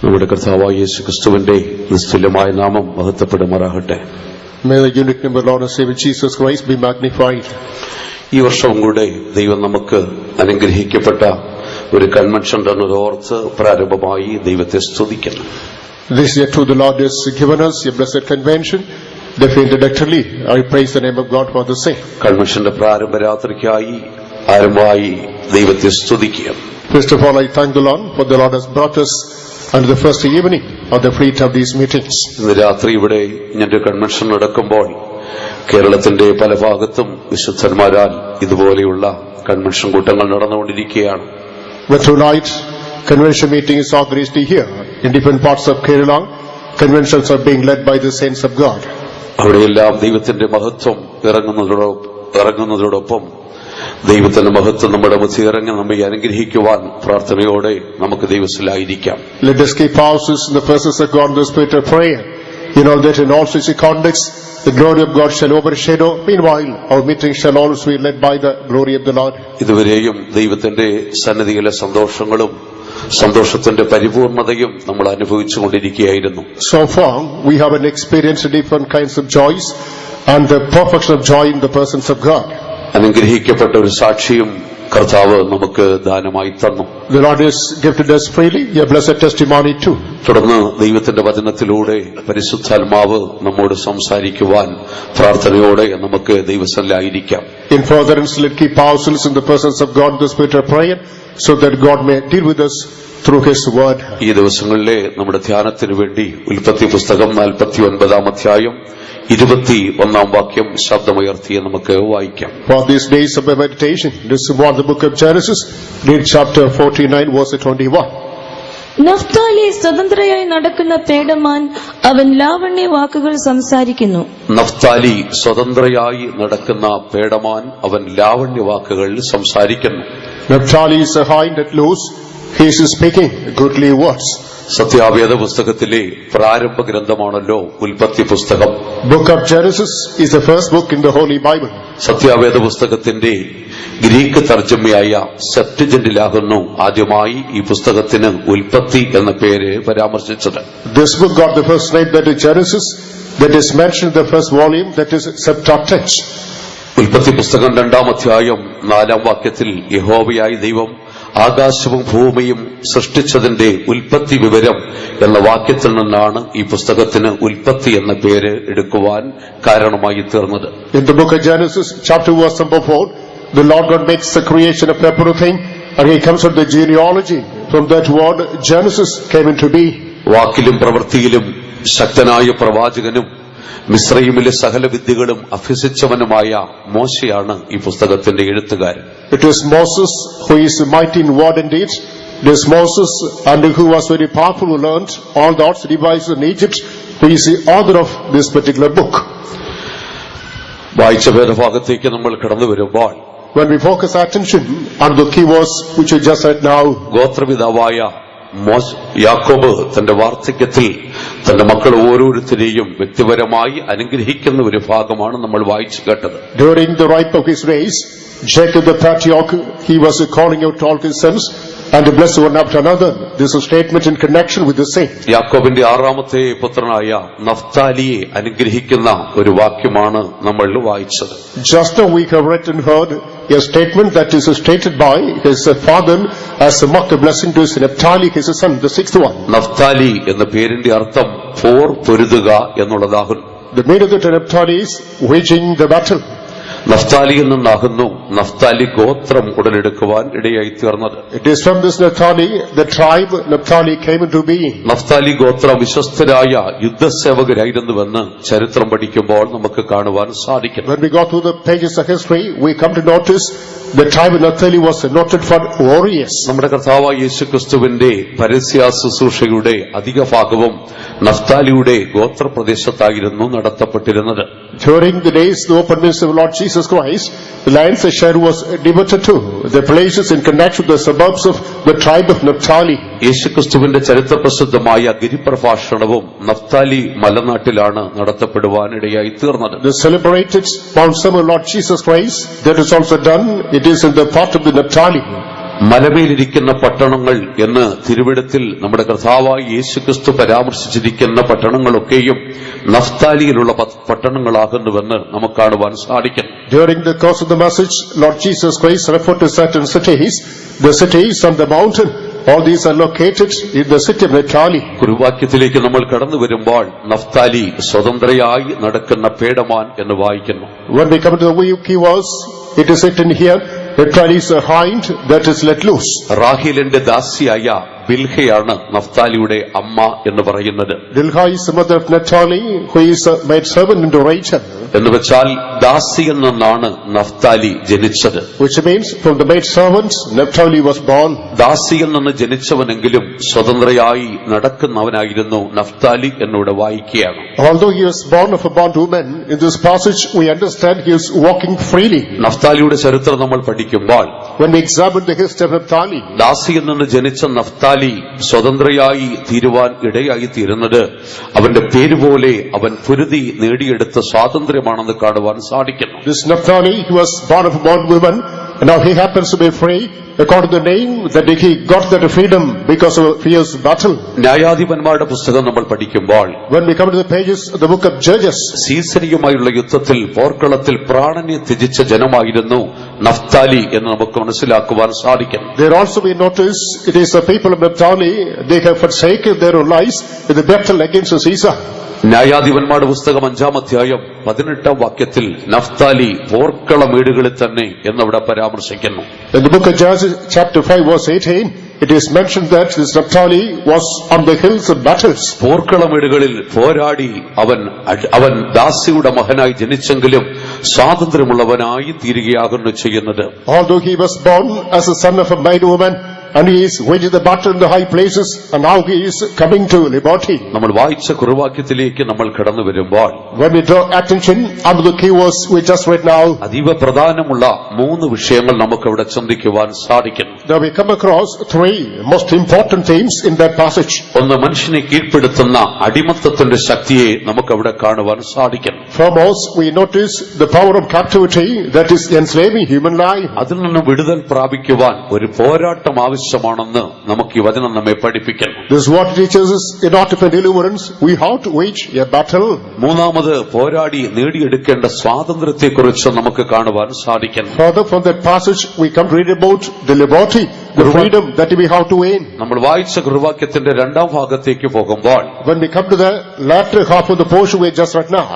നമ്മുടെ കർത്താവായ യേശുക്രിസ്തുവിന്റെ നിസ്തുല്യമായ നാമം മഹത്വപ്പെടുമാറാകട്ടെ. May the unique name of Lord and Savior Jesus Christ be magnified. ഈ വർഷവും കൂടെ ദൈവം നമുക്ക് അനുഗ്രഹിക്കപ്പെട്ട ഒരു കൺവെൻഷൻ ഓർത്ത് പ്രാരംഭമായി ദൈവത്തെ സ്തുതിക്കുന്നു. This year too the Lord has given us a blessed convention. Therefore introductorily I praise the name of God for the same. കൺവെൻഷന്റെ പ്രാരംഭ രാത്രിക്കായി ആരംഭമായി ദൈവത്തെ സ്തുതിക്കുക. First of all, I thank the Lord for the Lord has brought us unto the first evening of the fruit of these meetings. ഇന്ന് രാത്രി ഇവിടെ ഇങ്ങനൊരു convention നടക്കുമ്പോൾ കേരളത്തിന്റെ പല ഭാഗത്തും വിശുദ്ധന്മാരാൽ ഇതുപോലെയുള്ള കൺവെൻഷൻ കൂട്ടങ്ങൾ നടന്നുകൊണ്ടിരിക്കുകയാണ്. But tonight, convention meeting is organized here in different parts of Kerala. Conventions are being led by the saints of God. അവിടെയെല്ലാം ദൈവത്തിന്റെ മഹത്വം ഇറങ്ങുന്നതോടൊപ്പം ദൈവത്തിന്റെ മഹത്വം നമ്മുടെ മധ്യ ഇറങ്ങി നമ്മെ അനുഗ്രഹിക്കുവാൻ പ്രാർത്ഥനയോടെ നമുക്ക് ദൈവത്തിലായിരിക്കാം. Let us keep ourselves in the presence of God in the spirit of prayer. You know that in all such contexts, the glory of God shall overshadow. Meanwhile, our meeting shall always be led by the glory of the Lord. ഇതുവരെയും ദൈവത്തിന്റെ സന്നിധിയിലെ സന്തോഷത്തിന്റെ പരിപൂർണതയും നമ്മൾ അനുഭവിച്ചുകൊണ്ടിരിക്കുകയായിരുന്നു. So far, we have experienced different kinds of joys and the perfection of joy in the presence of God. അനുഗ്രഹിക്കപ്പെട്ട ഒരു സാക്ഷിയും കർത്താവ് നമുക്ക് ദാനമായി തന്നു. The Lord has gifted us freely a blessed testimony too. തുടർന്ന് ദൈവത്തിന്റെ വചനത്തിലൂടെ പരിശുദ്ധാത്മാവ് നമ്മോട് സംസാരിക്കുവാൻ പ്രാർത്ഥനയോടെ നമുക്ക് ദൈവസന്നിധിയിലായിരിക്കാം. In furtherance, let's keep ourselves in the presence of God in the spirit of prayer, so that God may deal with us through His word. ഈ ദിവസങ്ങളിലെ നമ്മുടെ ധ്യാനത്തിനു വേണ്ടി ഉൽപ്പത്തി പുസ്തകം 49-ാം അധ്യായം 21-ാം വാക്യം ശബ്ദമുയർത്തി നമുക്ക് വായിക്കാം. For these days of meditation, this is what the book of Genesis, read chapter 49 verse 21. Naphtali സ്വതന്ത്രയായി നടക്കുന്ന പേടമാൻ അവൻ ലാവണ്യ വാക്കുകൾ സംസാരിക്കുന്നു. നഫ്താലി സ്വതന്ത്രയായി നടക്കുന്ന പേടമാൻ അവൻ ലാവണ്യ വാക്കുകൾ സംസാരിക്കുന്നു. Naphtali is a hind at loose, he is speaking goodly words. സത്യാവേദ പുസ്തകത്തിലെ പ്രാരംഭ ഗ്രന്ഥമാണല്ലോ ഉൽപ്പത്തി പുസ്തകം. Book of Genesis is the first book in the Holy Bible. സത്യാവേദ പുസ്തകത്തിന്റെ ഗ്രീക്ക് തർജ്ജമയായ സെപ്റ്റജന്റിലാകുന്നു ആദ്യമായി ഈ പുസ്തകത്തിന് ഉൽപ്പത്തി എന്ന പേര് പരാമർശിച്ചത്. This book got the first name, that is Genesis, that is mentioned in the first volume, that is Septuagint. ഉൽപ്പത്തി പുസ്തകം 2-ാം അധ്യായം 4-ാം വാക്യത്തിൽ യഹോവയായ ദൈവം ആകാശവും ഭൂമിയും സൃഷ്ടിച്ചതിന്റെ ഉൽപ്പത്തി വിവരം എന്ന വാക്യത്തിൽ നിന്നാണ് ഈ പുസ്തകത്തിന് ഉൽപ്പത്തി എന്ന പേര് എടുക്കുവാൻ കാരണമായി തീർന്നത്. In the book of Genesis, chapter verse number 4, the Lord God makes the creation of everything, and He comes with the genealogy. From that word, Genesis came into being. വാക്കിലും പ്രവൃത്തിയിലും ശക്തനായ പ്രവാചകനും മിസ്രയീമിലെ സകല വിദ്യകളും അഭ്യസിച്ചവനുമായ മോശയാണ് ഈ പുസ്തകത്തിന്റെ എഴുത്തുകാരൻ. It is Moses who is mighty in word and deed. It is Moses and who was very powerful, who learned all the arts devised in Egypt, who is the author of this particular book. വായിച്ച വേദഭാഗത്തേക്ക് നമ്മൾ കടന്നു വരുമ്പോൾ when we focus attention on the key words which we just read now, ഗോത്രപിതാവായ യാക്കോബ് തന്റെ വാർദ്ധക്യത്തിൽ തന്റെ മക്കൾ ഓരോരുത്തരെയും വ്യക്തിപരമായി അനുഗ്രഹിക്കുന്ന ഒരു ഭാഗമാണ് നമ്മൾ വായിച്ചു കേട്ടത്. During the ripe of his days, Jacob the patriarch, he was calling out all his sons and to bless one after another. This is a statement in connection with the same. യാക്കോബിന്റെ 6-ാമത്തെ പുത്രനായ നഫ്താലിയെ അനുഗ്രഹിക്കുന്ന ഒരു വാക്യമാണ് നമ്മൾ വായിച്ചത്. Just now we have read and heard a statement that is stated by his father as a mock blessing to his Naphtali, his son, the 6th one. Naphtali എന്ന പേരിന്റെ അർത്ഥം പൊരുതുക എന്നുള്ളതാകുന്നു. The meaning of the Naphtali is waging the battle. നഫ്താലിയിൽ നിന്നാകുന്നു Naphtali ഗോത്രം ഉടലെടുക്കുവാൻ ഇടയായി തീർന്നത്. It is from this Naphtali, the tribe Naphtali came into being. Naphtali ഗോത്രം വിശ്വസ്തരായ യുദ്ധസേവകരായിരുന്നുവെന്ന് ചരിത്രം പഠിക്കുമ്പോൾ നമുക്ക് കാണുവാൻ സാധിക്കും. When we go through the pages of history, we come to notice the tribe of Naphtali was noted for warriors. നമ്മുടെ കർത്താവായ യേശുക്രിസ്തുവിന്റെ പരസ്യ ശുശ്രൂഷയുടെ അധിക ഭാഗവും നഫ്താലിയുടെ ഗോത്രപ്രദേശത്തായിരുന്നു നടത്തപ്പെട്ടിരുന്നത്. During the days of the open ministry of Lord Jesus Christ, the lands of Share was devoted to the places in connection with the suburbs of the tribe of Naphtali. യേശുക്രിസ്തുവിന്റെ ചരിത്രപ്രസിദ്ധമായ ഗിരിപ്രഭാഷണവും Naphtali മലനാട്ടിലാണ് നടത്തപ്പെടുവാനിടയായി തീർന്നത്. The celebrated Mount Sermon of Lord Jesus Christ, that is also done, it is in the part of the Naphtali. മലമേലിരിക്കുന്ന പട്ടണങ്ങൾ എന്ന് തിരുവിടത്തിൽ നമ്മുടെ കർത്താവായ യേശുക്രിസ്തു പരാമർശിച്ചിരിക്കുന്ന പട്ടണങ്ങളൊക്കെയും നഫ്താലിയിലുള്ള പട്ടണങ്ങളാകുന്നുവെന്ന് നമുക്ക് കാണുവാൻ സാധിക്കും. During the course of the message, Lord Jesus Christ referred to certain cities, the cities on the mountain. All these are located in the city of Naphtali. കുറുവാക്യത്തിലേക്ക് നമ്മൾ കടന്നു വരുമ്പോൾ നഫ്താലി സ്വതന്ത്രയായി നടക്കുന്ന പേടമാൻ എന്ന് വായിക്കുന്നു. When we come to the key verse, it is written here, Naphtali is a hind that is let loose. റാഹേലിന്റെ ദാസിയായ ബിൽഹയാണ് നഫ്താലിയുടെ അമ്മ എന്ന് പറയുന്നത്. Bilhah is the mother of Naphtali, who is a maid servant unto Rachel. എന്ന് വെച്ചാൽ ദാസിയിൽ നിന്നാണ് Naphtali ജനിച്ചത്. Which means from the maid servant, Naphtali was born. ദാസിയിൽ നിന്ന് ജനിച്ചവനെങ്കിലും സ്വതന്ത്രയായി നടക്കുന്നവനായിരുന്നു Naphtali എന്നിവിടെ വായിക്കുകയാണ്. Although he was born of a bondwoman, in this passage we understand he is walking freely. നഫ്താലിയുടെ ചരിത്രം നമ്മൾ പഠിക്കുമ്പോൾ When we examine the history of Naphtali, ദാസിയിൽ നിന്ന് ജനിച്ച Naphtali സ്വതന്ത്രയായി തീരുവാൻ ഇടയായി തീരുന്നത് അവന്റെ പേരുപോലെ അവൻ പൊരുതി നേടിയെടുത്ത സ്വാതന്ത്ര്യമാണെന്ന് കാണുവാൻ സാധിക്കുന്നു. this Naphtali, he was born of a bondwoman, and now he happens to be free according to the name that he got that freedom because of a fierce battle. ന്യായാധിപന്മാരുടെ പുസ്തകം നമ്മൾ പഠിക്കുമ്പോൾ When we come to the pages of the book of Judges, സീസരിയുമായുള്ള യുദ്ധത്തിൽ പോർക്കളത്തിൽ പ്രാണനെ ത്യജിച്ച ജനമായിരുന്നു Naphtali എന്ന് നമുക്ക് മനസ്സിലാക്കുവാൻ സാധിക്കും. there also we notice it is the people of Naphtali, they have forsaken their own lives in the battle against Caesar. ന്യായാധിപന്മാരുടെ പുസ്തകം 5-ാം അധ്യായം 18-ാം വാക്യത്തിൽ നഫ്താലി പോർക്കള വീടുകളിൽ തന്നെ എന്നവിടെ പരാമർശിക്കുന്നു. In the book of Judges, chapter 5, verse 18, it is mentioned that this Naphtali was on the hills of battles. പോർക്കള വീടുകളിൽ പോരാടി അവൻ ദാസിയുടെ മകനായി ജനിച്ചെങ്കിലും സ്വാതന്ത്ര്യമുള്ളവനായി തീരുകയാകുന്നു ചെയ്യുന്നത്. Although he was born as a son of a maidwoman, and he is waging the battle in the high places, and now he is coming to liberty. നമ്മൾ വായിച്ച കുറുവാക്യത്തിലേക്ക് നമ്മൾ കടന്നു വരുമ്പോൾ When we draw attention unto the key verse we just read now, അതീവ പ്രധാനമുള്ള 3 വിഷയങ്ങൾ നമുക്ക് അവിടെ ചിന്തിക്കുവാൻ സാധിക്കുന്നു. now we come across 3 most important themes in that passage. ഒന്ന്, മനുഷ്യനെ കീഴ്പ്പെടുത്തുന്ന അടിമത്തത്തിന്റെ ശക്തിയെ നമുക്ക് അവിടെ കാണുവാൻ സാധിക്കുന്നു. Foremost, we notice the power of captivity that is enslaving human life. അതിൽ നിന്ന് വിടുതൽ പ്രാപിക്കുവാൻ ഒരു പോരാട്ടം ആവശ്യമാണെന്ന് നമുക്ക് ഈ വചനം നമ്മെ പഠിപ്പിക്കുന്നു. This is what it teaches us. In order for deliverance, we have to wage a battle. മൂന്നാമത്, പോരാടി നേടിയെടുക്കേണ്ട സ്വാതന്ത്ര്യത്തെക്കുറിച്ച് നമുക്ക് കാണുവാൻ സാധിക്കുന്നു. Further, from that passage, we come to read about the liberty, the freedom that we have to win. നമ്മൾ വായിച്ച കുറുവാക്യത്തിന്റെ 2-ാം ഭാഗത്തേക്ക് പോകുമ്പോൾ When we come to the latter half of the portion we just read now,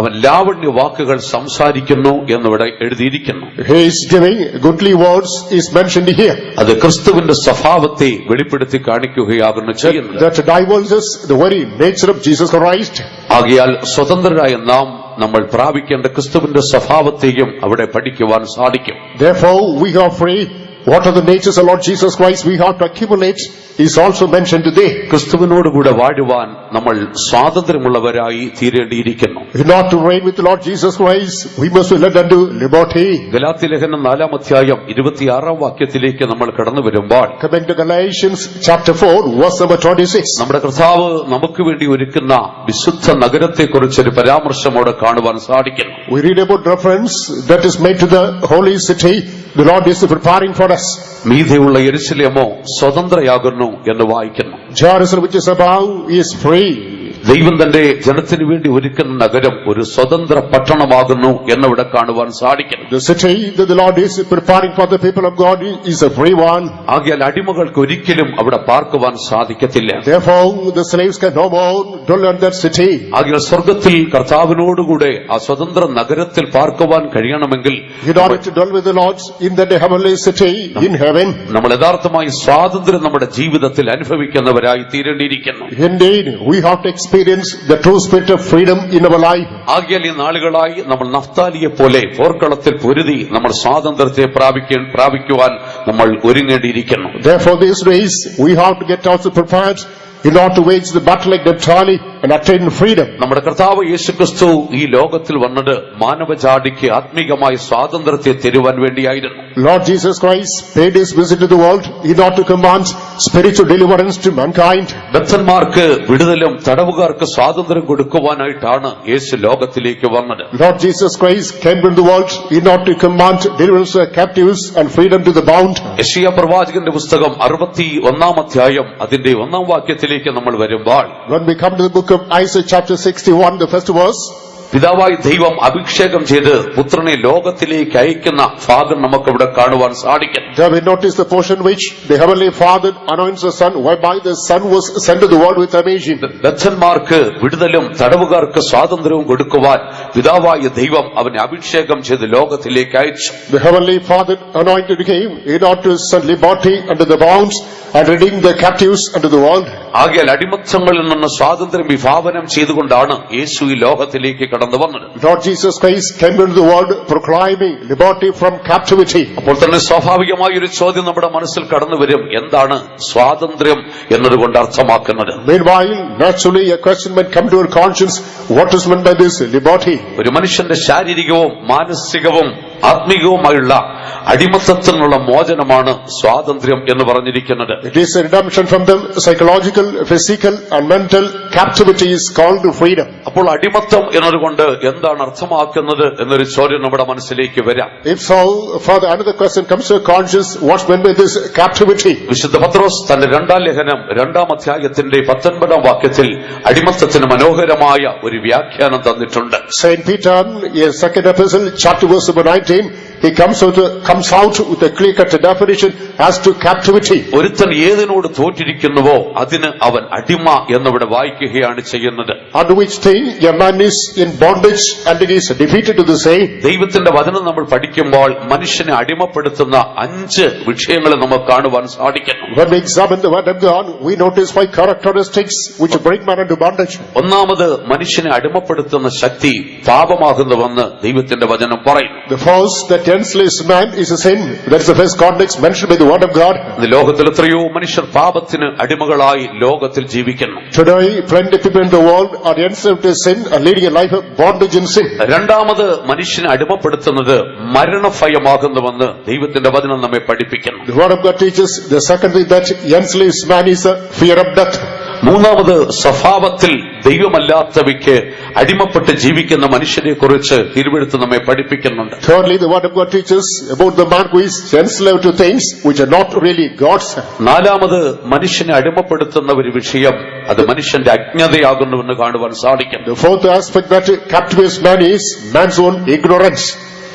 അവൻ ലാവണ്യ വാക്കുകൾ സംസാരിക്കുന്നു എന്നിവിടെ എഴുതിയിരിക്കുന്നു. he is giving goodly words is mentioned here. അത് ക്രിസ്തുവിന്റെ സ്വഭാവത്തെ വെളിപ്പെടുത്തി കാണിക്കുകയാകുന്നു ചെയ്യുന്നത്. That divulges the very nature of Jesus Christ. ആകയാൽ സ്വതന്ത്രരായ നാം നമ്മൾ പ്രാപിക്കേണ്ട ക്രിസ്തുവിന്റെ സ്വഭാവത്തെയും അവിടെ പഠിക്കുവാൻ സാധിക്കും. Therefore, we are free. What are the natures of Lord Jesus Christ we have to accumulate is also mentioned today. ക്രിസ്തുവിനോടുകൂടെ വാഴുവാൻ നമ്മൾ സ്വാതന്ത്ര്യമുള്ളവരായി തീരേണ്ടിയിരിക്കുന്നു. In order to reign with the Lord Jesus Christ, we must be led unto liberty. ഗലാത്യലേഖനം 4-ാം അധ്യായം 26-ാം വാക്യത്തിലേക്ക് നമ്മൾ കടന്നു വരുമ്പോൾ Coming to Galatians chapter 4, verse number 26. നമ്മുടെ കർത്താവ് നമുക്ക് വേണ്ടി ഒരുക്കുന്ന വിശുദ്ധ നഗരത്തെക്കുറിച്ചൊരു പരാമർശമോടെ കാണുവാൻ സാധിക്കുന്നു. We read about reference that is made to the holy city the Lord is preparing for us. മീതെയുള്ള യെരുശലേമോ സ്വതന്ത്രയാകുന്നു എന്ന് വായിക്കുന്നു. Jerusalem which is above is free. ദൈവം തന്റെ ജനത്തിനു വേണ്ടി ഒരുക്കുന്ന നഗരം ഒരു സ്വതന്ത്ര പട്ടണമാകുന്നു എന്നിവിടെ കാണുവാൻ സാധിക്കുന്നു. The city that the Lord is preparing for the people of God is a free one. ആകയാൽ അടിമകൾക്ക് ഒരിക്കലും അവിടെ പാർക്കുവാൻ സാധിക്കത്തില്ല. Therefore, the slaves can no more dwell in that city. ആകയാൽ സ്വർഗത്തിൽ കർത്താവിനോടുകൂടെ ആ സ്വതന്ത്ര നഗരത്തിൽ പാർക്കുവാൻ കഴിയണമെങ്കിൽ In order to dwell with the Lord in that heavenly city in heaven, നമ്മൾ യഥാർത്ഥമായി സ്വാതന്ത്ര്യം നമ്മുടെ ജീവിതത്തിൽ അനുഭവിക്കുന്നവരായി തീരേണ്ടിയിരിക്കുന്നു. indeed, we have to experience the true spirit of freedom in our life. ആകയാൽ ഈ നാളുകളായി നമ്മൾ നഫ്താലിയെ പോലെ പോർക്കളത്തിൽ പൊരുതി നമ്മൾ സ്വാതന്ത്ര്യത്തെ പ്രാപിക്കുവാൻ നമ്മൾ ഒരുങ്ങേണ്ടിയിരിക്കുന്നു. Therefore, these days we have to get also prepared in order to wage the battle like Naphtali and attain freedom. നമ്മുടെ കർത്താവ് യേശുക്രിസ്തു ഈ ലോകത്തിൽ വന്നത് മാനവജാതിക്ക് ആത്മീകമായ സ്വാതന്ത്ര്യത്തെ തരുവാൻ വേണ്ടിയായിരുന്നു. Lord Jesus Christ paid his visit to the world in order to command spiritual deliverance to mankind. ബദ്ധന്മാർക്ക് വിടുതലും തടവുകാർക്ക് സ്വാതന്ത്ര്യം കൊടുക്കുവാനായിട്ടാണ് യേശു ലോകത്തിലേക്ക് വന്നത്. Lord Jesus Christ came into the world in order to command deliverance to the captives and freedom to the bound. യെശയ്യാ പ്രവാചകന്റെ പുസ്തകം 61 അധ്യായം അതിന്റെ 1 വാക്യത്തിലേക്ക് നമ്മൾ വരുമ്പോൾ, When we come to the book of Isaiah chapter 61, the first verse, പിതാവായി ദൈവം അഭിഷേകം ചെയ്ത് പുത്രനെ ലോകത്തിലേക്ക് അയക്കുന്ന ഭാഗം നമുക്കവിടെ കാണുവാൻ സാധിക്കും. there we notice the portion which the heavenly Father anoints the Son, whereby the Son was sent to the world with amazing. ബദ്ധന്മാർക്ക് വിടുതലും തടവുകാർക്ക് സ്വാതന്ത്ര്യവും കൊടുക്കുവാൻ പിതാവായ ദൈവം അവനെ അഭിഷേകം ചെയ്ത് ലോകത്തിലേക്ക് അയച്ചു. The heavenly Father anointed him in order to send liberty unto the bounds and redeem the captives unto the world. ആകയാൽ അടിമത്തങ്ങളിൽ നിന്ന് സ്വാതന്ത്ര്യം വിഭാവനം ചെയ്തുകൊണ്ടാണ് യേശു ഈ ലോകത്തിലേക്ക് കടന്നു വന്നത്. Lord Jesus Christ came into the world proclaiming liberty from captivity. അപ്പോൾ തന്നെ സ്വാഭാവികമായ ഒരു ചോദ്യം നമ്മുടെ മനസ്സിൽ കടന്നു വരും, എന്താണ് സ്വാതന്ത്ര്യം എന്നതുകൊണ്ട് അർത്ഥമാക്കുന്നത്? Meanwhile, naturally a question might come to our conscience, what is meant by this liberty? ഒരു മനുഷ്യന്റെ ശാരീരികവും മാനസികവും ആത്മീകവുമായുള്ള അടിമത്തത്തിനുള്ള മോചനമാണ് സ്വാതന്ത്ര്യം എന്ന് പറഞ്ഞിരിക്കുന്നത്. It is a redemption from the psychological, physical and mental captivity is called freedom. അപ്പോൾ അടിമത്തം എന്നതുകൊണ്ട് എന്താണ് അർത്ഥമാക്കുന്നത് എന്നൊരു ചോദ്യം നമ്മുടെ മനസ്സിലേക്ക് വരാം. If so, further another question comes to our conscience, what's meant by this captivity? വിശുദ്ധ പത്രോസ് തന്റെ 2 ലേഖനം 2 അധ്യായത്തിന്റെ 19 വാക്യത്തിൽ അടിമത്തത്തിന് മനോഹരമായ ഒരു വ്യാഖ്യാനം തന്നിട്ടുണ്ട്. Saint Peter in second epistle chapter verse number 19, he comes out with a clear-cut definition as to captivity. ഒരുത്തൻ ഏതിനോട് തോറ്റിരിക്കുന്നുവോ അതിന് അവൻ അടിമ എന്നിവിടെ വായിക്കുകയാണ് ചെയ്യുന്നത്. Under which thing a man is in bondage and he is defeated to the same. ദൈവത്തിന്റെ വചനം നമ്മൾ പഠിക്കുമ്പോൾ മനുഷ്യനെ അടിമപ്പെടുത്തുന്ന 5 വിഷയങ്ങൾ നമുക്ക് കാണുവാൻ സാധിക്കുന്നു. When we examine the word of God, we notice 5 characteristics which bring man into bondage. ഒന്നാമത് മനുഷ്യനെ അടിമപ്പെടുത്തുന്ന ശക്തി പാപമാകുന്നുവെന്ന് ദൈവത്തിന്റെ വചനം പറയുന്നു. The force that enslaves man is a sin. That is the first context mentioned by the word of God. ഇന്ന് ലോകത്തിൽ എത്രയോ മനുഷ്യർ പാപത്തിന് അടിമകളായി ലോകത്തിൽ ജീവിക്കുന്നു. Today, plenty people in the world are enslaved to sin and leading a life of bondage in sin. രണ്ടാമത് മനുഷ്യനെ അടിമപ്പെടുത്തുന്നത് മരണഭയമാകുന്നുവെന്ന് ദൈവത്തിന്റെ വചനം നമ്മെ പഠിപ്പിക്കുന്നു. The word of God teaches the second thing that enslaves man is the fear of death. മൂന്നാമത് സ്വഭാവത്തിൽ ദൈവമല്ലാത്തവയ്ക്ക് അടിമപ്പെട്ട് ജീവിക്കുന്ന മനുഷ്യരെ കുറിച്ച് തിരുവെഴുത്ത് നമ്മെ പഠിപ്പിക്കുന്നുണ്ട്. Thirdly, the word of God teaches about the man who is enslaved to things which are not really God's. നാലാമത് മനുഷ്യനെ അടിമപ്പെടുത്തുന്ന ഒരു വിഷയം അത് മനുഷ്യന്റെ അജ്ഞതയാകുന്നുവെന്ന് കാണുവാൻ സാധിക്കും. The fourth aspect that captivates man is man's own ignorance.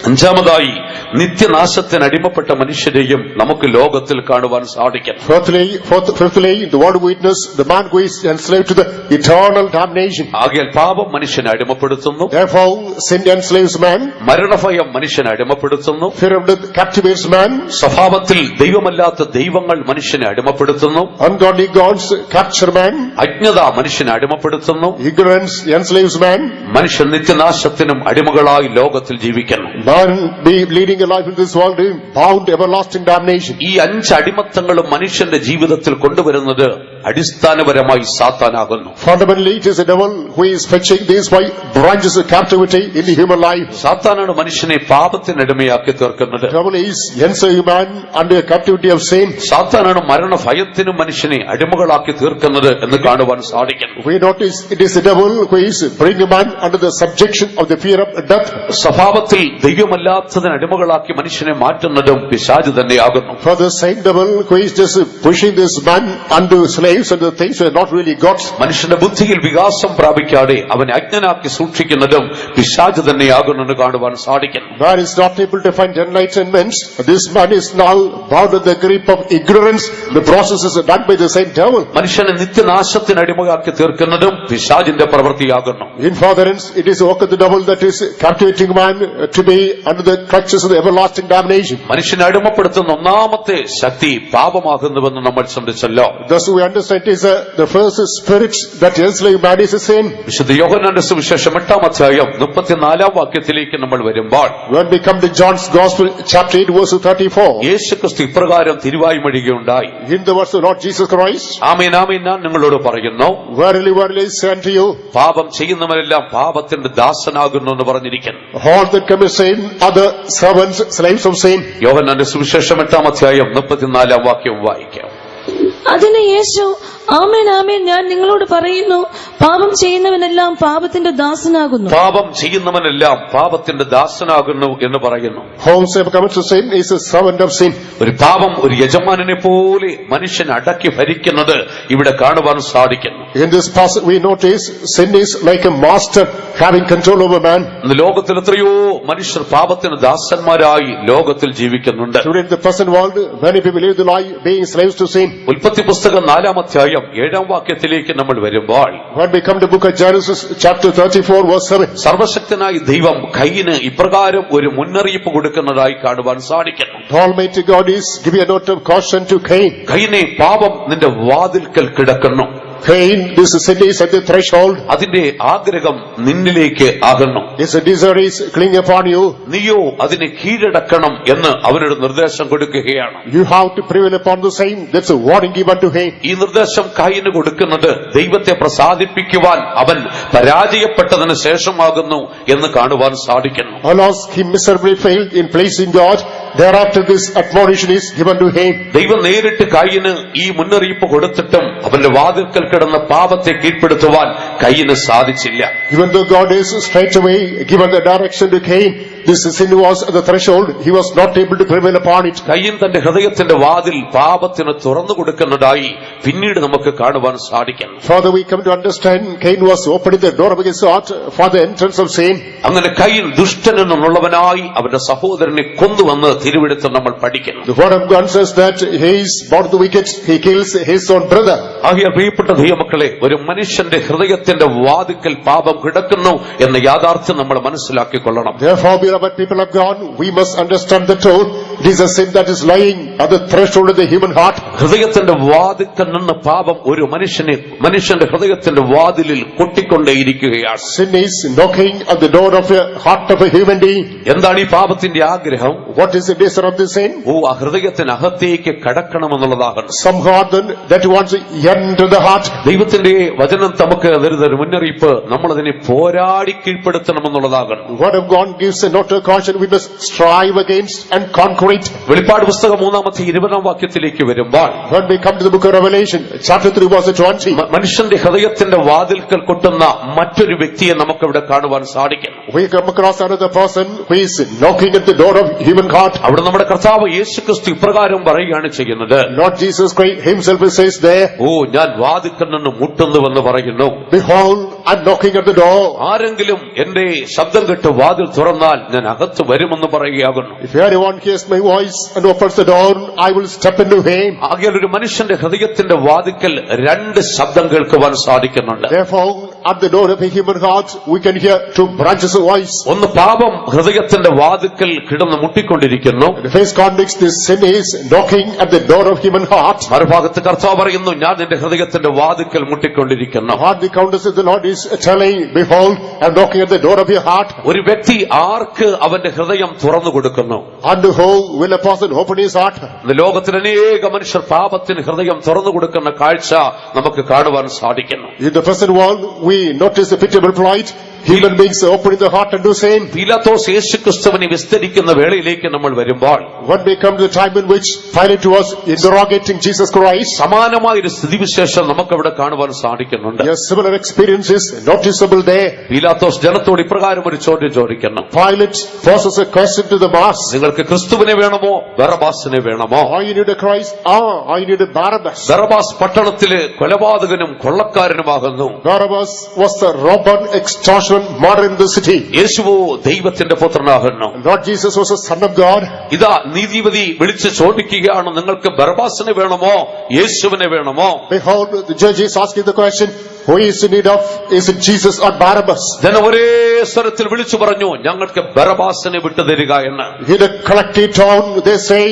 അഞ്ചാമതായി നിത്യനാശത്തിന് അടിമപ്പെട്ട മനുഷ്യരെയും നമുക്ക് ലോകത്തിൽ കാണുവാൻ സാധിക്കും. Fifthly, the word of witness, the man who is enslaved to the eternal damnation. ആകയാൽ പാപം മനുഷ്യനെ അടിമപ്പെടുത്തുന്നു. Therefore, sin enslaves man. മരണഭയം മനുഷ്യനെ അടിമപ്പെടുത്തുന്നു. Fear of death captivates man. സ്വഭാവത്തിൽ ദൈവമല്ലാത്ത ദൈവങ്ങൾ മനുഷ്യനെ അടിമപ്പെടുത്തുന്നു. Ungodly gods capture man. അജ്ഞത മനുഷ്യനെ അടിമപ്പെടുത്തുന്നു. Ignorance enslaves man. മനുഷ്യൻ നിത്യനാശത്തിനും അടിമകളായി ലോകത്തിൽ ജീവിക്കുന്നു. Man be leading a life in this world bound everlasting damnation. ഈ 5 അടിമത്തങ്ങളും മനുഷ്യന്റെ ജീവിതത്തിൽ കൊണ്ടുവരുന്നത് അടിസ്ഥാനപരമായി സാത്താനാകുന്നു. Fundamentally, it is the devil who is fetching these 5 branches of captivity in the human life. സാത്താനാണ് മനുഷ്യനെ പാപത്തിനടിമയാക്കി തീർക്കുന്നത്. The devil is enslaving man under the captivity of sin. സാത്താനാണ് മരണഭയത്തിനും മനുഷ്യനെ അടിമകളാക്കി തീർക്കുന്നത് എന്ന് കാണുവാൻ സാധിക്കുന്നു. We notice it is the devil who is bringing man under the subjection of the fear of death. സ്വഭാവത്തിൽ ദൈവമല്ലാത്തതിന് അടിമകളാക്കി മനുഷ്യനെ മാറ്റുന്നതും പിശാച് തന്നെയാകുന്നു. For the same devil who is just pushing this man unto slaves and the things that are not really God's. മനുഷ്യന്റെ ബുദ്ധിയിൽ വികാസം പ്രാപിക്കാതെ അവനെ അജ്ഞനാക്കി സൂക്ഷിക്കുന്നതും പിശാച് തന്നെയാകുന്നെന്ന് കാണുവാൻ സാധിക്കുന്നു. Man is not able to find enlightenment. This man is now bound in the grip of ignorance. The process is done by the same devil. മനുഷ്യനെ നിത്യനാശത്തിന് അടിമയാക്കി തീർക്കുന്നതും പിശാചിന്റെ പ്രവൃത്തിയാകുന്നു. In furtherance, it is the work of the devil that is captivating man to be under the clutches of the everlasting damnation. മനുഷ്യനെ അടിമപ്പെടുത്തുന്ന ഒന്നാമത്തെ ശക്തി പാപമാകുന്നുവെന്ന് നമ്മൾ ചിന്തിച്ചല്ലോ. Thus we understand understand is the first spirit that enslaves man is sin. വിശുദ്ധ യോഹന്നാന്റെ സുവിശേഷം 8-ാം അധ്യായം 34-ാം വാക്യത്തിലേക്ക് നമ്മൾ വരുമ്പോൾ When we come to John's Gospel, chapter 8, verse 34, യേശുക്രിസ്തു ഇപ്രകാരം തിരുവായ്മൊഴിയുണ്ടായി. in the words of Lord Jesus Christ, ആമേൻ ആമേൻ ഞാൻ നിങ്ങളോട് പറയുന്നു, verily, verily, I say unto you, പാപം ചെയ്യുന്നവരെല്ലാം പാപത്തിന്റെ ദാസനാകുന്നു എന്ന് പറഞ്ഞിരിക്കുന്നു. all that commit sin are the servants, slaves of sin. യോഹന്നാന്റെ സുവിശേഷം 8-ാം അധ്യായം 34-ാം വാക്യം വായിക്കാം. അതിന് യേശു, ആമേൻ ആമേൻ ഞാൻ നിങ്ങളോട് പറയുന്നു, പാപം ചെയ്യുന്നവനെല്ലാം പാപത്തിന്റെ ദാസനാകുന്നു. പാപം ചെയ്യുന്നവനെല്ലാം പാപത്തിന്റെ ദാസനാകുന്നു എന്ന് പറയുന്നു. Whosoever commits a sin is a servant of sin. ഒരു പാപം ഒരു യജമാനനെ പോലെ മനുഷ്യൻ അടക്കി ഭരിക്കുന്നത് ഇവിടെ കാണുവാൻ സാധിക്കുന്നു. In this passage we notice sin is like a master having control over man. ഇന്ന് ലോകത്തിൽ എത്രയോ മനുഷ്യർ പാപത്തിന് ദാസന്മാരായി ലോകത്തിൽ ജീവിക്കുന്നുണ്ട്. Today in the present world, many people live the life being slaves to sin. ഉൽപ്പത്തി പുസ്തകം 4-ാം അധ്യായം 7-ാം വാക്യത്തിലേക്ക് നമ്മൾ വരുമ്പോൾ When we come to book of Genesis, chapter 34, verse 7, സർവശക്തനായ ദൈവം കയ്യിന് ഇപ്രകാരം ഒരു മുന്നറിയിപ്പ് കൊടുക്കുന്നതായി കാണുവാൻ സാധിക്കുന്നു. Almighty God is giving a note of caution to Cain. കയ്യിനെ പാപം നിന്റെ വാതിൽക്കൽ കിടക്കുന്നു. Cain, this sin is at the threshold. അതിന്റെ ആഗ്രഹം നിന്നിലേക്ക് ആകുന്നു. Its desire is clinging upon you. നീയോ അതിനെ കീഴടക്കണം എന്ന് അവനൊരു നിർദ്ദേശം കൊടുക്കുകയാണ്. You have to prevail upon the same. That's a warning given to him. ഈ നിർദ്ദേശം കയ്യിന് കൊടുക്കുന്നത് ദൈവത്തെ പ്രസാദിപ്പിക്കുവാൻ അവൻ പരാജയപ്പെട്ടതിന് ശേഷമാകുന്നു എന്ന് കാണുവാൻ സാധിക്കുന്നു. Alas, he miserably failed in pleasing God. Thereafter this admonition is given to him. ദൈവം നേരിട്ട് കയ്യിന് ഈ മുന്നറിയിപ്പ് കൊടുത്തിട്ടും അവന്റെ വാതിൽക്കൽ കിടന്ന പാപത്തെ കീഴ്പ്പെടുത്തുവാൻ കയ്യിന് സാധിച്ചില്ല. Even though God is straight away given the direction to Cain, this sin was at the threshold. He was not able to prevail upon it. കയ്യിൻ തന്റെ ഹൃദയത്തിന്റെ വാതിൽ പാപത്തിന് തുറന്നു കൊടുക്കുന്നതായി പിന്നീട് നമുക്ക് കാണുവാൻ സാധിക്കുന്നു. Further we come to understand Cain was opening the door of his heart for the entrance of sin. അങ്ങനെ കയ്യിൻ ദുഷ്ടനെന്നുള്ളവനായി അവന്റെ സഹോദരനെ കൊന്നുവന്ന് തിരുവെടുത്ത് നമ്മൾ പഠിക്കുന്നു. The word of God says that he is born the wicked, he kills his own brother. ആകിയാൽ പ്രിയപ്പെട്ട ദൈവമക്കളെ, ഒരു മനുഷ്യന്റെ ഹൃദയത്തിന്റെ വാതിൽക്കൽ പാപം കിടക്കുന്നു എന്ന യാഥാർത്ഥ്യം നമ്മൾ മനസ്സിലാക്കിക്കൊള്ളണം. Therefore, beloved people of God, we must understand the truth. It is a sin that is lying at the threshold of the human heart. ഹൃദയത്തിന്റെ വാതിൽക്കൽ നിന്ന് പാപം ഒരു മനുഷ്യന്റെ ഹൃദയത്തിന്റെ വാതിലിൽ കൊട്ടിക്കൊണ്ടേയിരിക്കുകയാണ്. Sin is knocking at the door of the heart of a human being. എന്താണ് ഈ പാപത്തിന്റെ ആഗ്രഹം? What is the desire of the sin? ആ ഹൃദയത്തിനകത്തേക്ക് കടക്കണമെന്നുള്ളതാണ്. Some heart that wants to enter the heart. ദൈവത്തിന്റെ വചനം നമുക്ക് തരുന്നൊരു മുന്നറിയിപ്പ്, നമ്മളതിനെ പോരാടി കീഴ്പ്പെടുത്തണമെന്നുള്ളതാകണം. The word of God gives a note of caution. We must strive against and conquer it. വെളിപ്പാട് പുസ്തകം 3-ാമത്തെ 20-ാം വാക്യത്തിലേക്ക് വരുമ്പോൾ When we come to the book of Revelation, chapter 3, verse 20, മനുഷ്യന്റെ ഹൃദയത്തിന്റെ വാതിൽക്കൽ കൊട്ടുന്ന മറ്റൊരു വ്യക്തിയെ നമുക്കവിടെ കാണുവാൻ സാധിക്കും. we come across another person who is knocking at the door of human heart. അവിടെ നമ്മുടെ കർത്താവ് യേശുക്രിസ്തു ഇപ്രകാരം പറയുകയാണ് ചെയ്യുന്നത്. Lord Jesus Christ himself says there, ഞാൻ വാതിൽക്കൽ നിന്ന് മുട്ടുന്നുവെന്ന് പറയുന്നു. behold, I'm knocking at the door. ആരെങ്കിലും എന്റെ ശബ്ദം കേട്ട് വാതിൽ തുറന്നാൽ ഞാൻ അകത്ത് വരുമെന്ന് പറയുകയാകുന്നു. If anyone hears my voice and opens the door, I will step into him. ആകയാൽ ഒരു മനുഷ്യന്റെ ഹൃദയത്തിന്റെ വാതിൽക്കൽ രണ്ട് ശബ്ദം കേൾക്കുവാൻ സാധിക്കുന്നുണ്ട്. Therefore, at the door of a human heart, we can hear two branches of voice. ഒന്ന് പാപം ഹൃദയത്തിന്റെ വാതിൽക്കൽ കിടന്ന് മുട്ടിക്കൊണ്ടിരിക്കുന്നു. In the first context, this sin is knocking at the door of human heart. മറുഭാഗത്ത് കർത്താവ് പറയുന്നു, ഞാൻ നിന്റെ ഹൃദയത്തിന്റെ വാതിൽക്കൽ മുട്ടിക്കൊണ്ടിരിക്കുന്നു. On the counters of the Lord is telling, behold, I'm knocking at the door of your heart. ഒരു വ്യക്തി ആർക്ക് അവന്റെ ഹൃദയം തുറന്നു കൊടുക്കുന്നു? Unto whom will a person open his heart? ഇന്ന് ലോകത്തിൽ അനേക മനുഷ്യർ പാപത്തിന് ഹൃദയം തുറന്നു കൊടുക്കുന്ന കാഴ്ച നമുക്ക് കാണുവാൻ സാധിക്കുന്നു. In the present world, we notice the pitiable plight. Human beings opening the heart and do sin. പീലാത്തോസ് യേശുക്രിസ്തുവിനെ വിസ്തരിക്കുന്ന വേളയിലേക്ക് നമ്മൾ വരുമ്പോൾ When we come to the time in which Pilate was interrogating Jesus Christ, സമാനമായൊരു സ്ഥിതിവിശേഷം നമുക്കവിടെ കാണുവാൻ സാധിക്കുന്നുണ്ട്. a similar experience is noticeable there. പീലാത്തോസ് ജനത്തോട് ഇപ്രകാരം ഒരു ചോദ്യം ചോദിക്കുന്നു. Pilate poses a question to the mass. നിങ്ങൾക്ക് ക്രിസ്തുവിനെ വേണമോ ബറബാസിനെ വേണമോ? Are you need a Christ? Are you need a Barabbas? Barabbas പട്ടണത്തിലെ കൊലപാതകനും കൊള്ളക്കാരനുമാകുന്നു. Barabbas was the robber, extortioner, martyr in the city. യേശുവോ ദൈവത്തിന്റെ പുത്രനാകുന്നു. Lord Jesus was a son of God. ഇതാ നീതിപതി വിളിച്ച് ചോദിക്കുകയാണ്, നിങ്ങൾക്ക് ബറബാസിനെ വേണമോ യേശുവിനെ വേണമോ? Behold, the judge is asking the question, who is in need of? Is it Jesus or Barabbas? ജനം ഒരേ സ്വരത്തിൽ വിളിച്ചു പറഞ്ഞു, ഞങ്ങൾക്ക് ബറബാസിനെ വിട്ടുതരിക എന്ന്. In the collective tone, they say,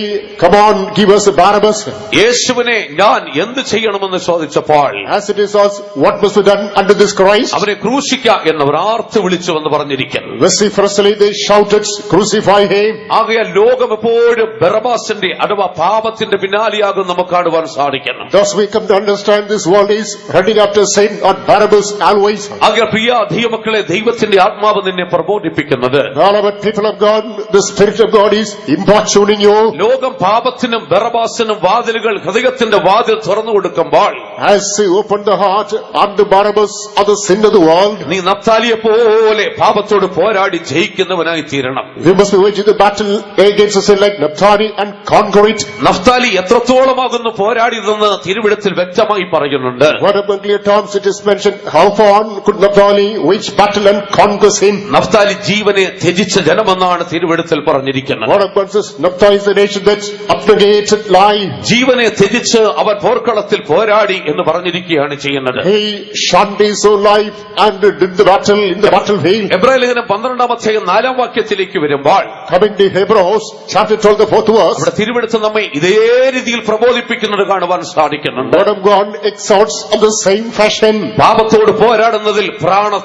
come on, give us Barabbas. യേശുവിനെ ഞാൻ എന്ത് ചെയ്യണമെന്ന് ചോദിച്ചപ്പോൾ, As it is us, what must be done unto this Christ? അവനെ ക്രൂശിക്ക എന്നവർ ആർത്ത് വിളിച്ചു എന്ന് പറഞ്ഞിരിക്കുന്നു. Vociferously they shouted, crucify him. ആകയാൽ ലോകം എപ്പോഴും ബറബാസിന്റെ അഥവാ പാപത്തിന്റെ പിന്നാലെയാകും നമുക്ക് കാണുവാൻ സാധിക്കണം. Thus we come to understand this world is running after sin or Barabbas always. ആകയാൽ പ്രിയ ദൈവമക്കളെ, ദൈവത്തിന്റെ ആത്മാവ് നിന്നെ പ്രബോധിപ്പിക്കുന്നത്, All our people of God, the Spirit of God is importuning you. ലോകം പാപത്തിനും ബറബാസിനും വാതിലുകൾ, ഹൃദയത്തിന്റെ വാതിൽ തുറന്നു കൊടുക്കുമ്പോൾ, As you open the heart unto Barabbas or the sin of the world, നീ നഫ്താലിയെ പോലെ പാപത്തോട് പോരാടി ജയിക്കുന്നവനായി തീരണം. we must be waging the battle against the sin like Naphtali and conquer it. Naphtali എത്രത്തോളമാകുന്നു പോരാടിയതെന്ന് തിരുവിടത്തിൽ വ്യക്തമായി പറയുന്നുണ്ട്. What about clear terms it is mentioned, how far could Naphtali wage battle and conquer sin? Naphtali ജീവനെ ത്യജിച്ച ജനമെന്നാണ് തിരുവിടത്തിൽ പറഞ്ഞിരിക്കുന്നത്. What about this? Naphtali is the nation that abnegated life. ജീവനെ ത്യജിച്ച് അവൻ പോർക്കളത്തിൽ പോരാടി എന്ന് പറഞ്ഞിരിക്കുകയാണ് ചെയ്യുന്നത്. He shunned his own life and did the battle in the battlefield. എബ്രായലേഖനം 12-4 വാക്യത്തിലേക്ക് വരുമ്പോൾ, Coming to Hebrews chapter 12, the 4th verse, അവിടെ തിരുവിടുത്ത് നമ്മെ ഇതേ രീതിയിൽ പ്രബോധിപ്പിക്കുന്നത് കാണുവാൻ സാധിക്കുന്നുണ്ട്. Word of God exhorts on the same fashion. പാപത്തോട് പോരാടുന്നതിൽ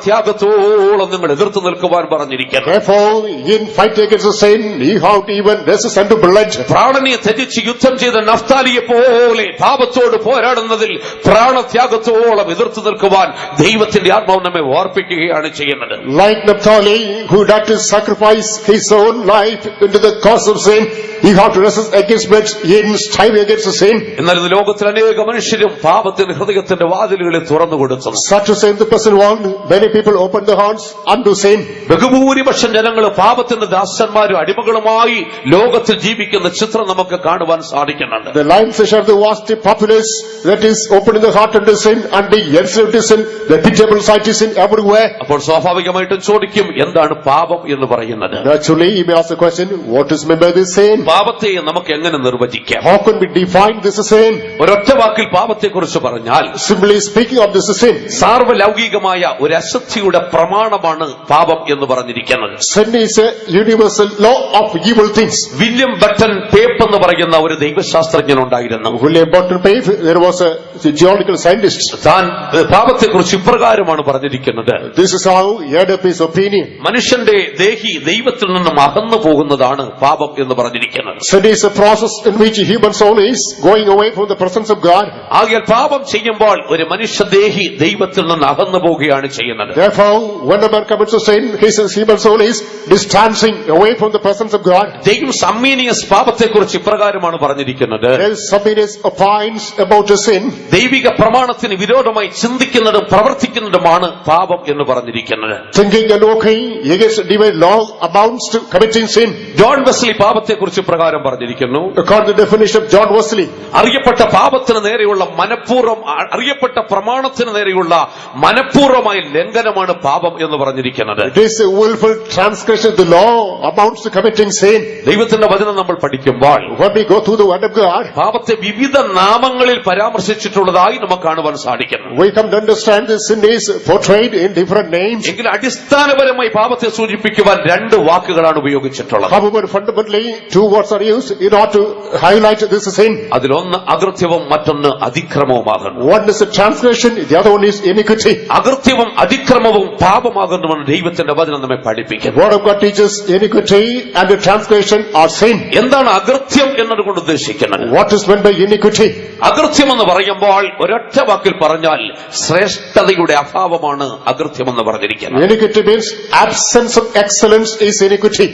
പ്രാണത്യാഗത്തോളം നിങ്ങൾ എതിർത്ത് നിൽക്കുവാൻ പറഞ്ഞിരിക്കുന്നു. Therefore, in fight against the sin, ye have to even resist unto blood. പ്രാണനെ ത്യജിച്ച് യുദ്ധം ചെയ്ത നഫ്താലിയെ പോലെ പാപത്തോട് പോരാടുന്നതിൽ പ്രാണത്യാഗത്തോളം എതിർത്ത് നിൽക്കുവാൻ ദൈവത്തിന്റെ ആത്മാവ് നമ്മെ ഓർപ്പിക്കുകയാണ് ചെയ്യുന്നത്. Like Naphtali, who had to sacrifice his own life into the cause of sin, he had to resist against blood in striving against the sin. എന്നാൽ ഇന്ന് ലോകത്തിൽ അനേക മനുഷ്യരും പാപത്തിന്റെ ഹൃദയത്തിന്റെ വാതിലുകളെ തുറന്നു കൊടുക്കുന്നു. Such to say in the present world, many people open their hearts unto sin. ബഹുഭൂരിപക്ഷം ജനങ്ങൾ പാപത്തിന്റെ ദാസന്മാരും അടിമകളുമായി ലോകത്തിൽ ജീവിക്കുന്ന ചിത്രം നമുക്ക് കാണുവാൻ സാധിക്കുന്നുണ്ട്. The lion's share of the vast populace that is opening the heart unto sin and the enslaved to sin, the pitiable sight is sin everywhere. അപ്പോൾ സ്വാഭാവികമായിട്ടും ചോദിക്കും, എന്താണ് പാപം എന്ന് പറയുന്നത്? Naturally, you may ask the question, what is meant by this sin? പാപത്തെ നമുക്ക് എങ്ങനെ നിർവചിക്കാം? How can we define this sin? ഒരൊറ്റ വാക്കിൽ പാപത്തെ കുറിച്ച് പറഞ്ഞാൽ, Simply speaking of this sin, സാർവലൗകികമായ ഒരു അശുദ്ധിയുടെ പ്രമാണമാണ് പാപം എന്ന് പറഞ്ഞിരിക്കുന്നത്. sin is a universal law of evil things. William button PAP എന്ന് പറയുന്ന ഒരു ദൈവശാസ്ത്രജ്ഞൻ ഉണ്ടായിരുന്നു. William Burton Pave, there was a geological scientist. താൻ പാപത്തെക്കുറിച്ച് ഇപ്രകാരമാണ് പറഞ്ഞിരിക്കുന്നത്, This is how he had up his opinion. മനുഷ്യന്റെ ദേഹി ദൈവത്തിൽ നിന്നും അകന്നു പോകുന്നതാണ് പാപം എന്ന് പറഞ്ഞിരിക്കുന്നത്. Sin is a process in which human soul is going away from the presence of God. ആകയാൽ പാപം ചെയ്യുമ്പോൾ ഒരു മനുഷ്യദേഹി ദൈവത്തിൽ നിന്ന് അകന്നു പോവുകയാണ് ചെയ്യുന്നത്. Therefore, when a man commits a sin, his human soul is distancing away from the presence of God. ദൈവം സമ്മീനിയസ് പാപത്തെക്കുറിച്ച് ഇപ്രകാരമാണ് പറഞ്ഞിരിക്കുന്നത്, There is something that opines about a sin. ദൈവിക പ്രമാണത്തിന് വിരോധമായി ചിന്തിക്കുന്നതും പ്രവർത്തിക്കുന്നതുമാണ് പാപം എന്ന് പറഞ്ഞിരിക്കുന്നത്. Thinking and walking against divine law amounts to committing sin. John Wesley പാപത്തെക്കുറിച്ച് പ്രകാരം പറഞ്ഞിരിക്കുന്നു, According to the definition of John Wesley, അറിയപ്പെട്ട പാപത്തിന് നേരെയുള്ള മനഃപൂർവ്വം, അറിയപ്പെട്ട പ്രമാണത്തിന് നേരെയുള്ള മനഃപൂർവ്വമായ ലംഘനമാണ് പാപം എന്ന് പറഞ്ഞിരിക്കുന്നത്. it is a willful transgression of the law amounts to committing sin. ദൈവത്തിന്റെ വചനം നമ്മൾ പഠിക്കുമ്പോൾ When we go through the word of God, പാപത്തെ വിവിധ നാമങ്ങളിൽ പരാമർശിച്ചിട്ടുള്ളതായി നമുക്ക് കാണുവാൻ സാധിക്കുന്നു. we come to understand this sin is portrayed in different names. എങ്കിൽ അടിസ്ഥാനപരമായി പാപത്തെ സൂചിപ്പിക്കുവാൻ രണ്ട് വാക്കുകളാണ് ഉപയോഗിച്ചിട്ടുള്ളത്. However, fundamentally, two words are used in order to highlight this sin. അതിലൊന്ന് അകൃത്യവും മറ്റൊന്ന് അതിക്രമവുമാകുന്നു. One is a transgression, the other one is iniquity. അകൃത്യവും അതിക്രമവും പാപമാകുന്നുവെന്ന് ദൈവത്തിന്റെ വചനം നമ്മെ പഠിപ്പിക്കുന്നു. Word of God teaches iniquity and the transgression are sin. എന്താണ് അകൃത്യം എന്നതുകൊണ്ട് ഉദ്ദേശിക്കുന്നത്? What is meant by iniquity? അകൃത്യം എന്ന് പറയുമ്പോൾ ഒരൊറ്റ വാക്കിൽ പറഞ്ഞാൽ ശ്രേഷ്ഠതയുടെ അഭാവമാണ് അകൃത്യം എന്ന് പറഞ്ഞിരിക്കുന്നത്. Iniquity means absence of excellence is iniquity.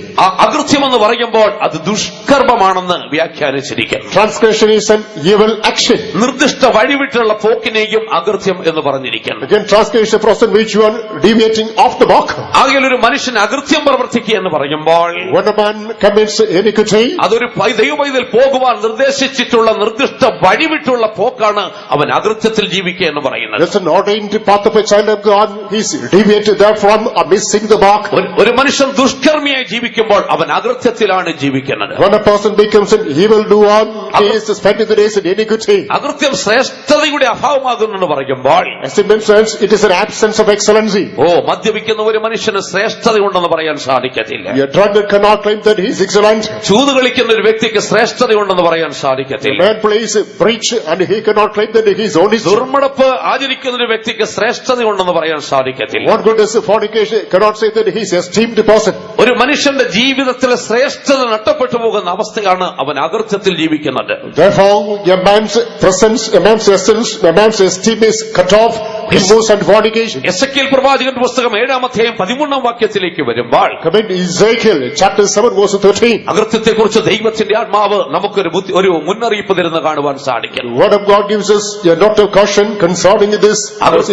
അകൃത്യം എന്ന് പറയുമ്പോൾ അത് ദുഷ്കർമ്മമാണെന്ന് വ്യാഖ്യാനിച്ചിരിക്കുന്നു. Transgression is an evil action. നിർദ്ദിഷ്ട വഴിവിട്ടുള്ള പോക്കിനെയും അകൃത്യം എന്ന് പറഞ്ഞിരിക്കുന്നു. Again, transgression is a process in which you are deviating off the mark. ആകയാൽ ഒരു മനുഷ്യൻ അകൃത്യം പ്രവർത്തിക്കുക എന്ന് പറയുമ്പോൾ When a man commits iniquity, അതൊരു ദൈവവൈതൽ പോകുവാൻ നിർദ്ദേശിച്ചിട്ടുള്ള നിർദ്ദിഷ്ട വഴിവിട്ടുള്ള പോക്കാണ് അവൻ അകൃത്യത്തിൽ ജീവിക്കുക എന്ന് പറയുന്നത്. that's an ordained path of a child of God. He's deviated therefrom or missing the mark. ഒരു മനുഷ്യൻ ദുഷ്കർമ്മിയായി ജീവിക്കുമ്പോൾ അവൻ അകൃത്യത്തിലാണ് ജീവിക്കുന്നത്. When a person becomes an evil doer, he is spending the days in iniquity. അകൃത്യം ശ്രേഷ്ഠതയുടെ അഭാവമാകുന്നു എന്ന് പറയുമ്പോൾ As it mentions, it is an absence of excellency. മദ്യപിക്കുന്ന ജീവിക്കുന്ന ഒരു മനുഷ്യന് ശ്രേഷ്ഠതയുണ്ടെന്ന് പറയാൻ സാധിക്കത്തില്ല. A drunkard cannot claim that he is excellent. ചൂത് കളിക്കുന്ന ഒരു വ്യക്തിക്ക് ശ്രേഷ്ഠതയുണ്ടെന്ന് പറയാൻ സാധിക്കത്തില്ല. A man plays bridge and he cannot claim that he is only. ദുർമടപ്പ് ആചരിക്കുന്ന ഒരു വ്യക്തിക്ക് ശ്രേഷ്ഠതയുണ്ടെന്ന് പറയാൻ സാധിക്കത്തില്ല. What good is fornication? Cannot say that he is esteemed person. ഒരു മനുഷ്യന്റെ ജീവിതത്തിലെ ശ്രേഷ്ഠത നഷ്ടപ്പെട്ടു പോകുന്ന അവസ്ഥയാണ് അവൻ അകൃത്യത്തിൽ ജീവിക്കുന്നത്. Therefore, a man's presence, a man's essence, a man's esteem is cut off. He moves on fornication. Ezekiel പ്രവാചകന്റെ പുസ്തകം 7-ാം അധ്യായം 13-ാം വാക്യത്തിലേക്ക് വരുമ്പോൾ Come in Ezekiel chapter 7 verse 13. അകൃത്യത്തെക്കുറിച്ച് ദൈവത്തിന്റെ ആത്മാവ് നമുക്കൊരു മുന്നറിയിപ്പ് തരുന്ന കാണുവാൻ സാധിക്കും. The word of God gives us a note of caution concerning this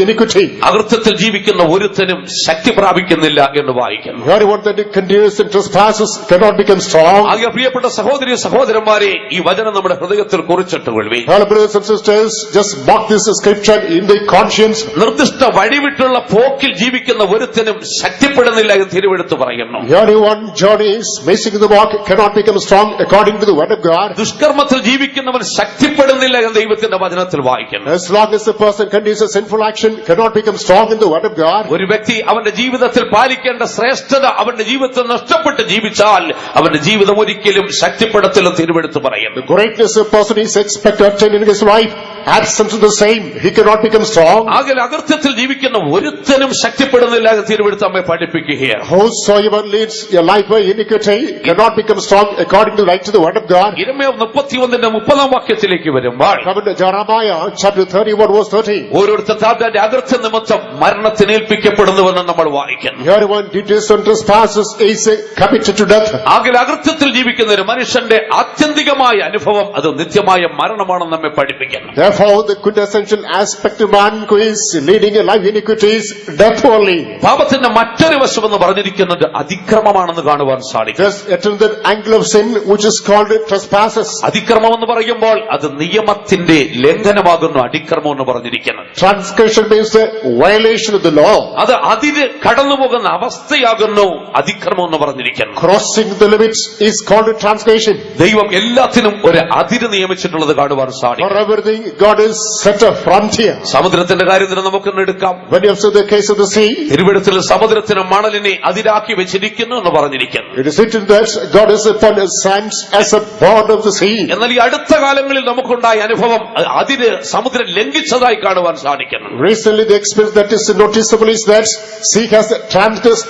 iniquity. അകൃത്യത്തിൽ ജീവിക്കുന്ന ഒരുത്തനും ശക്തി പ്രാപിക്കുന്നില്ല എന്ന് വായിക്കുന്നു. Anyone that continues in trespasses cannot become strong. ആകെ പ്രിയപ്പെട്ട സഹോദരി സഹോദരന്മാരെ, ഈ വചനം നമ്മുടെ ഹൃദയത്തിൽ കുറിച്ചിട്ട് കൊള്ളുവീൻ. All brothers and sisters, just mark this scripture in the conscience. നിർദ്ദിഷ്ട വഴിവിട്ടുള്ള പോക്കിൽ ജീവിക്കുന്ന ഒരുത്തനും ശക്തിപ്പെടുന്നില്ല എന്ന് തിരുവെടുത്ത് പറയുന്നു. Anyone journeys missing the mark cannot become strong according to the word of God. ദുഷ്കർമ്മത്തിൽ ജീവിക്കുന്നവൻ ശക്തിപ്പെടുന്നില്ല എന്ന് ദൈവത്തിന്റെ വചനത്തിൽ വായിക്കുന്നു. As long as the person continues a sinful action, cannot become strong in the word of God. ഒരു വ്യക്തി അവന്റെ ജീവിതത്തിൽ പാലിക്കേണ്ട ശ്രേഷ്ഠത അവന്റെ ജീവിതത്തിൽ നഷ്ടപ്പെട്ട് ജീവിച്ചാൽ അവന്റെ ജീവിതം ഒരിക്കലും ശക്തിപ്പെടത്തില്ലെന്ന് തിരുവെടുത്ത് പറയുന്നു. The greatness a person is expected to attain in his life, absence of the same, he cannot become strong. ആകെ അകൃത്യത്തിൽ ജീവിക്കുന്ന ഒരുത്തനും ശക്തിപ്പെടുന്നില്ല എന്ന് തിരുവെടുത്ത് നമ്മെ പഠിപ്പിക്കുകയാണ്. Whosoever leads a life by iniquity cannot become strong according to right to the word of God. യിരെമ്യാവ് 31-ാം വാക്യത്തിലേക്ക് വരുമ്പോൾ Come to Jeremiah chapter 31 verse 30. ഓരോരുത്തർ തന്റെ അകൃത്യ നിമിത്തം മരണത്തിന് ഏൽപ്പിക്കപ്പെടുന്നുവെന്ന് നമ്മൾ വായിക്കുന്നു. Everyone details on trespasses is committed to death. ആകെ അകൃത്യത്തിൽ ജീവിക്കുന്ന ഒരു മനുഷ്യന്റെ ആത്യന്തികമായ അനുഭവം അത് നിത്യമായ മരണമാണെന്ന് നമ്മെ പഠിപ്പിക്കുന്നു. Therefore, the quintessential aspect of man who is leading a life iniquity is death only. പാപത്തിന്റെ മറ്റൊരു വശമെന്ന് പറഞ്ഞിരിക്കുന്നത് അതിക്രമമാണെന്ന് കാണുവാൻ സാധിക്കും. Just another angle of sin which is called trespasses. അതിക്രമം എന്ന് പറയുമ്പോൾ അത് നിയമത്തിന്റെ ലംഘനമാകുന്നു. അതിക്രമം എന്ന് പറഞ്ഞിരിക്കുന്നത് Transgression means the violation of the law. അത് അതിര് കടന്നുപോകുന്ന അവസ്ഥയാകുന്നു അതിക്രമം എന്ന് പറഞ്ഞിരിക്കുന്നു. Crossing the limits is called transgression. ദൈവം എല്ലാത്തിനും ഒരു അതിര് നിയമിച്ചിട്ടുള്ളത് കാണുവാൻ സാധിക്കും. For everything, God has set a frontier. സമുദ്രത്തിന്റെ കാര്യത്തിൽ നമുക്കൊന്ന് എടുക്കാം. When you observe the case of the sea, തിരുവെടുത്തിൽ സമുദ്രത്തിന് മണലിനെ അതിരാക്കി വെച്ചിരിക്കുന്നു എന്ന് പറഞ്ഞിരിക്കുന്നു. it is written that God has upon his sands as a board of the sea. എന്നാൽ ഈ അടുത്ത കാലങ്ങളിൽ നമുക്കുണ്ടായ അനുഭവം അതിര് സമുദ്രം ലംഘിച്ചതായി കാണുവാൻ സാധിക്കുന്നു. Recently, the experience that is noticeable is that sea has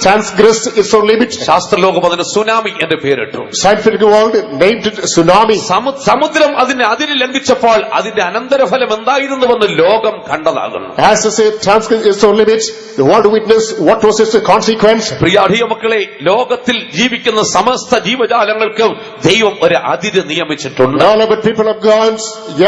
transgressed its own limit. ശാസ്ത്രലോകം അതിന് സുനാമി എന്റെ പേരിട്ടു. Scientific world named it tsunami. സമുദ്രം അതിന്റെ അതിര് ലംഘിച്ചപ്പോൾ അതിന്റെ അനന്തരഫലം എന്തായിരുന്നുവെന്ന് ലോകം കണ്ടതാകുന്നു. As I say, transgressed its own limit, the world witnessed what was its consequence. പ്രിയ മക്കളെ, ലോകത്തിൽ ജീവിക്കുന്ന സമസ്ത ജീവജാലങ്ങൾക്കും ദൈവം ഒരു അതിര് നിയമിച്ചിട്ടുണ്ട്. All about people of God,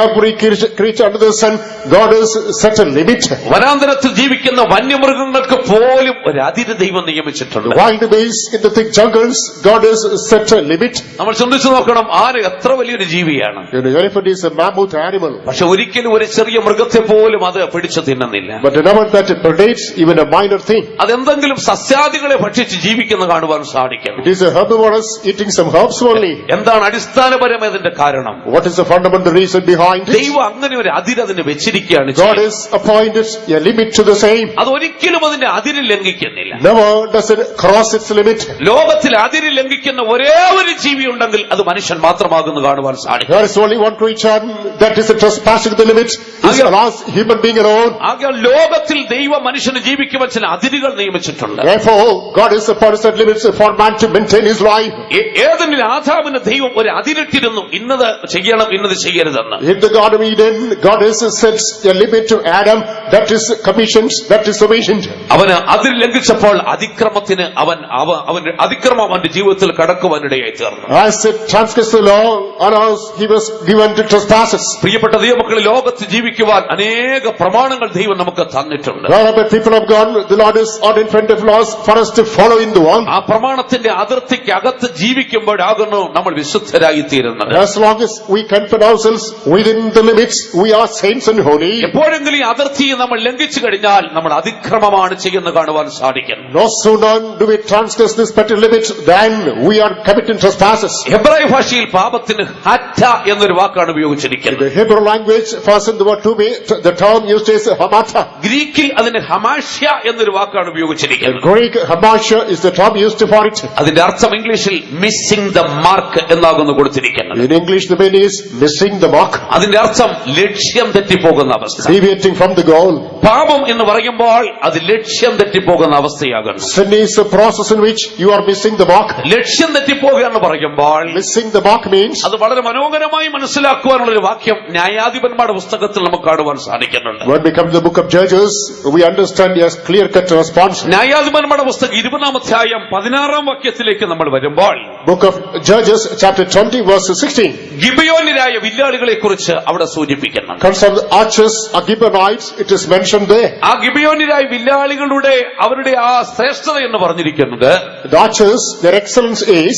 every creature under the sun, God has set a limit. വനാന്തരത്തിൽ ജീവിക്കുന്ന വന്യമൃഗങ്ങൾക്ക് പോലും ഒരു അതിര് ദൈവം നിയമിച്ചിട്ടുണ്ട്. Wild beasts in the thick jungles, God has set a limit. നമ്മൾ ചിന്തിച്ചു നോക്കണം, ആന എത്ര വലിയൊരു ജീവിയാണ്. The elephant is a mammoth animal. പക്ഷെ ഒരിക്കലും ഒരു ചെറിയ മൃഗത്തെ പോലും അത് പിടിച്ചു തിന്നുന്നില്ല. But never that it predates even a minor thing. അതെന്തെങ്കിലും സസ്യാദികളെ ഭക്ഷിച്ച് ജീവിക്കുന്ന കാണുവാൻ സാധിക്കും. It is a herbivorous eating some herbs only. എന്താണ് അടിസ്ഥാനപരമായ അതിന്റെ കാരണം? What is the fundamental reason behind it? ദൈവം അങ്ങനെ ഒരു അതിര് അതിന് വെച്ചിരിക്കുകയാണ്. God has appointed a limit to the same. അതൊരിക്കലും അതിന്റെ അതിര് ലംഘിക്കുന്നില്ല. Never does it cross its limit. ലോകത്തിൽ അതിര് ലംഘിക്കുന്ന ഒരേ ഒരു ജീവി ഉണ്ടെങ്കിൽ അത് മനുഷ്യൻ മാത്രമാകുന്നു കാണുവാൻ സാധിക്കും. There is only one creature that is trespassing the limit. Is the last human being alone. ആകെ ലോകത്തിൽ ദൈവം മനുഷ്യന് ജീവിക്കുവാൻ ചില അതിരുകൾ നിയമിച്ചിട്ടുണ്ട്. Therefore, God has appointed set limits for man to maintain his life. ഏതെങ്കിലും ആദാമിന് ദൈവം ഒരു അതിരിട്ടിരുന്നു, ഇന്നത് ചെയ്യണം ഇന്നത് ചെയ്യരുതെന്ന്. In the Garden of Eden, God has set a limit to Adam, that is commissioned, that is sufficient. അവന് അതിൽ ലംഘിച്ചപ്പോൾ അതിക്രമത്തിന് അതിക്രമം അവന്റെ ജീവിതത്തിൽ കടക്കുവാനിടയായി തീർന്നു. As it transgressed the law, alas, he was given to trespasses. പ്രിയപ്പെട്ട ദൈവമക്കളെ, ലോകത്ത് ജീവിക്കുവാൻ അനേക പ്രമാണങ്ങൾ ദൈവം നമുക്ക് തന്നിട്ടുണ്ട്. But people of God, the Lord is ordained friend of laws for us to follow in the world. ആ പ്രമാണത്തിന്റെ അതിർത്തിക്ക് അകത്ത് ജീവിക്കുമ്പോഴാകുന്നു നമ്മൾ വിശുദ്ധരായി തീരുന്നത്. As long as we confine ourselves within the limits, we are saints and holy. എപ്പോഴെങ്കിലും ഈ അതിർത്തിയെ നമ്മൾ ലംഘിച്ചു കഴിഞ്ഞാൽ നമ്മൾ അതിക്രമമാണ് ചെയ്യുന്ന കാണുവാൻ സാധിക്കും. No sooner do we transgress this particular limit than we are committing trespasses. ഹെബ്രായ ഭാഷയിൽ പാപത്തിന് ഹറ്റ എന്നൊരു വാക്കാണ് ഉപയോഗിച്ചിരിക്കുന്നത്. The Hebrew language, first in the word to be, the term used is matter. ഗ്രീക്കിൽ അതിന് ഹമാഷ്യ എന്നൊരു വാക്കാണ് In ഉപയോഗിച്ചിരിക്കുന്നത്. Greek, hamartia is the term used for it. അതിന്റെ അർത്ഥം ഇംഗ്ലീഷിൽ മിസ്സിംഗ് ദ മാർക്ക് എന്നാകുന്നു കൊടുത്തിരിക്കുന്നത്. In English, the meaning is missing the mark, അതിന്റെ അർത്ഥം ലക്ഷ്യം തെറ്റിപ്പോകുന്ന അവസ്ഥ. deviating from the goal. പാപം എന്ന് പറയുമ്പോൾ അത് ലക്ഷ്യം തെറ്റിപ്പോകുന്ന അവസ്ഥയാകുന്നു. Sin is a process in which you are missing the mark. ലക്ഷ്യം തെറ്റിപ്പോകുക എന്ന് പറയുമ്പോൾ Missing the mark means, അത് വളരെ മനോഹരമായി മനസ്സിലാക്കുവാനുള്ള ഒരു വാക്യം ന്യായാധിപന്മാരുടെ പുസ്തകത്തിൽ നമുക്ക് കാണുവാൻ സാധിക്കുന്നുണ്ട്. when we come to the book of Judges, we understand yes, clear-cut response. ന്യായാധിപന്മാരുടെ പുസ്തകം 20-ാം അധ്യായം 16-ാം വാക്യത്തിലേക്ക് നമ്മൾ വരുമ്പോൾ Book of Judges, chapter 20, verse 16. ഗിബയോന്യരായ വില്ലാളികളെ കുറിച്ച് അവിടെ സൂചിപ്പിക്കുന്നുണ്ട്. Concerning the archers of Gibeonites, it is mentioned there. ആ ഗിബയോന്യരായ വില്ലാളികളുടെ അവരുടെ ആ ശ്രേഷ്ഠത എന്ന് പറഞ്ഞിരിക്കുന്നത് The archers, their excellence is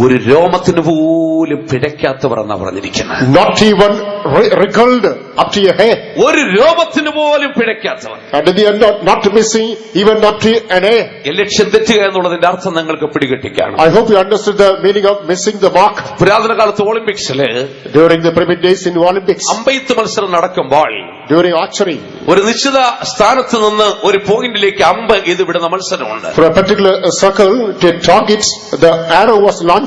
ഒരു രോമത്തിന് പോലും പിഴയ്ക്കാത്തവർ എന്നാ പറഞ്ഞിരിക്കുന്നത്. not even wrinkled up to your hair. ഒരു രോമത്തിന് പോലും പിഴയ്ക്കാത്തവർ. And they are not missing even up to an hair. ലക്ഷ്യം തെറ്റുക എന്നുള്ളതിന്റെ അർത്ഥം നിങ്ങൾക്ക് പിടികിട്ടിക്കാണ്. I hope you understood the meaning of missing the mark. പുരാതന കാലത്ത് ഒളിമ്പിക്സില് During the primitive days in Olympics, അമ്പെയ്ത്ത് മത്സരം നടക്കുമ്പോൾ during archery, ഒരു നിശ്ചിത സ്ഥാനത്ത് നിന്ന് ഒരു പോയിന്റിലേക്ക് അമ്പ് ഇത് വിടുന്ന മത്സരമുണ്ട്. for a particular circle to target, the arrow was launched.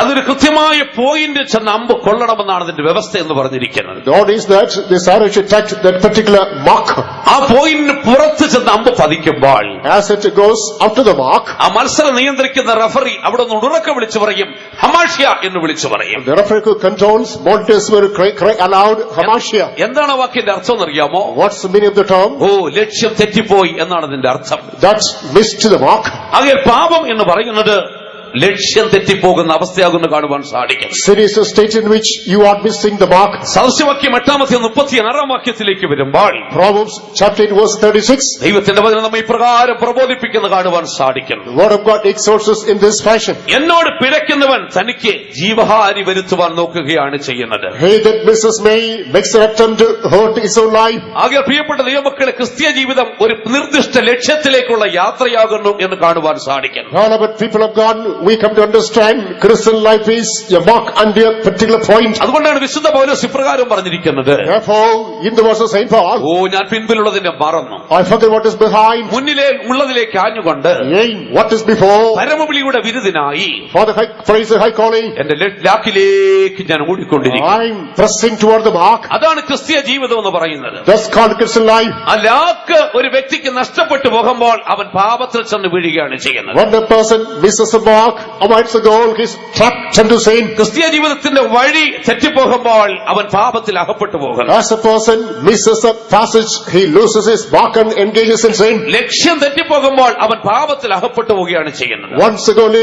അതൊരു കൃത്യമായ പോയിന്റ് ചെന്ന് അമ്പ് കൊള്ളണമെന്നാണ് അതിന്റെ വ്യവസ്ഥ എന്ന് പറഞ്ഞിരിക്കുന്നത്. The order is that this arrow should touch that particular mark. ആ പോയിന്റിന് പുറത്ത് ചെന്ന് അമ്പ് പതിക്കുമ്പോൾ As it goes up to the mark, ആ മത്സരം നിയന്ത്രിക്കുന്ന റഫറി അവിടെ നിന്ന് ഉറക്കെ വിളിച്ചു പറയും ഹമാഷ്യ എന്ന് വിളിച്ചു പറയും. the referee who controls monitors will cry aloud, Hamartia. എന്താണ് ആ വാക്കിന്റെ അർത്ഥം എന്നറിയാമോ? What's the meaning of the term? ഓ ലക്ഷ്യം തെറ്റിപ്പോയി എന്നാണ് അതിന്റെ അർത്ഥം. That missed the mark. അങ്ങനെ പാപം എന്ന് പറയുന്നത് ലക്ഷ്യം തെറ്റിപ്പോകുന്ന അവസ്ഥയാകുന്നു കാണുവാൻ സാധിക്കും. Sin is a state in which you are missing the mark. സദൃശവാക്യം 8-36 വാക്യത്തിലേക്ക് വരുമ്പോൾ Proverbs chapter 8 verse 36. ദൈവത്തിന്റെ വചനം നമ്മെ ഇപ്രകാരം പ്രബോധിപ്പിക്കുന്ന കാണുവാൻ സാധിക്കും. The word of God exhorts us in this fashion. എന്നോട് പിഴയ്ക്കുന്നവൻ തനിക്ക് ജീവഹാനി വരുത്തുവാൻ നോക്കുകയാണ് ചെയ്യുന്നത്. He that misses me makes an attempt to hurt his own life. ആകെ പ്രിയപ്പെട്ട ദൈവമക്കളെ, ക്രിസ്തീയ ജീവിതം ഒരു നിർദ്ദിഷ്ട ലക്ഷ്യത്തിലേക്കുള്ള യാത്രയാകുന്നു എന്ന് കാണുവാൻ സാധിക്കും. All about people of God, we come to understand Christian life is a mark under a particular point. അതുകൊണ്ടാണ് വിശുദ്ധ പൗലോസ് ഇപ്രകാരം പറഞ്ഞിരിക്കുന്നത്, Therefore, in the verse of Saint Paul, ഓ ഞാൻ പിൻപിലുള്ളതിന്റെ മറന്നു I forget what is behind, മുന്നിലെ ഉള്ളതിലേക്ക് ആഞ്ഞുകൊണ്ട് aim what is before, പരമവിളിയുടെ വിരുദിനായി for the high praise, the high calling. എന്റെ ലാക്കിലേക്ക് ഞാൻ ഓടിക്കൊണ്ടിരിക്കുന്നു. I'm pressing toward the mark. അതാണ് ക്രിസ്തീയ ജീവിതം എന്ന് പറയുന്നത്. Thus called Christian life. ആ ലാക്ക് ഒരു വ്യക്തിക്ക് നഷ്ടപ്പെട്ടു പോകുമ്പോൾ അവൻ പാപത്തിൽ ചെന്ന് വീഴുകയാണ് ചെയ്യുന്നത്. When a person misses the mark, avoids the goal, he is trapped into sin. ക്രിസ്തീയ ജീവിതത്തിന്റെ വഴി തെറ്റിപ്പോകുമ്പോൾ അവൻ പാപത്തിൽ അകപ്പെട്ടു പോകുന്നു. As a person misses the passage, he loses his mark and engages in sin. ലക്ഷ്യം തെറ്റിപ്പോകുമ്പോൾ അവൻ പാപത്തിൽ അകപ്പെട്ടു പോവുകയാണ് ചെയ്യുന്നത്. Once the goal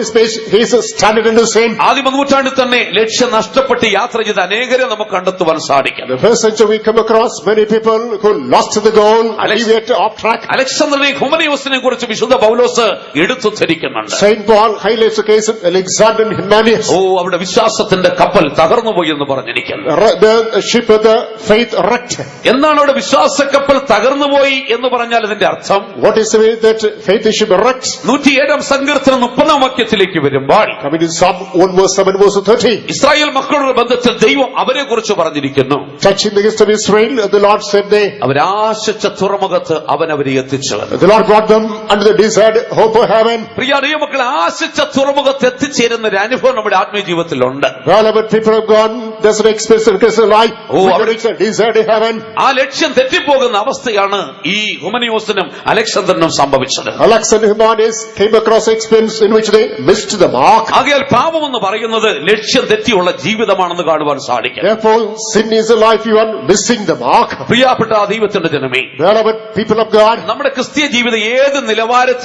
is missed, he is stranded into sin. ആദിമ നൂറ്റാണ്ടിൽ തന്നെ ലക്ഷ്യം നഷ്ടപ്പെട്ട് യാത്ര ചെയ്ത അനേകരെ നമുക്ക് കണ്ടെത്തുവാൻ സാധിക്കും. In the first century, we come across many people who lost the goal, deviated off track. അലക്സാണ്ടറിനെ ഹുമനിയോസിനെ കുറിച്ച് വിശുദ്ധ പൗലോസ് എടുത്തു ധരിക്കുന്നുണ്ട്. Saint Paul highlights the case of Alexander and Hymenaeus. ഓ അവിടെ വിശ്വാസത്തിന്റെ കപ്പൽ തകർന്നുപോയി എന്ന് പറഞ്ഞിരിക്കുന്നു. The ship of the faith wrecked. എന്നാണ് അവിടെ വിശ്വാസ കപ്പൽ തകർന്നുപോയി എന്ന് പറഞ്ഞാൽ അതിന്റെ അർത്ഥം? What is the way that faith ship wrecked? 107-ാം സങ്കീർത്തനം 30-ാം വാക്യത്തിലേക്ക് വരുമ്പോൾ Coming to Psalm 1 verse 7 verse 30. Israel മക്കളുടെ ബന്ധത്തിൽ ദൈവം അവരെ കുറിച്ച് പറഞ്ഞിരിക്കുന്നു. Touching the history of Israel, the Lord said they, അവരാശിച്ച തുറമുഖത്ത് അവൻ അവരെ എത്തിച്ചു. the Lord brought them under the desired hope of heaven. പ്രിയ ദൈവമക്കൾ, ആശിച്ച തുറമുഖത്ത് എത്തിച്ചേരുന്ന ഒരു അനുഭവം നമ്മുടെ ആത്മീയ ജീവിതത്തിലുണ്ട്. Well, but people have gone, there's an experience in Christian life. Oh, We reach a desired heaven. ആ ലക്ഷ്യം തെറ്റിപ്പോകുന്ന അവസ്ഥയാണ് ഈ ഹുമനിയോസിനും അലക്സാണ്ടറിനും സംഭവിച്ചത്. Alexander and Hymenaeus came across experience in which they missed the mark. ആകയാൽ പാപം എന്ന് പറയുന്നത് ലക്ഷ്യം തെറ്റിയുള്ള ജീവിതമാണെന്ന് കാണുവാൻ സാധിക്കും. Therefore, sin is a life you are missing the mark. പ്രിയപ്പെട്ട ദൈവത്തിന്റെ ജനമേ, Well, but people of God, നമ്മുടെ ക്രിസ്തീയ ജീവിതം ഏത്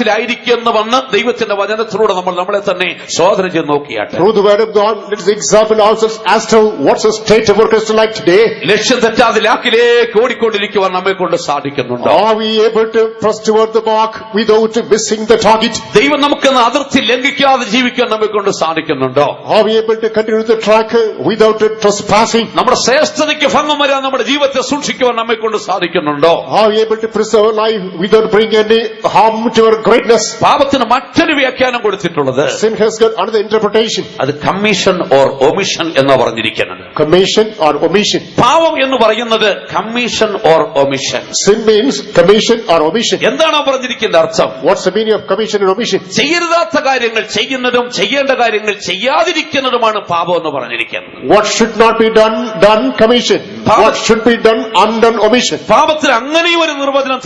നിലവാരത്തിലായിരിക്കുന്നുവെന്ന് ദൈവത്തിന്റെ വചനത്തിലൂടെ നമ്മൾ നമ്മളെ തന്നെ ശോധന ചെയ്ത് നോക്കിയാട്ടെ. through the word of God, let us examine ourselves as to what's the state of our Christian life today. ലക്ഷ്യം തെറ്റാതെ ലാക്കിലേക്ക് ഓടിക്കൊണ്ടിരിക്കുവാൻ നമ്മെ കൊണ്ട് സാധിക്കുന്നുണ്ടോ? Are we able to press toward the mark without missing the target? ദൈവം നമുക്കെന്ന് അതിർത്തി ലംഘിക്കാതെ ജീവിക്കാൻ നമ്മെ കൊണ്ട് സാധിക്കുന്നുണ്ടോ? Are we able to continue the track without trespassing? നമ്മുടെ ശ്രേഷ്ഠതയ്ക്ക് ഭംഗം വരാൻ നമ്മുടെ ജീവിതത്തെ സൂക്ഷിക്കുവാൻ നമ്മെ കൊണ്ട് സാധിക്കുന്നുണ്ടോ? Are we able to preserve life without bringing any harm to our greatness? പാപത്തിന് മറ്റൊരു വ്യാഖ്യാനം കൊടുത്തിട്ടുള്ളത് Sin has got another interpretation. അത് കമ്മീഷൻ ഓർ ഒമിഷൻ എന്നാ പറഞ്ഞിരിക്കുന്നത്. പറഞ്ഞിരിക്കുന്നത്. Commission or omission. പാവം എന്ന് പറയുന്നത് commission or omission. Sin means commission or omission. എന്താണ് പറഞ്ഞിരിക്കുന്ന അർത്ഥം? What's the meaning of commission and omission? ചെയ്യരുതാത്ത കാര്യങ്ങൾ ചെയ്യുന്നതും ചെയ്യേണ്ട കാര്യങ്ങൾ ചെയ്യാതിരിക്കുന്നതുമാണ് പാപം എന്ന് പറഞ്ഞിരിക്കുന്നത്. What should not be done commission. What should be done undone omission. പാപത്തിൽ അങ്ങനെയും ഒരു നിർവചനം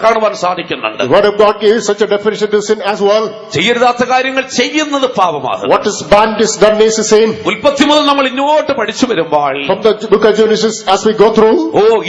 കാണുവാൻ സാധിക്കുന്നുണ്ട്. The word of God gives such a definition to sin as well. ചെയ്യരുതാത്ത കാര്യങ്ങൾ ചെയ്യുന്നത് പാപമാകും. What is banned is done is sin. ഉൽപ്പത്തി മുതൽ നമ്മൾ ഇങ്ങോട്ട് പഠിച്ചു വരുമ്പോൾ From the book of Genesis as we go through,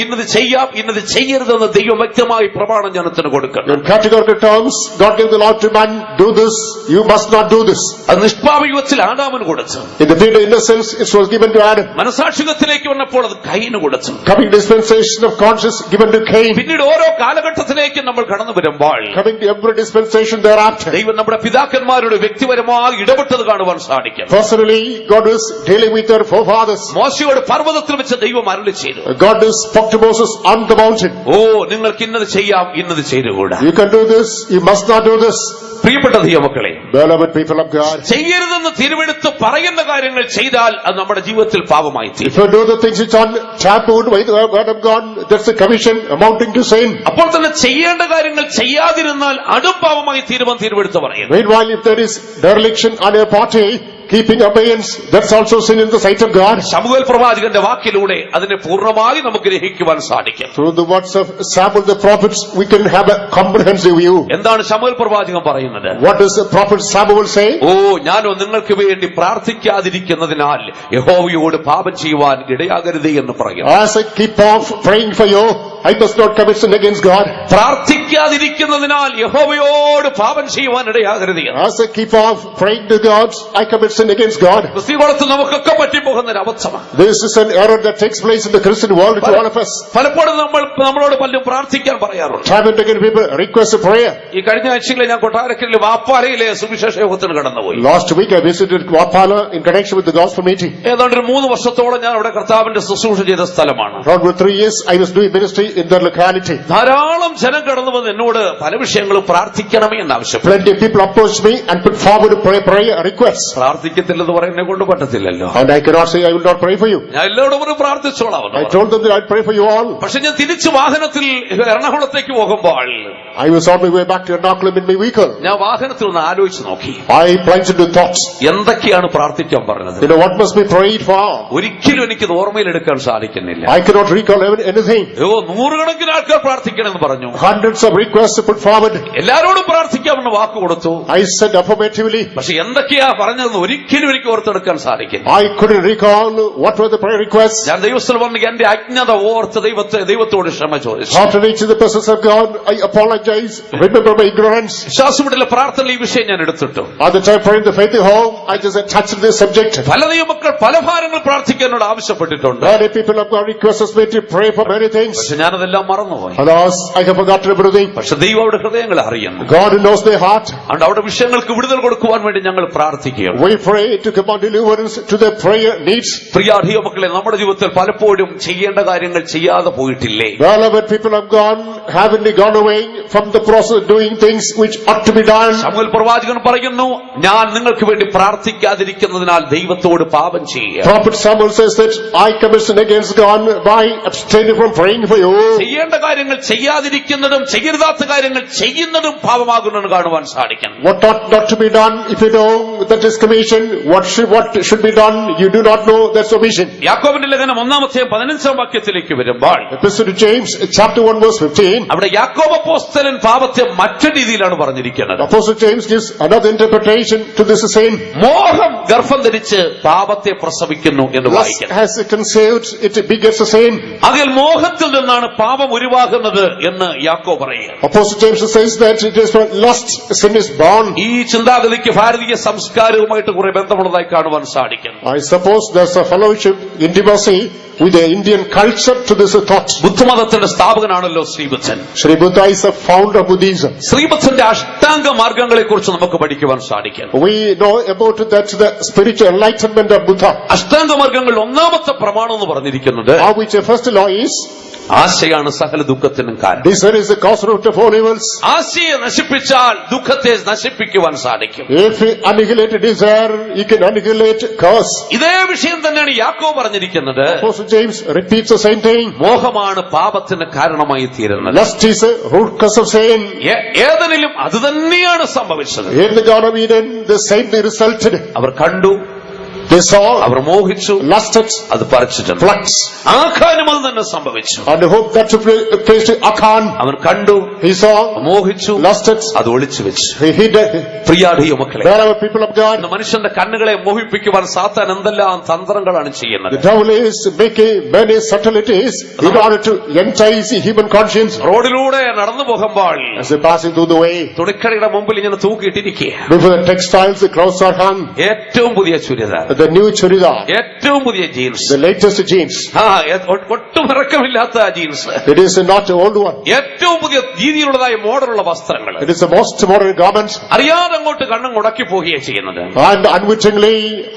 ഇന്നത് ചെയ്യാം ഇന്നത് ചെയ്യരുതെന്ന് ദൈവം വ്യക്തമായി പ്രമാണം ജനത്തിന് കൊടുക്കണം. in categorical terms, God gave the law to man, do this, you must not do this. അത് നിഷ്പാപയുഗത്തിൽ ആദാമിന് കൊടുത്തു. In the period of innocence, it was given to Adam. മനസാക്ഷികത്തിലേക്ക് വന്നപ്പോൾ അത് കൈന് കൊടുത്തു. Coming dispensation of conscience given to Cain. പിന്നീട് ഓരോ കാലഘട്ടത്തിലേക്ക് നമ്മൾ കടന്നു വരുമ്പോൾ Coming to every dispensation thereafter. ദൈവം നമ്മുടെ പിതാക്കന്മാരുടെ വ്യക്തിപരമായി ഇടപെട്ടത് കാണുവാൻ സാധിക്കും. Personally, God is dealing with their forefathers. മോശയോട് പർവ്വതത്തിൽ വെച്ച് ദൈവം അരുളി ചെയ്തു. God spoke to Moses on the mountain. നിങ്ങൾക്ക് ഇന്നത് ചെയ്യാം ഇന്നത് ചെയ്തുകൂടാ. You can do this, you must not do this. പ്രിയപ്പെട്ട ദൈവമക്കളെ, Beloved people of God, ചെയ്യരുതെന്ന് തിരുവെടുത്ത് പറയുന്ന കാര്യങ്ങൾ ചെയ്താൽ അത് നമ്മുടെ ജീവിതത്തിൽ പാപമായി തീരും. if you do the things which are tabooed by the word of God, that's a commission amounting to sin. അപ്പോൾ തന്നെ ചെയ്യേണ്ട കാര്യങ്ങൾ ചെയ്യാതിരുന്നാൽ അതും പാപമായി തീരുമെന്ന് തിരുവെടുത്ത് പറയും. Meanwhile, if there is dereliction on your party, keeping abeyance, that's also sin in the sight of God. ശമൂവേൽ പ്രവാചകന്റെ വാക്കിലൂടെ അതിനെ പൂർണ്ണമായി നമുക്ക് ഗ്രഹിക്കുവാൻ സാധിക്കും. Through the words of Samuel the prophets, we can have a comprehensive view. എന്താണ് ശമൂവേൽ പ്രവാചകൻ പറയുന്നത്? What does the prophet Samuel say? ഞാനോ നിങ്ങൾക്ക് വേണ്ടി പ്രാർത്ഥിക്കാതിരിക്കുന്നതിനാൽ യഹോവയോട് പാപം ചെയ്യുവാൻ ഇടയാകരുതേ എന്ന് പറയുന്നു. As I keep off praying for you, I must not commit sin against God. പ്രാർത്ഥിക്കാതിരിക്കുന്നതിനാൽ യഹോവയോട് പാപം ചെയ്യുവാൻ ഇടയാകരുതേ. As I keep off praying to God, I commit sin against God. ക്രിസ്തീയതയിൽ നമുക്കൊക്കെ പറ്റിപ്പോകുന്ന ഒരു അബദ്ധമാണ്. This is an error that takes place in the Christian world to all of us. പലപ്പോഴും നമ്മളോട് പലരും പ്രാർത്ഥിക്കാൻ പറയാറുണ്ട്. Time and again people request a prayer. ഈ കഴിഞ്ഞ ആഴ്ചയിൽ ഞാൻ കൊട്ടാരക്കരയിലെ വാപ്പാലയിലെ സുവിശേഷ യോഗത്തിന് കടന്നുപോയി. Last week I visited Wapala in connection with the gospel meeting. ഏതാണ്ട് 3 വർഷത്തോളം ഞാൻ അവിടെ കർത്താവിന്റെ ശുശ്രൂഷ ചെയ്ത സ്ഥലമാണ്. Around 3 years I was doing ministry in that locality. ധാരാളം ജനം കടന്നു വന്ന് എന്നോട് പല വിഷയങ്ങളും പ്രാർത്ഥിക്കണമേ എന്ന് ആവശ്യപ്പെട്ടു. Plenty of people approached me and put forward prayer requests. പ്രാർത്ഥിക്കത്തില്ലെന്ന് പറയുന്നതിനെ കൊണ്ട് പറ്റത്തില്ലല്ലോ. And I cannot say I will not pray for you. ഞാൻ എല്ലാവരോടും പ്രാർത്ഥിച്ചോളാം. I told them that I'd pray for you all. പക്ഷെ ഞാൻ തിരിച്ചു വാഹനത്തിൽ എറണാകുളത്തേക്ക് പോകുമ്പോൾ I was on my way back to Ernakulam in my vehicle. ഞാൻ വാഹനത്തിൽ ഒന്ന് ആലോചിച്ച് നോക്കി. I plunged into thoughts. എന്തൊക്കെയാണ് പ്രാർത്ഥിക്കാൻ പറഞ്ഞത്? You know what must be prayed for? ഒരിക്കലും എനിക്കത് ഓർമ്മയിലെടുക്കാൻ സാധിക്കുന്നില്ല. I cannot recall anything. നൂറുകണക്കിന് ആൾക്കാർ പ്രാർത്ഥിക്കണമെന്ന് പറഞ്ഞു. Hundreds of requests put forward. എല്ലാരോടും പ്രാർത്ഥിക്കാമെന്ന് വാക്ക് കൊടുത്തു. I said affirmatively. പക്ഷെ എന്തൊക്കെയാ പറഞ്ഞതെന്ന് ഒരിക്കലും എനിക്ക് ഓർത്തെടുക്കാൻ സാധിക്കില്ല. I couldn't recall what were the prayer requests. ഞാൻ ദൈവസ്ഥൽ പറഞ്ഞു എന്റെ അജ്ഞത ഓർത്ത് ദൈവത്തോട് ക്ഷമ ചോദിച്ചു. After reaching the presence of God, I apologize. Remember my ignorance. വിശ്വാസമുള്ള പ്രാർത്ഥന ഈ വിഷയം ഞാൻ എടുത്തിട്ടു. At the time praying the faith home, I just touched this subject. പല ദൈവമക്കൾ പല ഭാരങ്ങൾ പ്രാർത്ഥിക്കാനോട് ആവശ്യപ്പെട്ടിട്ടുണ്ട്. Many people have got requests me to pray for many things. പക്ഷെ ഞാനതെല്ലാം മറന്നുപോയി. Alas, I have forgotten everything. പക്ഷെ ദൈവം അവിടെ ഹൃദയങ്ങളെ അറിയുന്നു. God knows their heart. അതുകൊണ്ട് അവിടെ വിഷയങ്ങൾക്ക് വിടുതൽ കൊടുക്കുവാൻ വേണ്ടി ഞങ്ങൾ പ്രാർത്ഥിക്കുകയാണ്. We pray to come on deliverance to their prayer needs. പ്രിയ മക്കളെ, നമ്മുടെ ജീവിതത്തിൽ പലപ്പോഴും ചെയ്യേണ്ട കാര്യങ്ങൾ ചെയ്യാതെ പോയിട്ടില്ലേ? Beloved people have haven't they gone away from the process of doing things which ought to be done? ശമൂവേൽ പ്രവാചകൻ പറയുന്നു, ഞാൻ നിങ്ങൾക്ക് വേണ്ടി പ്രാർത്ഥിക്കാതിരിക്കുന്നതിനാൽ ദൈവത്തോട് പാപം ചെയ്യുക. Prophet Samuel says that I commit sin against God by abstaining from praying for you. ചെയ്യേണ്ട കാര്യങ്ങൾ ചെയ്യാതിരിക്കുന്നതും ചെയ്യരുതാത്ത കാര്യങ്ങൾ ചെയ്യുന്നതും പാപമാകുന്നെന്ന് കാണുവാൻ സാധിക്കണം. What ought not to be done, if you know that is commission, what should be done, you do not know, that's omission. യാക്കോബിന്റെ ലേഖനം 1-15 വാക്യത്തിലേക്ക് വരുമ്പോൾ Epistle to James, chapter 1, verse 15. അവിടെ യാക്കോബ് അപ്പോസ്തലൻ പാപത്തെ മറ്റൊരു രീതിയിലാണ് പറഞ്ഞിരിക്കുന്നത്. Apostle James gives another interpretation to this sin. മോഹം ഗർഭം ധരിച്ച് പാപത്തെ പ്രസവിക്കുന്നു എന്ന് Lust വായിക്കുന്നു. has conceived, it begets a sin. അതിൽ മോഹത്തിൽ നിന്നാണ് പാപം ഉരുവാകുന്നത് എന്ന് യാക്കോബ് പറയുക. Apostle James says that it is from lust sin is born. ഈ ചിന്താഗതിക്ക് ഭാരതീയ സംസ്കാരവുമായിട്ട് കുറെ ബന്ധമുള്ളതായി കാണുവാൻ സാധിക്കുന്നു. I suppose there's a fellowship, intimacy with the Indian culture to this thought. ബുദ്ധമതത്തിന്റെ സ്ഥാപകനാണല്ലോ ശ്രീബുദ്ധൻ. Sri Buddha is the founder of Buddhism. ശ്രീബുദ്ധന്റെ Ashtanga മാർഗങ്ങളെ കുറിച്ച് നമുക്ക് പഠിക്കുവാൻ സാധിക്കും. We know about that the spiritual enlightenment of Buddha. Ashtanga മാർഗങ്ങൾ ഒന്നാമത്തെ പ്രമാണം എന്ന് പറഞ്ഞിരിക്കുന്നത് Which the first law is ആശയാണ് സകല ദുഃഖത്തിനും കാരണം. Desire is the cause root of all evils. ആശയെ നശിപ്പിച്ചാൽ ദുഃഖത്തെ നശിപ്പിക്കുവാൻ സാധിക്കും. If he annihilate desire, he can annihilate cause. ഇതേ വിഷയം തന്നെയാണ് യാക്കോബ് പറഞ്ഞിരിക്കുന്നത്. Apostle James repeats the same thing. മോഹമാണ് പാപത്തിന് കാരണമായി തീരുന്നത്. Lust is a root cause of sin. ഏതനിലും അത് തന്നെയാണ് സംഭവിച്ചത്. In the Garden of Eden, the same thing resulted. അവർ കണ്ടു, They saw, അവർ മോഹിച്ചു, lusted, അത് പറിച്ചിട്ടുണ്ട്. flux. ആഖാനും അത് തന്നെ സംഭവിച്ചു. And the hope that took place to Achan. അവൻ കണ്ടു, He saw, മോഹിച്ചു, lusted, അത് ഒളിച്ചു വെച്ചു. he hid. പ്രിയാടിയ മക്കളെ, Wherever people of God, ഇന്ന് മനുഷ്യന്റെ കണ്ണുകളെ മോഹിപ്പിക്കുവാൻ സാത്താൻ എന്തെല്ലാം തന്ത്രങ്ങളാണ് ചെയ്യുന്നത്. the devil is making many subtleties in order to entice the human conscience. റോഡിലൂടെ നടന്നു പോകുമ്പോൾ As they passing through the way, തുണിക്കടയുടെ മുമ്പിൽ ഇങ്ങനെ തൂക്കിയിട്ടിരിക്കുക. before the textiles, the clothes are hung. ഏറ്റവും പുതിയ ചുരിദാർ, The new churidar, ഏറ്റവും പുതിയ ജീൻസ്, the latest jeans. ഒട്ടും ഇറക്കമില്ലാത്ത jeans, It is not the old one. ഏറ്റവും പുതിയ രീതിയിലുള്ളതായ മോഡലുള്ള വസ്ത്രങ്ങൾ, It is the most modern garments. അറിയാതെ അങ്ങോട്ട് കണ്ണും മുടക്കി പോവുകയാണ് ചെയ്യുന്നത്. And unwittingly,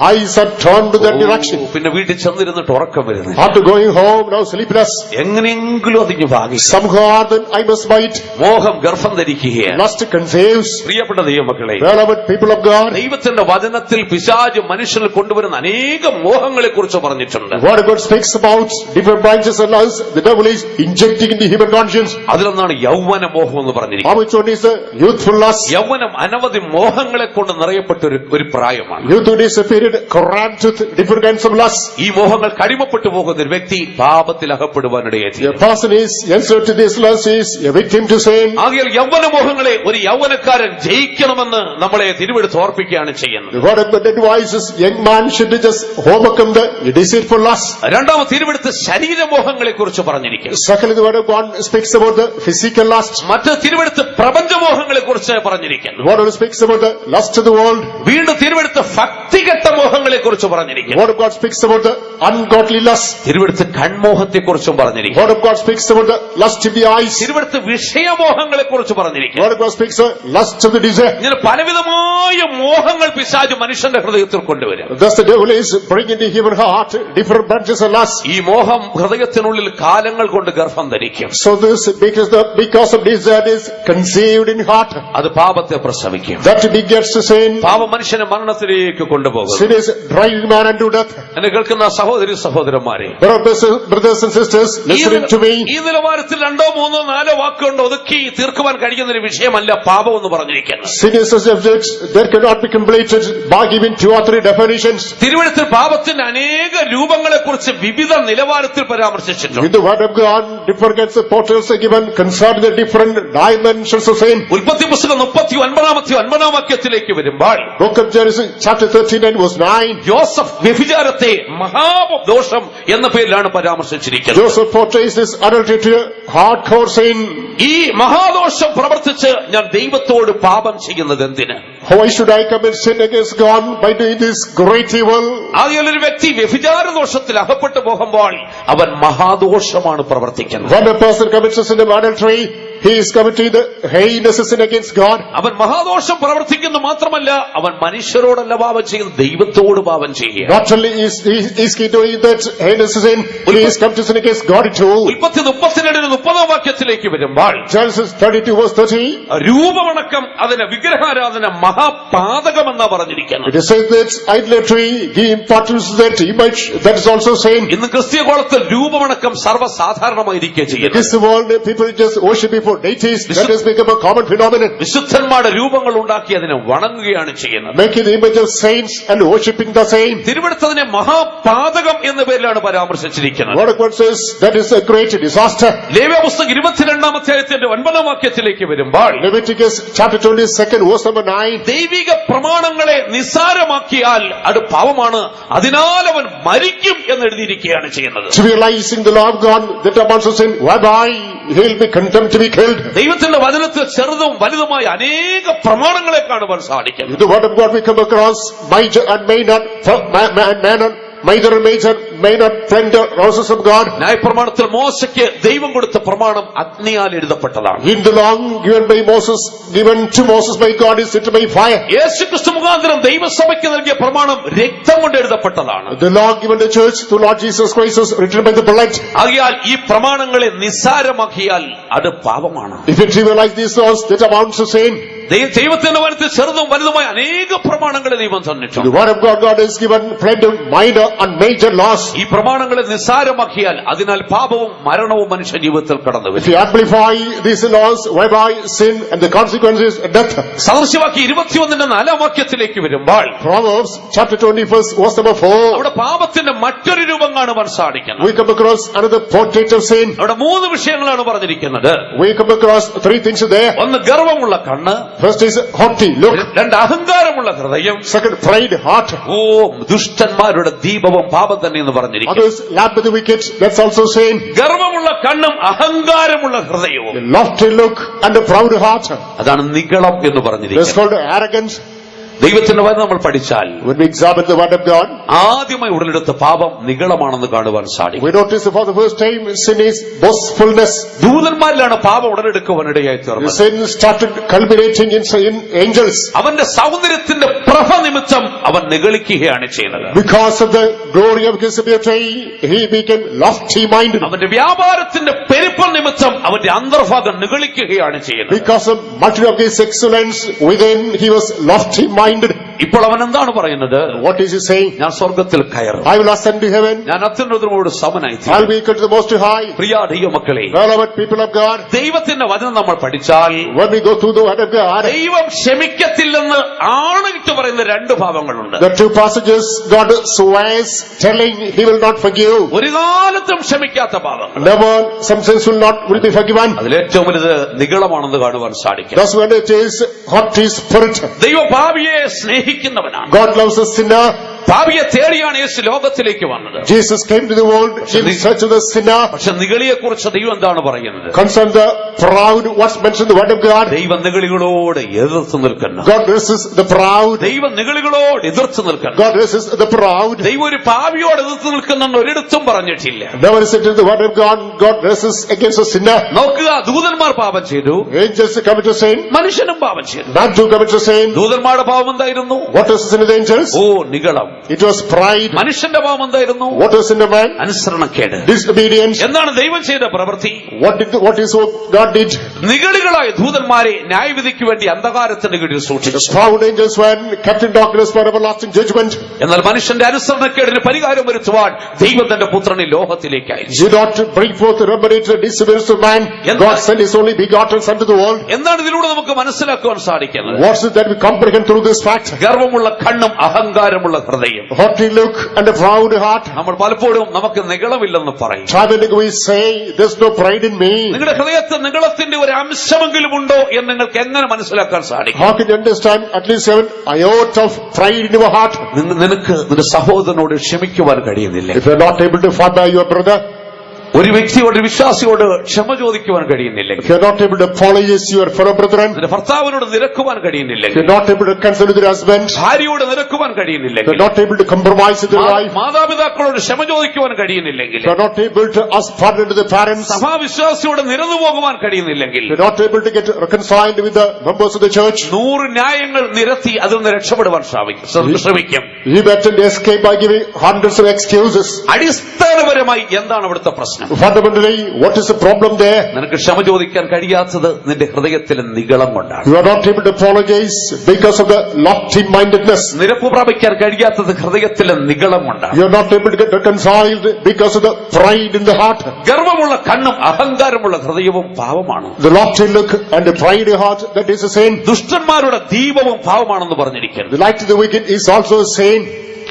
eyes are turned to that direction. പിന്നെ വീട്ടിൽ ചെന്നിരുന്നിട്ട് ഉറക്കം വരുന്നത്. After going home, now sleepless. എങ്ങനെയെങ്കിലും അതിന് ഭാഗി. Somehow or other, I must bite. മോഹം ഗർഭം ധരിക്കുകയാണ്. Lust conceives. പ്രിയപ്പെട്ട ദൈവമക്കളെ, Beloved people of God, ദൈവത്തിന്റെ വചനത്തിൽ പിശാച് മനുഷ്യനിൽ കൊണ്ടുവരുന്ന അനേക മോഹങ്ങളെ കുറിച്ച് പറഞ്ഞിട്ടുണ്ട്. what God speaks about different branches of life, the devil is injecting in the human conscience. അതിലൊന്നാണ് യൗവന മോഹം എന്ന് പറഞ്ഞിരിക്കുന്നത്. How which one is the youthful lust? യൗവനം അനവധി മോഹങ്ങളെ കൊണ്ട് നിറയപ്പെട്ട ഒരു പ്രായമാണ്. Youthhood is a period crammed with different kinds of lust. ഈ മോഹങ്ങൾ കടിമപ്പെട്ടു പോകുന്ന ഒരു വ്യക്തി പാപത്തിൽ അകപ്പെടുവാനിടയെത്തി. A person is entered to this lust is a victim to sin. ആകയാൽ യൗവന മോഹങ്ങളെ ഒരു യൗവനക്കാരൻ ജയിക്കണമെന്ന് നമ്മളെ തിരുവെടുത്ത് ഓർപ്പിക്കുകയാണ് ചെയ്യുന്നത്. The word of God advises young man should just overcome the deceitful lust. രണ്ടാമത് തിരുവെടുത്ത് ശരീരമോഹങ്ങളെ കുറിച്ച് പറഞ്ഞിരിക്കുന്നു. Secondly, the word of God speaks about the physical lust. മറ്റ് തിരുവെടുത്ത് പ്രപഞ്ചമോഹങ്ങളെ കുറിച്ച് പറഞ്ഞിരിക്കുന്നു. The word of God speaks about the lust of the world. വീണ്ടും തിരുവെടുത്ത് ഭക്തികെട്ട മോഹങ്ങളെ കുറിച്ച് പറഞ്ഞിരിക്കുന്നു. The word of God speaks about the ungodly lust. തിരുവെടുത്ത് കൺമോഹത്തെ കുറിച്ചും The പറഞ്ഞിരിക്കുന്നു. word of God speaks about the lust of the eyes. തിരുവെടുത്ത് വിഷയമോഹങ്ങളെ കുറിച്ച് The പറഞ്ഞിരിക്കുന്നു. word of God speaks of lust of the desire. ഇങ്ങനെ പലവിധമായ മോഹങ്ങൾ പിശാച് മനുഷ്യന്റെ ഹൃദയത്തിൽ കൊണ്ടുവരും. Thus the devil is bringing the human heart different branches of lust. ഈ മോഹം ഹൃദയത്തിനുള്ളിൽ കാലങ്ങൾ കൊണ്ട് ഗർഭം ധരിക്കും. So this because of desire is conceived in heart. അത് പാപത്തെ പ്രസവിക്കും. That begets sin. പാപം മനുഷ്യനെ മരണത്തിലേക്ക് കൊണ്ടുപോകും. Sin is driving man unto death. എന്നെ കേൾക്കുന്ന സഹോദരി സഹോദരന്മാരെ, Brothers and sisters, listening to me. ഈ നിലവാരത്തിൽ 2, 3, 4 വാക്കുകൊണ്ട് ഒതുക്കി തീർക്കുവാൻ കഴിയുന്ന ഒരു വിഷയമല്ല പാപം എന്ന് പറഞ്ഞിരിക്കുന്നത്. Sin is a subject that cannot be completed by giving 2 or 3 definitions. തിരുവെഴുത്തിൽ പാപത്തിന്റെ അനേക രൂപങ്ങളെ കുറിച്ച് വിവിധ നിലവാരത്തിൽ പരാമർശിച്ചിട്ടുണ്ട്. In the word of God, different kinds of portrayals are given concerning the different dimensions of sin. ഉൽപ്പത്തി പുസ്തകം 39 വാക്യത്തിലേക്ക് വരുമ്പോൾ Book of Genesis, chapter 39, verse 9. Joseph വ്യഭിചാരത്തെ മഹാദോഷം എന്ന പേരിലാണ് പരാമർശിച്ചിരിക്കുന്നത്. Joseph portrays this adultery to a hardcore sin. ഈ മഹാദോഷം പ്രവർത്തിച്ച് ഞാൻ ദൈവത്തോട് പാപം ചെയ്യുന്നത് എന്തിന്? Why should I commit sin against God by doing this great evil? ആദ്യം ഒരു വ്യക്തി വ്യഭിചാര ദോഷത്തിൽ അകപ്പെട്ടു പോകുമ്പോൾ അവൻ മഹാദോഷമാണ് പ്രവർത്തിക്കുന്നത്. When a person commits a sin of adultery, he is committing the heinous sin against God. അവൻ മഹാദോഷം പ്രവർത്തിക്കുന്നു മാത്രമല്ല, അവൻ മനുഷ്യരോടല്ല പാപം ചെയ്യുന്നത്, ദൈവത്തോട് പാപം ചെയ്യുക. Not only is he doing that heinous sin, he is committing sin against God too. ഉൽപ്പത്തി 32 വാക്യത്തിലേക്ക് വരുമ്പോൾ Genesis 32, verse 30. രൂപമടക്കം അതിന് വിഗ്രഹാരാധന മഹാപാതകമെന്നാ പറഞ്ഞിരിക്കുന്നത്. It is said that idolatry, give importance that is also sin. ഇന്ന് ക്രിസ്തീയ കോളത്തിൽ രൂപമടക്കം സർവ്വസാധാരണമായിരിക്കുക In ചെയ്യുന്നത്. this world, people just worship before deities. That has become a common phenomenon. വിശുദ്ധന്മാരുടെ രൂപങ്ങൾ ഉണ്ടാക്കി അതിനെ വണങ്ങുകയാണ് ചെയ്യുന്നത്. Making the image of saints and worshipping the same. തിരുവെടുത്തതിനെ മഹാപാതകം എന്ന പേരിലാണ് പരാമർശിച്ചിരിക്കുന്നത്. What God says, that is a great disaster. ലേവ്യ പുസ്തകം 22 അധ്യായത്തിന്റെ 9 വാക്യത്തിലേക്ക് വരുമ്പോൾ Leviticus chapter 22, verse number 9. ദൈവിക പ്രമാണങ്ങളെ നിസ്സാരമാക്കിയാൽ അത് പാപമാണ്, അതിനാൽ അവൻ മരിക്കും എന്ന് എഴുതിയിരിക്കുകയാണ് ചെയ്യുന്നത്. Trivializing the law of God, that amounts to sin, whereby he will be condemned to be killed. ദൈവത്തിന്റെ വചനത്തിൽ ചെറുതും വലുതുമായ അനേക പ്രമാണങ്ങളെ കാണുവാൻ സാധിക്കും. In the word of God we come across major and minor, minor may not plunder roses of God. ന്യായപ്രമാണത്തിൽ മോശയ്ക്ക് ദൈവം കൊടുത്ത പ്രമാണം അഗ്നിയാൽ എഴുതപ്പെട്ടതാണ്. In the law given to Moses by God is written by fire. യേശുക്രിസ്തു മുഖാന്തരം ദൈവസഭയ്ക്ക് നൽകിയ പ്രമാണം രക്തം കൊണ്ട് എഴുതപ്പെട്ടതാണ്. The law given to the church through Lord Jesus Christ is written by the blood. ആകയാൽ ഈ പ്രമാണങ്ങളെ നിസ്സാരമാക്കിയാൽ അത് പാപമാണ്. If you trivialize these laws, that amounts to sin. ദൈവത്തിന്റെ വനത്തിൽ ചെറുതും വലുതുമായ അനേക പ്രമാണങ്ങളെ ദൈവം തന്നിട്ടു. The word of God has given plenty of minor and major laws. ഈ പ്രമാണങ്ങളെ നിസ്സാരമാക്കിയാൽ അതിനാൽ പാപവും മരണവും മനുഷ്യ ജീവിതത്തിൽ കടന്നു If വരും. you amplify these laws, whereby sin and the consequences death. സദൃശവാക്യം 21 4 വാക്യത്തിലേക്ക് വരുമ്പോൾ Proverbs chapter 20 verse 4. അവിടെ പാപത്തിന്റെ മറ്റൊരു രൂപം കാണുവാൻ സാധിക്കണം. We come across another portrait of sin. അവിടെ 3 വിഷയങ്ങളാണ് പറഞ്ഞിരിക്കുന്നത്. We come across 3 things there. ഒന്ന് ഗർവമുള്ള കണ്ണ്, First is haughty look. 2 അഹങ്കാരമുള്ള ഹൃദയം, Second, pride heart. ദുഷ്ടന്മാരുടെ ദീപവും പാപം തന്നെ എന്ന് പറഞ്ഞിരിക്കുന്നു. Others lamp of the wicked. That's also sin. ഗർവമുള്ള കണ്ണും അഹങ്കാരമുള്ള ഹൃദയവും, A lofty look and a proud heart. അതാണ് നിഗളം എന്ന് That's പറഞ്ഞിരിക്കുന്നത്. called arrogance. ദൈവത്തിന്റെ വചനം നമ്മൾ പഠിച്ചാൽ When we examine the word of God, ആദ്യമായി ഉടലെടുത്ത പാപം നിഗളമാണെന്ന് കാണുവാൻ സാധിക്കും. we notice for the first time sin is boastfulness. ദൂതന്മാരിലാണ് പാപം ഉടലെടുക്കുവാനിടയായി The തീർന്നത്. sin started culminating in angels. അവന്റെ സൗന്ദര്യത്തിന്റെ പ്രഭ നിമിത്തം അവൻ നിഗളിക്കുകയാണ് ചെയ്യുന്നത്. Because of the glory of his beauty, he became lofty minded. അവന്റെ വ്യാപാരത്തിന്റെ പെരുപ്പം നിമിത്തം അവന്റെ അന്തർഭാഗം നിഗളിക്കുകയാണ് ചെയ്യുന്നത്. Because of much of his excellence within, he was lofty minded. ഇപ്പോൾ അവൻ എന്താണ് പറയുന്നത്? What is he saying? ഞാൻ സ്വർഗത്തിൽ കയറും, I will ascend to heaven. ഞാൻ അത്യുന്നതനോട് സമനായി തീരും. I'll be equal to the Most High. പ്രിയ ദൈവമക്കളെ, Beloved people of God, ദൈവത്തിന്റെ വചനം നമ്മൾ പഠിച്ചാൽ when we go through the word of God, ദൈവം ക്ഷമിക്കത്തില്ലെന്ന് ആണിട്ട് പറയുന്ന 2 ഭാവങ്ങളുണ്ട്. the 2 passages God swears, telling he will not forgive. ഒരു കാലത്തും ക്ഷമിക്കാത്ത പാപങ്ങൾ, Never, some sins will be forgiven. അതിലേറ്റവും വലുത് നിഗളമാണെന്ന് കാണുവാൻ സാധിക്കും. That's when it is haughty spirit. ദൈവം പാപിയെ സ്നേഹിക്കുന്നവനാണ്. God loves a sinner. പാപിയെ തേടിയാണ് യേശു ലോകത്തിലേക്ക് വന്നത്. Jesus came to the world in search of the sinner. പക്ഷെ നിഗളിയെ കുറിച്ച് ദൈവം എന്താണ് പറയുന്നത്? Concern the proud, what's mentioned in the word of God. ദൈവം നിഗളികളോട് എതിർത്ത് നിൽക്കുന്നു. God resists the proud. ദൈവം നിഗളികളോട് എതിർത്ത് നിൽക്കുന്നു. God resists the proud. ദൈവം ഒരു പാപിയോട് എതിർത്ത് നിൽക്കുന്നെന്ന് ഒരിടത്തും പറഞ്ഞിട്ടില്ല. Never is it in the word of God. God resists against a sinner. നോക്കുക, ദൂതന്മാർ പാപം ചെയ്തു, Angels commit a sin. മനുഷ്യനും പാപം ചെയ്തു. Man too commits a sin. ദൂതന്മാരുടെ പാപം എന്തായിരുന്നു? What was the sin of the angels? നിഗളം. It was pride. മനുഷ്യന്റെ പാപം എന്തായിരുന്നു? What was in the man? അനുസരണക്കേട്. Disobedience. എന്താണ് ദൈവം ചെയ്ത പ്രവൃത്തി? What is what God did? നിഗളികളായ ദൂതന്മാരെ ന്യായവിധിക്ക് വേണ്ടി അന്ധകാരത്തിന്റെ കീഴിൽ The സൂക്ഷിച്ചു. proud angels were kept in darkness for everlasting judgment. എന്നാൽ മനുഷ്യന്റെ അനുസരണക്കേടിന് പരിഹാരം വരുത്തുവാൻ ദൈവം തന്റെ പുത്രനെ ലോകത്തിലേക്ക് അയച്ചു. Did not bring forth the remedy to the disobedience of man. God sent his only begotten Son to the world. എന്താണ് ഇതിലൂടെ നമുക്ക് മനസ്സിലാക്കുവാൻ സാധിക്കുന്നത്? What's it that we comprehend through this fact? ഗർവമുള്ള കണ്ണും അഹങ്കാരമുള്ള ഹൃദയം. Haughty look and a proud heart. നമ്മൾ പലപ്പോഴും നമുക്ക് നിഗളമില്ലെന്ന് പറയും. Traveling we say, there's no pride in me. നിങ്ങളുടെ ഹൃദയത്തിൽ നിഗളത്തിന്റെ ഒരു അംശമെങ്കിലും ഉണ്ടോ എന്ന് നിങ്ങൾക്ക് എങ്ങനെ മനസ്സിലാക്കാൻ സാധിക്കും? How can you understand at least an iota of pride in your heart? നിനക്ക് നിന്റെ സഹോദരനോട് ക്ഷമിക്കുവാൻ കഴിയുന്നില്ല. If you're not able to forbear your brother, ഒരു വ്യക്തിയോട്, വിശ്വാസിയോട് ക്ഷമ ചോദിക്കുവാൻ കഴിയുന്നില്ല. if you're not able to apologize to your fellow brethren, നിന്റെ ഭർത്താവിനോട് നിരക്കുവാൻ കഴിയുന്നില്ല. if you're not able to console with your husband, ഭാര്യയോട് നിരക്കുവാൻ കഴിയുന്നില്ല. if you're not able to compromise with your wife, മാതാപിതാക്കളോട് ക്ഷമ ചോദിക്കുവാൻ കഴിയുന്നില്ലെങ്കിൽ, if you're not able to ask pardon to the parents, സഭാവിശ്വാസിയോട് നിരന്നു പോകുവാൻ കഴിയുന്നില്ലെങ്കിൽ, if you're not able to get reconciled with the members of the church, 100 ന്യായങ്ങൾ നിരത്തി അതിൽ നിന്ന് രക്ഷപ്പെടുവാൻ ശ്രമിക്കും. you better escape by giving hundreds of excuses. അടിസ്ഥാനപരമായി എന്താണ് അവിടുത്തെ പ്രശ്നം? Fundamentally, what is the problem there? നിനക്ക് ക്ഷമ ചോദിക്കാൻ കഴിയാത്തത് നിന്റെ ഹൃദയത്തിലെ നിഗളം കൊണ്ടാണ്. You are not able to apologize because of the lofty mindedness. നിരപ്പ് പ്രാപിക്കാൻ കഴിയാത്തത് ഹൃദയത്തിലെ നിഗളം കൊണ്ടാണ്. You are not able to get reconciled because of the pride in the heart. ഗർവമുള്ള കണ്ണും അഹങ്കാരമുള്ള ഹൃദയവും പാപമാണ്. The lofty look and the pride in the heart, that is a sin. ദുഷ്ടന്മാരുടെ ദീപവും പാപമാണെന്ന് പറഞ്ഞിരിക്കുന്നത്. The light of the wicked is also a sin.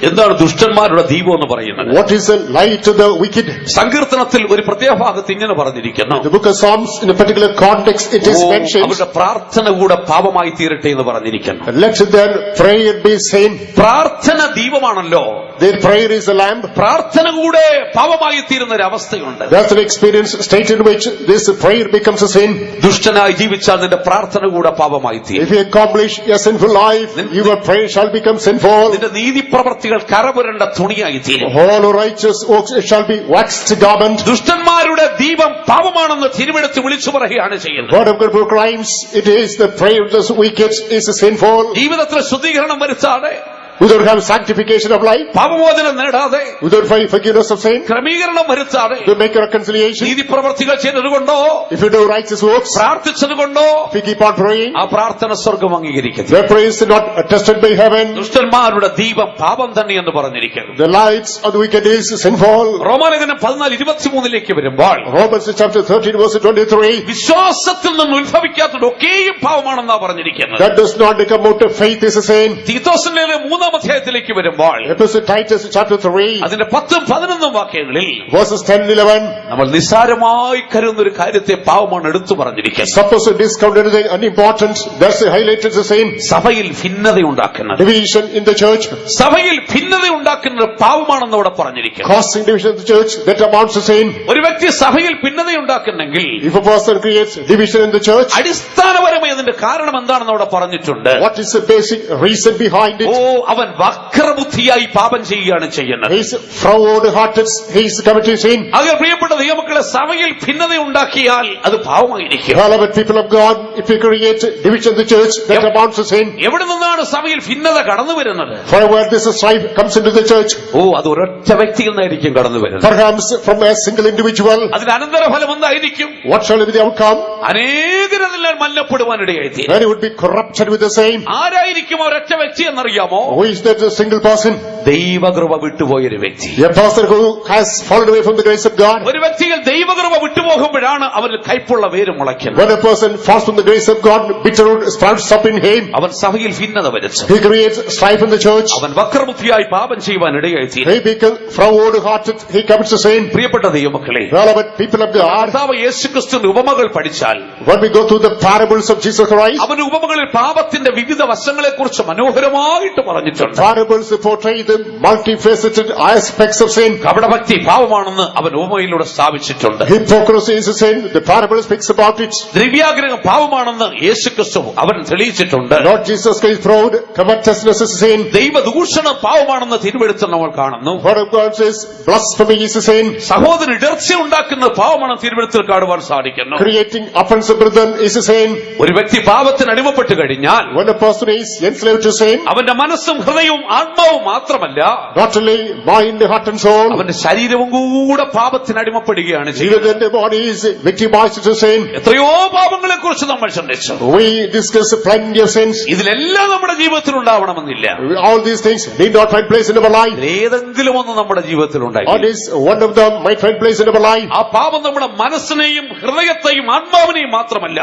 എന്താണ് ദുഷ്ടന്മാരുടെ ദീപം എന്ന് പറയുന്നത്? What is the light of the wicked? സങ്കീർത്തനത്തിൽ ഒരു പ്രത്യേക ഭാഗത്ത് ഇങ്ങനെ പറഞ്ഞിരിക്കുന്നു. The book of Psalms, in a particular context, it is mentioned. അവരുടെ പ്രാർത്ഥന കൂടെ പാപമായി തീരട്ടെ എന്ന് പറഞ്ഞിരിക്കുന്നു. Let their prayer be sin. പ്രാർത്ഥന ദീപമാണല്ലോ. Their prayer is a lamp. പ്രാർത്ഥന കൂടെ പാപമായി തീരുന്ന ഒരു അവസ്ഥയുണ്ട്. That's an experience, state in which this prayer becomes a sin. ദുഷ്ടനായി ജീവിച്ചാൽ നിന്റെ പ്രാർത്ഥന കൂടെ പാപമായി തീരും. If you accomplish a sinful life, your prayer shall become sinful. നിന്റെ നീതി പ്രവൃത്തി പ്രവൃത്തികൾ കറപുരണ്ട തുണിയായി തീരും. All righteous works shall be waxed garment. ദുഷ്ടന്മാരുടെ ദീപം പാപമാണെന്ന് തിരുവെടുത്ത് വിളിച്ചു പറയുകയാണ് ചെയ്യുന്നത്. God of God proclaims it is the prayer of the wicked is sinful. ജീവിതത്തിൽ ശുദ്ധീകരണം വരുത്താതെ, Without have sanctification of life, പാപമോചനം നേടാതെ, without forgiveness of sin, ക്രമീകരണം വരുത്താതെ, to make a reconciliation. നീതിപ്രവർത്തികൾ ചെയ്തതുകൊണ്ടോ, If you do righteous works, പ്രാർത്ഥിച്ചതുകൊണ്ടോ, if you keep on praying, ആ പ്രാർത്ഥന സ്വർഗം അംഗീകരിക്കുന്നു. their prayer is not attested by heaven. ദുഷ്ടന്മാരുടെ ദീപം പാപം തന്നെ എന്ന് പറഞ്ഞിരിക്കുന്നു. The lights of the wicked is sinful. റോമാലേഖനം 14:23 വരുമ്പോൾ Romans chapter 13 verse 23. വിശ്വാസത്തിൽ നിന്ന് ഉത്ഭവിക്കാത്തതൊക്കെയും പാപമാണെന്നാ പറഞ്ഞിരിക്കുന്നത്. That does not come out of faith is a sin. തീത്തോസിന്റെ 3-ാം അധ്യായത്തിലേക്ക് വരുമ്പോൾ Epistle Titus chapter 3 അതിന്റെ 10-11 വാക്യങ്ങളിൽ verses 10-11. നമ്മൾ നിസ്സാരമായി കരുതുന്ന ഒരു കാര്യത്തെ പാവമാണ് എടുത്തു പറഞ്ഞിരിക്കുന്നത്. Suppose to discount anything unimportant, that's highlighted the sin. സഭയിൽ ഭിന്നതയുണ്ടാക്കുന്നത്, Division in the church, സഭയിൽ ഭിന്നതയുണ്ടാക്കുന്നത് പാവമാണെന്ന് അവിടെ പറഞ്ഞിരിക്കുന്നു. causing division in the church, that amounts to sin. ഒരു വ്യക്തി സഭയിൽ ഭിന്നതയുണ്ടാക്കുന്നെങ്കിൽ If a person creates division in the church, അടിസ്ഥാനപരമായി അതിന്റെ കാരണം എന്താണെന്ന് അവിടെ പറഞ്ഞിട്ടുണ്ട്. what is the basic reason behind it? അവൻ വക്രബുദ്ധിയായി പാപം ചെയ്യുകയാണ് ചെയ്യുന്നത്. He is froward-hearted, he is committing sin. അങ്ങനെ പ്രിയപ്പെട്ട ദൈവമക്കളെ, സഭയിൽ ഭിന്നതയുണ്ടാക്കിയാൽ അത് പാവമായിരിക്കും. Beloved people of God, if you create division in the church, that amounts to sin. എവിടെ നിന്നാണ് സഭയിൽ ഭിന്നത കടന്നു വരുന്നത്? For where this strife comes into the church, അത് ഒരൊറ്റ വ്യക്തിയിൽ നിന്നായിരിക്കും കടന്നു വരുന്നത്. perhaps from a single individual. അതിന്റെ അനന്തരഫലം എന്തായിരിക്കും? What shall be the outcome? അനേകരെല്ലാം മല്ലപ്പെടുവാനിടയായി. Many would be corrupted with the same. ആരായിരിക്കും ഒരൊറ്റ വ്യക്തി എന്നറിയാമോ? Who is that single person? ദൈവകൃപ വിട്ടുപോയൊരു വ്യക്തി. A person who has fallen away from the grace of God. ഒരു വ്യക്തിയിൽ ദൈവകൃപ വിട്ടുപോകുമ്പോഴാണ് അവന് കൈപ്പുള്ള വേര് മുളയ്ക്കുന്നത്. When a person falls from the grace of God, bitter root sprouts up in him. അവൻ സഭയിൽ ഭിന്നത വരുത്തും. He creates strife in the church. അവൻ വക്രബുദ്ധിയായി പാപം ചെയ്യുവാൻ ഇടയായി. He becomes froward-hearted. He commits the sin. പ്രിയപ്പെട്ട ദൈവമക്കളെ, Beloved people of God, കർത്താവ് യേശുക്രിസ്തുവിന്റെ ഉപമകൾ പഠിച്ചാൽ, when we go through the parables of Jesus Christ, അവന്റെ ഉപമകളിൽ പാപത്തിന്റെ വിവിധ വശങ്ങളെ കുറിച്ച് മനോഹരമായിട്ട് പറഞ്ഞിട്ടുണ്ട്. parables portray the multifaceted aspects of sin. കപടഭക്തി പാപമാണെന്ന് അവൻ ഉപമയിലൂടെ സ്ഥാപിച്ചിട്ടുണ്ട്. Hypocrisy is a sin. The parable speaks about it. ദ്രവ്യാഗ്രഹം പാപമാണെന്ന് യേശുക്രിസ്തു അവൻ തെളിയിച്ചിട്ടുണ്ട്. Lord Jesus Christ proud covetousness is a sin. ദൈവദൂഷണം പാപമാണെന്ന് തിരുവെടുത്ത് നമ്മൾ കാണുന്നു. Word of God says blasphemy is a sin. സഹോദരൻ ഇടർച്ച ഉണ്ടാക്കുന്നത് പാപമാണെന്ന് തിരുവെടുത്തിൽ കാണുവാൻ സാധിക്കുന്നു. Creating offense of brethren is a sin. ഒരു വ്യക്തി പാപത്തിന് അടിമപ്പെട്ട് കഴിഞ്ഞാൽ When a person is enslaved to sin, അവന്റെ മനസ്സും ഹൃദയവും ആത്മാവും മാത്രമല്ല, not only mind, heart and soul, അവന്റെ ശരീരവും കൂടെ പാപത്തിന് അടിമപ്പെടുകയാണ് ചെയ്യുന്നത്. even the body is victimized to sin. എത്രയോ പാപങ്ങളെ കുറിച്ച് നമ്മൾ ചിന്തിച്ചു. We discuss plenty of sins. ഇതിലെല്ലാം നമ്മുടെ ജീവിതത്തിൽ ഉണ്ടാവണമെന്നില്ല. All these things need not find place in our life. ഏതെങ്കിലും ഒന്ന് നമ്മുടെ ജീവിതത്തിൽ Or ഉണ്ടായി. is one of them might find place in our life. ആ പാപം നമ്മുടെ മനസ്സിനെയും ഹൃദയത്തെയും ആത്മാവിനെയും മാത്രമല്ല,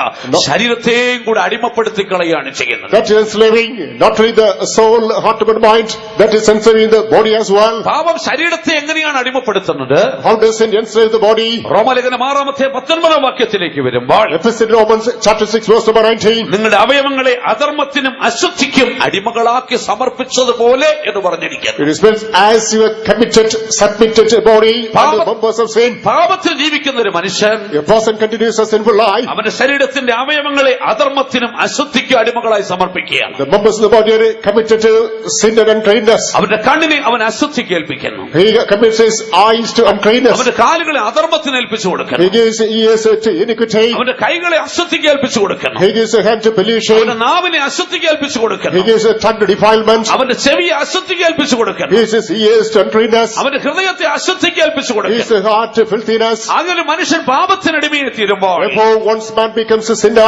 ശരീരത്തെയും കൂടെ അടിമപ്പെടുത്തി കളയാണ് ചെയ്യുന്നത്. That is enslaving not only the soul, heart and mind, that is enslaving the body as well. പാപം ശരീരത്തെ എങ്ങനെയാണ് അടിമപ്പെടുത്തുന്നത്? How does sin enslave the body? റോമാലേഖനം 6-19 വാക്യത്തിലേക്ക് വരുമ്പോൾ, Epistle Romans chapter 6 verse number 19. നിങ്ങളുടെ അവയവങ്ങളെ അധർമ്മത്തിനും അശുദ്ധിക്കും അടിമകളാക്കി സമർപ്പിച്ചതുപോലെ എന്ന് പറഞ്ഞിരിക്കുന്നു. It is meant as you are committed, submitted body under the members of sin. പാപത്തിൽ ജീവിക്കുന്ന ഒരു മനുഷ്യൻ A person continues a sinful life. അവന്റെ ശരീരത്തിന്റെ അവയവങ്ങളെ അധർമ്മത്തിനും അശുദ്ധിക്കും അടിമകളായി സമർപ്പിക്കുകയാണ്. The members of the body are committed to sin and uncleanness. അവന്റെ കണ്ണിനെ അവൻ അശുദ്ധിക്ക് ഏൽപ്പിക്കുന്നു. He commits his eyes to uncleanness. അവന്റെ കാലുകളെ അധർമ്മത്തിന് ഏൽപ്പിച്ചു കൊടുക്കുന്നു. He gives ears to iniquity. അവന്റെ കൈകളെ അശുദ്ധിക്ക് ഏൽപ്പിച്ചു കൊടുക്കുന്നു. He gives a hand to pollution. അവന്റെ നാവിനെ അശുദ്ധിക്ക് ഏൽപ്പിച്ചു He കൊടുക്കുന്നു. gives a tongue to defilement. അവന്റെ ചെവിയെ അശുദ്ധിക്ക് ഏൽപ്പിച്ചു He കൊടുക്കുന്നു. gives his ears to uncleanness. അവന്റെ ഹൃദയത്തെ അശുദ്ധിക്ക് ഏൽപ്പിച്ചു He gives കൊടുക്കുന്നു. a heart to filthiness. അങ്ങനെ മനുഷ്യൻ പാപത്തിനടിമയെ തീരുമ്പോൾ, Therefore, once man becomes a sinner,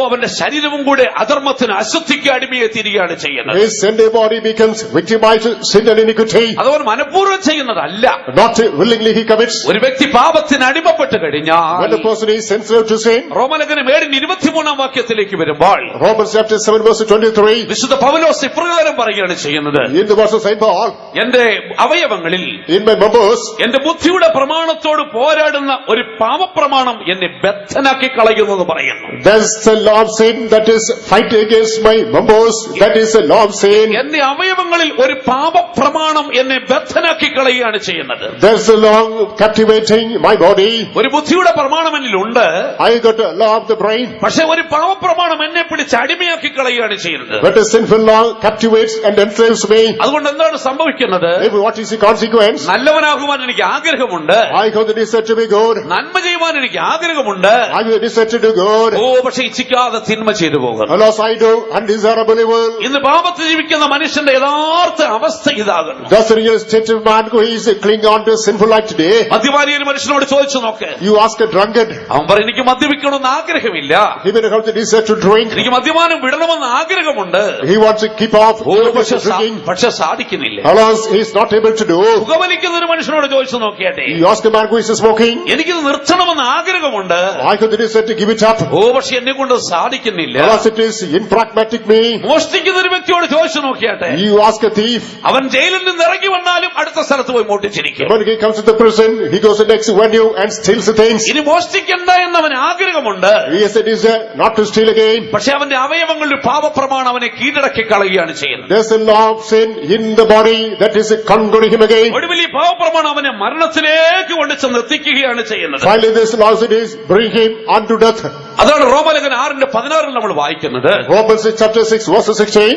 അവന്റെ ശരീരവും കൂടെ അധർമ്മത്തിന് അശുദ്ധിക്ക് അടിമയെ തീരുകയാണ് ചെയ്യുന്നത്. his sinful body becomes victimized to sin and iniquity. അതവൻ മനഃപൂർവ്വം ചെയ്യുന്നതല്ല. Not willingly he commits. ഒരു വ്യക്തി പാപത്തിന് അടിമപ്പെട്ട് കഴിഞ്ഞാൽ, When a person is sensitive to sin, റോമാലേഖനം 7-23 വാക്യത്തിലേക്ക് വരുമ്പോൾ, Romans chapter 7 verse 23, വിശുദ്ധ പൗലോസ് ഇപ്രകാരം പറയുകയാണ് ചെയ്യുന്നത്: in the verse of Saint Paul, എന്റെ അവയവങ്ങളിൽ in my members, എന്റെ ബുദ്ധിയുടെ പ്രമാണത്തോട് പോരാടുന്ന ഒരു പാപപ്രമാണം എന്നെ ബദ്ധനാക്കി കളയുന്നത് പറയുന്നു. that's the law of sin that is fight against my members. That is the law of sin. എന്റെ അവയവങ്ങളിൽ ഒരു പാപ പാപപ്രമാണം എന്നെ ബദ്ധനാക്കി കളയുകയാണ് ചെയ്യുന്നത്. There's a law captivating my body. ഒരു ബുദ്ധിയുടെ പ്രമാണം എന്നിലുണ്ട്, I got a law of the brain. പക്ഷെ ഒരു പാപപ്രമാണം എന്നെ പിടിച്ച് അടിമയാക്കി കളയുകയാണ് ചെയ്യുന്നത്. But a sinful law captivates and enslaves me. അതുകൊണ്ട് എന്താണ് സംഭവിക്കുന്നത്? What is the consequence? നല്ലവനാകുവാൻ എനിക്ക് ആഗ്രഹമുണ്ട്, I have the desire to be good. നന്മ ചെയ്യുവാൻ എനിക്ക് ആഗ്രഹമുണ്ട്. I have the desire to do good. പക്ഷെ ഇച്ഛിക്കാതെ തിന്മ ചെയ്തു പോകുന്നു. Alas, I do undesirable evil. ഇന്ന് പാപത്തിൽ ജീവിക്കുന്ന മനുഷ്യന്റെ യഥാർത്ഥ അവസ്ഥ ഇതാകുന്നു. Thus the real state of man who is clinging on to sinful life today. മദ്യപാനി ഒരു മനുഷ്യനോട് ചോദിച്ചു നോക്ക്, You ask a drunkard, അവൻ പറയും എനിക്ക് മദ്യപിക്കണമെന്ന് ആഗ്രഹമില്ല, he may have the desire to drink. എനിക്ക് മദ്യപാനം വിടണമെന്ന് ആഗ്രഹമുണ്ട്, He wants to keep off drinking. പക്ഷെ സാധിക്കുന്നില്ല. Alas, he is not able to do. പുകവലിക്കുന്ന ഒരു മനുഷ്യനോട് ചോദിച്ചു നോക്കിയാട്ടെ, You ask a man who is smoking, എനിക്കിത് നിർത്തണമെന്ന് ആഗ്രഹമുണ്ട്, I have the desire to give it up. പക്ഷെ എന്നെ കൊണ്ട് സാധിക്കുന്നില്ല. Alas, it is impragmatic me. മോഷ്ടിക്കുന്ന ഒരു വ്യക്തിയോട് ചോദിച്ചു നോക്കിയാട്ടെ, You ask a thief, അവൻ ജയിലിൽ നിന്ന് ഇറങ്ങി വന്നാലും അടുത്ത സ്ഥലത്ത് പോയി മോഷ്ടിച്ചിരിക്കും. when he comes to the prison, he goes to the next venue and steals the things. ഇനി മോഷ്ടിക്കണ്ട എന്നവൻ ആഗ്രഹമുണ്ട്, He has a desire not to steal again. പക്ഷെ അവന്റെ അവയവങ്ങളിൽ പാപപ്രമാണം അവനെ കീഴടക്കി കളയുകയാണ് ചെയ്യുന്നത്. There's a law of sin in the body that is conquering him again. ഒടുവിൽ ഈ പാപപ്രമാണം അവനെ മരണത്തിലേക്ക് കൊണ്ടുചെന്ന് എത്തിക്കുകയാണ് ചെയ്യുന്നത്. Finally, this law it is bring him unto death. അതാണ് റോമലേഖനം 6:16 നമ്മൾ വായിക്കുന്നത്. Romans chapter 6 verse 16.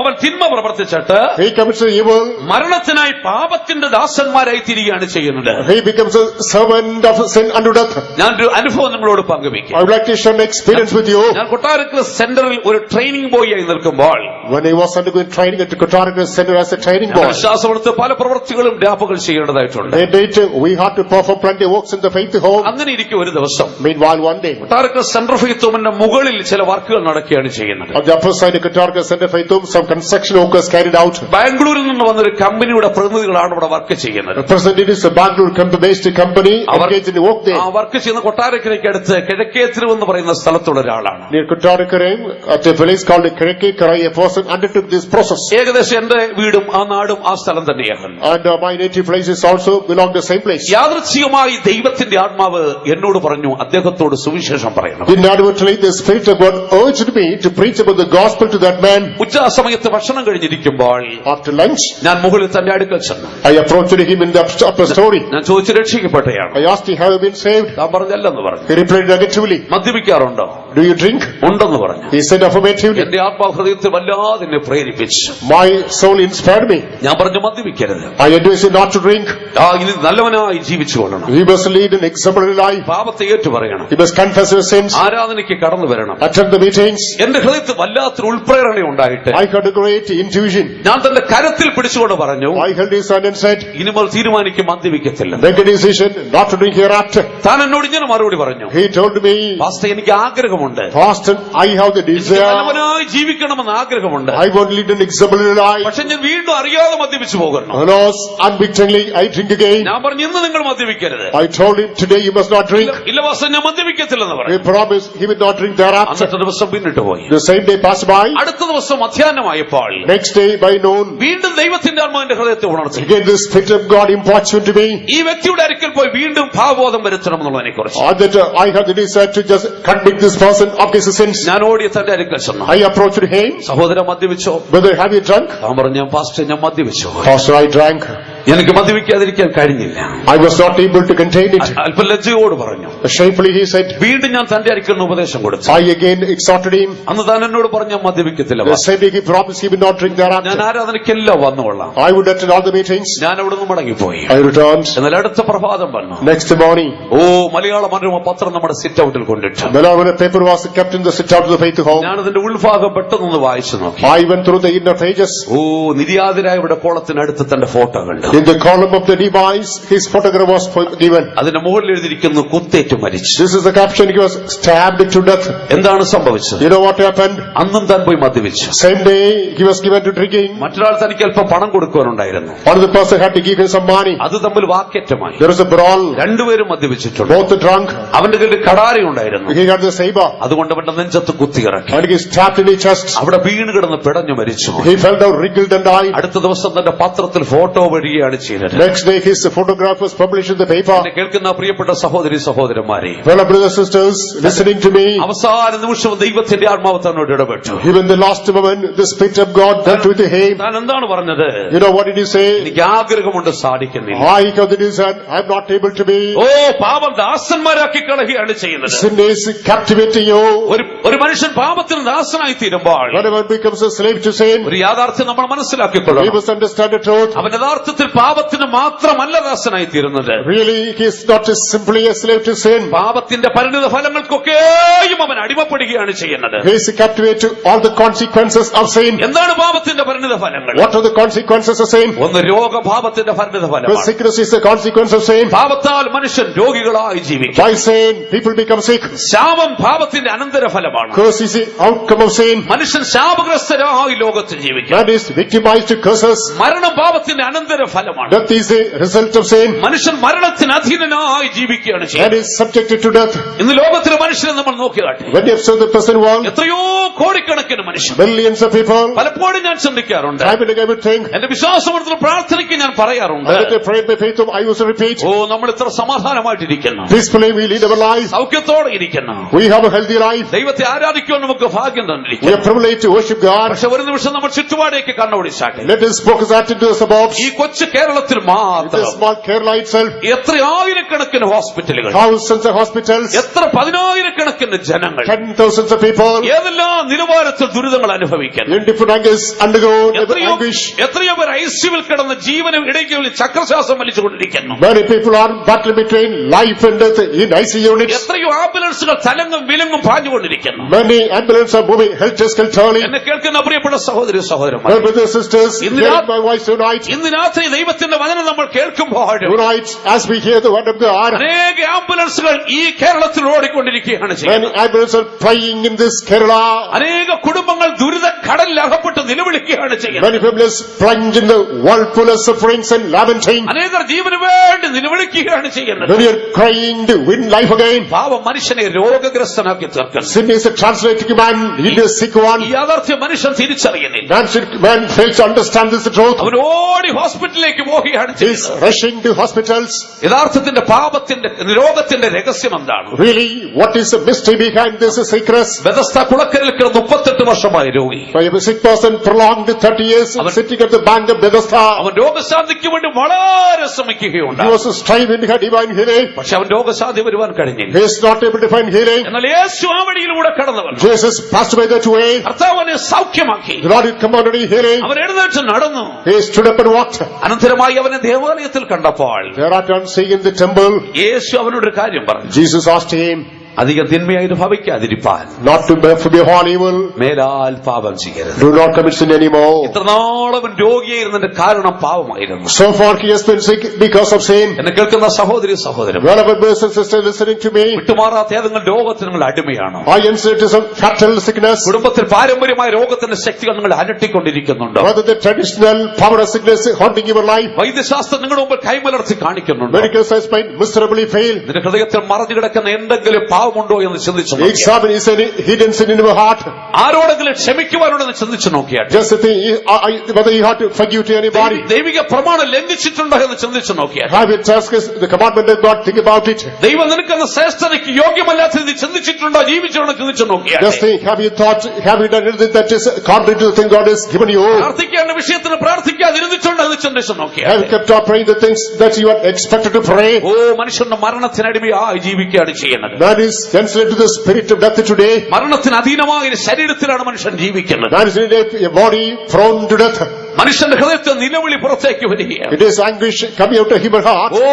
അവൻ തിന്മ പ്രവർത്തിച്ചിട്ട് He commits evil. മരണത്തിനായി പാപത്തിന്റെ ദാസന്മാരായി തീരുകയാണ് ചെയ്യുന്നത്. He becomes a servant of sin unto death. ഞാനൊരു അനുഭവം നിങ്ങളോട് പങ്കുവയ്ക്കാം. I would like to share an experience with you. ഞാൻ കൊട്ടാരക്കര സെന്ററിൽ ഒരു ട്രെയിനിങ് ബോയ് ആയി നിൽക്കുമ്പോൾ, When I was undergoing training at the Kottarakara Center as a training boy, വിശ്വാസമെടുത്ത് പല പ്രവൃത്തികളും രാപ്പകൽ ചെയ്യേണ്ടതായിട്ടുണ്ട്. that day we had to perform plenty of works in the faith home. അങ്ങനെ ഇരിക്കും ഒരു ദിവസം Meanwhile, one day, Kottarakkara Central Faith ഹോമിന്റെ മുകളിൽ ചില വർക്കുകൾ നടക്കുകയാണ് ചെയ്യുന്നത്. on the upper side of Kottarakara Center faith home, some construction work was carried out. ബാംഗ്ലൂരിൽ നിന്ന് വന്നൊരു കമ്പനിയുടെ പ്രതിനിധികളാണ് ഇവിടെ വർക്ക് ചെയ്യുന്നത്. Represented is a Bangalore-based company engaged in the work there. ആ വർക്ക് ചെയ്യുന്ന കൊട്ടാരക്കരയ്ക്ക് അടുത്ത് കിഴക്കേത്തിരു എന്ന് പറയുന്ന സ്ഥലത്തുള്ള ഒരാളാണ്. Near Kottarakara, at a village called Kirakekara, a person undertook this process. ഏകദേശം എന്റെ വീടും ആ നാടും ആ സ്ഥലം തന്നെയാണ്. And my native place is also belong to the same place. യാദൃച്ഛികമായി ദൈവത്തിന്റെ ആത്മാവ് എന്നോട് പറഞ്ഞു അദ്ദേഹത്തോട് സുവിശേഷം പറയണം. Inadvertently, the Spirit of God urged me to preach about the gospel to that man. ഉച്ചസമയത്ത് ഭക്ഷണം കഴിഞ്ഞിരിക്കുമ്പോൾ After lunch, ഞാൻ മുകളിൽ തന്റെ അടുക്കൽ ചെന്നു. I approached him in the upper story. ഞാൻ ചോദിച്ചു രക്ഷിക്കപ്പെട്ടയാണ്. I asked him, have you been saved? താൻ പറഞ്ഞല്ലെന്ന് പറഞ്ഞു. He replied negatively. മദ്യപിക്കാറുണ്ടോ? Do you drink? ഉണ്ടെന്ന് പറഞ്ഞു. He said affirmatively. എന്റെ ആത്മാവ് ഹൃദയത്തിൽ വല്ലാതെ എന്നെ പ്രേരിപ്പിച്ചു. My soul inspired me. ഞാൻ പറഞ്ഞു മദ്യപിക്കരുത്, I advise you not to drink. ഇനി നല്ലവനായി ജീവിച്ചു കൊള്ളണം, He must lead an exemplary life. പാപത്തെ ഏറ്റു പറയണം, He must confess his sins. ആരാധനയ്ക്ക് കടന്നു വരണം. Attend the meetings. എന്റെ ഹൃദയത്തിൽ വല്ലാത്തൊരു ഉൾപ്രേരണ ഉണ്ടായിട്ട് I had a great intuition. ഞാൻ തന്റെ കരത്തിൽ പിടിച്ചുകൊണ്ട് പറഞ്ഞു, I held his hand and said, ഇനി മുതൽ തീരുമാനിക്കും മദ്യപിക്കത്തില്ല. make a decision not to drink hereafter. താൻ എന്നോട് ഇങ്ങനെ മറുപടി പറഞ്ഞു, He told me, പാസ്റ്റർ എനിക്ക് ആഗ്രഹമുണ്ട്, Pastor, I have the എനിക്ക് desire. നല്ലവനായി ജീവിക്കണമെന്ന് ആഗ്രഹമുണ്ട്, I want to lead an exemplary life. പക്ഷെ ഞാൻ വീണ്ടും അറിയാതെ മദ്യപിച്ചു പോകുന്നു. Alas, unwittingly, I drink again. ഞാൻ പറഞ്ഞു ഇന്ന് നിങ്ങൾ മദ്യപിക്കരുത്. I told him, today you must not drink. ഇല്ല പാസ്റ്റർ ഞാൻ മദ്യപിക്കത്തില്ലെന്ന് He പറഞ്ഞു. promised he would not drink thereafter. അന്നത്തെ ദിവസം പിന്നിട്ട് പോയി. The same day passed by. അടുത്ത ദിവസം മധ്യാഹ്നമായപ്പോൾ Next day by noon, വീണ്ടും ദൈവത്തിന്റെ ആത്മാവിന്റെ ഹൃദയത്തെ ഉണർത്തി. again the Spirit of God imports to me. ഈ വ്യക്തിയുടെ അടുക്കൽ പോയി വീണ്ടും ഭാവബോധം വരുത്തണമെന്നുള്ളതിനെ കുറിച്ച് That I have the desire to just convict this person of his sins. ഞാൻ ഓടിയ തന്റെ അടുക്കൽ ചെന്നു. I approached him. സഹോദരൻ മദ്യപിച്ചോ? Brother, have you drunk? ഞാൻ പറഞ്ഞു പാസ്റ്റർ ഞാൻ മദ്യപിച്ചു. Pastor, I drank. എനിക്ക് മദ്യപിക്കാതിരിക്കാൻ കഴിഞ്ഞില്ല. I was not able to contain it. അല്പം ലജ്ജയോട് പറഞ്ഞു. Shamefully he said. വീണ്ടും ഞാൻ തന്റെ അടുക്കൽ ഉപദേശം കൊടുത്തു. I again exhorted him. അന്ന് താൻ എന്നോട് പറഞ്ഞു മദ്യപിക്കത്തില്ല. The same day he promised he would not drink ഞാൻ thereafter. ആരാധനയ്ക്കെല്ലാം വന്നുകൊള്ളാം. I would attend all the meetings. ഞാൻ അവിടെ നിന്ന് മടങ്ങിപ്പോയി. I returned. എന്നാൽ അടുത്ത പ്രഭാതം വന്നു. Next morning, മലയാള മനോരമ പത്രം നമ്മുടെ സിറ്റ് ഔട്ടിൽ കൊണ്ടിട്ടു. Malayalam paper was kept in the sit out of the faith home. ഞാൻ അതിന്റെ ഉൾഭാഗം പെട്ടെന്ന് വായിച്ചു നോക്കി. I went through the inner pages. നിര്യാതരായവരുടെ കോളത്തിനടുത്ത് തന്റെ ഫോട്ടോ കണ്ടു. In the column of the device, his photograph was given. അതിന്റെ മുകളിൽ എഴുതിയിരിക്കുന്നു കുത്തേറ്റ് മരിച്ചു. This is the caption, he was stabbed to death. എന്താണ് സംഭവിച്ചത്? You know what happened? അന്നും താൻ പോയി മദ്യപിച്ചു. Same day, he was given to drinking. മറ്റൊരാൾ തനിക്ക് അല്പം പണം കൊടുക്കുവാനുണ്ടായിരുന്നു. One of the person had to give him some money. അത് തമ്മിൽ വാക്കേറ്റമായി. There was a brawl. രണ്ടുപേരും മദ്യപിച്ചിട്ടുണ്ട്. Both drunk. അവന്റെ കയ്യിൽ കടാരി ഉണ്ടായിരുന്നു. He had the saber. അതുകൊണ്ട് അവന്റെ നെഞ്ചത്ത് കുത്തിയിറക്കി. And he stabbed in his chest. അവിടെ വീണ് കിടന്ന് പിടഞ്ഞു മരിച്ചു. He fell down, wriggled and died. അടുത്ത ദിവസം തന്റെ പത്രത്തിൽ ഫോട്ടോ വരികയാണ്. വരികയാണ് ചെയ്യുന്നത്. Next day his photograph was published in the paper. എന്നെ കേൾക്കുന്ന പ്രിയപ്പെട്ട സഹോദരി സഹോദരന്മാരെ, Fellow brothers and sisters listening to me, അവസാന നിമിഷം ദൈവത്തിന്റെ ആത്മാവ് തന്നോട് ഇടപെട്ടു. even the last moment the Spirit of God dealt with him. ഞാൻ എന്താണ് പറഞ്ഞത്? You know what did he say? എനിക്ക് ആഗ്രഹമുണ്ട്, സാധിക്കുന്നില്ല. I have the desire, I am not able to be. ഓ, പാപം ദാസന്മാരാക്കി കളയുകയാണ് ചെയ്യുന്നത്. Sin is captivating you. ഒരു മനുഷ്യൻ പാപത്തിന് ദാസനായി തീരുമ്പോൾ Whenever one becomes a slave to sin, ഒരു യാഥാർത്ഥ്യം നമ്മൾ we മനസ്സിലാക്കിക്കൊള്ളണം. must understand the truth. അവൻ യഥാർത്ഥത്തിൽ പാപത്തിന് മാത്രമല്ല ദാസനായി തീരുന്നത്. Really, he is not simply a slave to sin. പാപത്തിന്റെ പരിണിത ഫലങ്ങൾക്കൊക്കെയും അവൻ അടിമപ്പെടുകയാണ് ചെയ്യുന്നത്. He is captivated to all the consequences of sin. എന്താണ് പാപത്തിന്റെ പരിണിത ഫലങ്ങൾ? What are the consequences of sin? ഒന്ന് രോഗപാപത്തിന്റെ പരിണിത The ഫലമാണ്. sickness is the consequence of sin. പാപത്താൽ മനുഷ്യൻ രോഗികളായി ജീവിക്കും. By sin, people become sick. ശാപം പാപത്തിന്റെ അനന്തര ഫലമാണ്. Curse is the outcome of sin. മനുഷ്യൻ ശാപഗ്രസ്തരായി ലോകത്ത് ജീവിക്കും. Man is victimized to curses. മരണം പാപത്തിന്റെ അനന്തര ഫലമാണ്. Death is the result of sin. മനുഷ്യൻ മരണത്തിന് അധീനനായി ജീവിക്കുകയാണ് Man ചെയ്യുന്നത്. is subjected to death. ഇന്ന് ലോകത്തിലെ മനുഷ്യനെ നമ്മൾ നോക്കിയാട്ടെ, When you observe the present world, എത്രയോ കോടിക്കണക്കിന് മനുഷ്യൻ. millions of people, പലപ്പോഴും ഞാൻ ചിന്തിക്കാറുണ്ട്, time and again we think, എന്റെ വിശ്വാസമെടുത്തുള്ള പ്രാർത്ഥനയ്ക്ക് ഞാൻ പറയാറുണ്ട്, I let me pray by faith, I also repeat, ഓ, നമ്മൾ ഇത്ര സമാധാനമായിട്ടിരിക്കുന്നു, peacefully we lead our lives, സൗഖ്യത്തോടെ ഇരിക്കുന്നു, we have a healthy life, ദൈവത്തെ ആരാധിക്കുവാൻ നമുക്ക് ഭാഗ്യം we തന്നിരിക്കുന്നു. are privileged to worship God. പക്ഷെ ഒരു നിമിഷം നമ്മൾ ചുറ്റുപാടേക്ക് കണ്ണോടിച്ചാട്ടെ. Let us focus our attention to the suburbs. ഈ കൊച്ചു കേരളത്തിൽ In മാത്രം this small Kerala itself, എത്ര ആയിരക്കണക്കിന് ഹോസ്പിറ്റലുകൾ, thousands of hospitals, എത്ര പതിനായിരക്കണക്കിന് ജനങ്ങൾ 10,000s of people, ഏതെല്ലാം നിലവാരത്തിൽ ദുരിതങ്ങൾ അനുഭവിക്കുന്നു. in different angles, undergo എത്രയോ anguish. പേർ ഐസിയുവിൽ കിടന്ന് ജീവനും ഇടയ്ക്ക് ചക്രശ്വാസം വലിച്ചുകൊണ്ടിരിക്കുന്നു. Many people are battling between life and death in ICU units. എത്രയോ ആംബുലൻസുകൾ തലങ്ങും വിലങ്ങും പാഞ്ഞുകൊണ്ടിരിക്കുന്നു. Many ambulances are moving helter-skelterly. എന്നെ കേൾക്കുന്ന പ്രിയപ്പെട്ട സഹോദരി My സഹോദരന്മാർ, brothers and sisters, hearing my voice tonight, ഇന്ന് രാത്രി ദൈവത്തിന്റെ വചനം നമ്മൾ കേൾക്കുമ്പോൾ tonight, as we hear the word of God, അനേക ആംബുലൻസുകൾ ഈ കേരളത്തിൽ ഓടിക്കൊണ്ടിരിക്കുകയാണ് many ചെയ്യുന്നത്. ambulances are plying in this Kerala. അനേക കുടുംബങ്ങൾ ദുരിത കടലിൽ അകപ്പെട്ട് നിലവിളിക്കുകയാണ് ചെയ്യുന്നത്. Many families plunge in the whirlpool of sufferings and lamenting. അനേകർ ജീവന് വേണ്ടി നിലവിളിക്കുകയാണ് ചെയ്യുന്നത്. Many are crying to win life again. പാവം മനുഷ്യനെ രോഗഗ്രസ്തനാക്കി തീർക്കുന്നു. Sin is a translating man, he is a sick one. ഈ യാഥാർത്ഥ്യം മനുഷ്യൻ തിരിച്ചറിയുന്നില്ല. Man fails to understand this truth. അവൻ ഓടി ഹോസ്പിറ്റലിലേക്ക് പോവുകയാണ് He is ചെയ്യുന്നത്. rushing to hospitals. യഥാർത്ഥത്തിന്റെ പാപത്തിന്റെ രോഗത്തിന്റെ രഹസ്യം എന്താണ്? Really, what is the mystery behind this sickness? ബെഥസ്ദ കുളക്കരയിൽ കിടന്ന് 38 വർഷമായി രോഗി. By a sick person prolonged 30 years sitting at the bank of Bethesda. അവൻ രോഗശാന്തിക്ക് വേണ്ടി വളരെ ശ്രമിക്കുകയുണ്ട്. He was striving to have divine healing. പക്ഷെ അവൻ രോഗശാന്തി വരുവാൻ കഴിഞ്ഞില്ല. He is not able to find healing. എന്നാൽ യേശു ആ വഴിയിലൂടെ കടന്നു വന്നു. Jesus passed by that way. കർത്താവ് അവനെ സൗഖ്യമാക്കി. The Lord had commanded healing. അവൻ എഴുന്നേറ്റ് നടന്നു. He stood up and walked. അനന്തരമായി അവനെ ദേവാലയത്തിൽ കണ്ടപ്പോൾ Thereafter, seeing in the temple, യേശു അവനോട് ഒരു കാര്യം പറഞ്ഞു. Jesus asked him അധികം തിന്മയായിട്ട് ഭവിക്കാതിരിപ്പാൻ not to be upon evil. മേലാൽ പാപം ചെയ്യരുത്. Do not commit sin anymore. ഇത്രനാളവൻ രോഗിയായിരുന്നതിന്റെ കാരണം പാപമായിരുന്നു. So far he has been sick because of sin. എന്നെ കേൾക്കുന്ന സഹോദരി സഹോദരൻ, Wherever brothers and sisters listening to me, വിട്ടുമാറാത്ത ഏതെങ്കിലും രോഗത്തിന് നിങ്ങൾ അടിമയാണോ? I answer to some fatal sickness. കുടുംബത്തിൽ പാരമ്പര്യമായ രോഗത്തിന്റെ ശക്തികൾ നിങ്ങൾ അലട്ടിക്കൊണ്ടിരിക്കുന്നുണ്ടോ? Whether the traditional power of sickness haunting your life, വൈദ്യശാസ്ത്രം നിങ്ങളുടെ മുമ്പിൽ കൈമലർത്തി കാണിക്കുന്നുണ്ടോ? medical science might miserably fail. നിന്റെ ഹൃദയത്തിൽ മറഞ്ഞു കിടക്കുന്ന എന്തെങ്കിലും പാവമുണ്ടോ എന്ന് ചിന്തിച്ചു നോക്കിയാൽ, Examine is any hidden sin in your heart. ആരോടെങ്കിലും ക്ഷമിക്കുവാനോടെന്ന് ചിന്തിച്ചു നോക്കിയാൽ, Just the thing, whether you have to forgive to anybody. ദൈവിക പ്രമാണം ലംഘിച്ചിട്ടുണ്ടോ എന്ന് ചിന്തിച്ചു നോക്കിയാൽ, Have you transgressed the commandment of God? Think about it. ദൈവം നിനക്കെന്ന ശ്രേഷ്ഠതയ്ക്ക് യോഗ്യമല്ലാത്ത രീതി ചിന്തിച്ചിട്ടുണ്ടോ, ജീവിച്ചിട്ടുണ്ടോ ചിന്തിച്ചു നോക്കിയാൽ, Just think, have you done anything that is contrary to the thing God has given you? പ്രാർത്ഥിക്കേണ്ട വിഷയത്തിന് പ്രാർത്ഥിക്കാതിരുന്നിട്ടുണ്ടോ എന്ന് ചിന്തിച്ചു നോക്കിയാൽ, Have you kept on praying the things that you are expected to pray? ഓ, മനുഷ്യന്റെ മരണത്തിനടിമയായി ജീവിക്കുകയാണ് ചെയ്യുന്നത്. Man is enslaved to the spirit of death today. മരണത്തിന് അധീനമായ ഒരു ശരീരത്തിലാണ് മനുഷ്യൻ ജീവിക്കുന്നത്. Man is in a body prone to death. മനുഷ്യന്റെ ഹൃദയത്തിൽ നിലവിളി പുറത്തേക്ക് വരികയാണ്. It is anguish coming out of human heart. ഓ,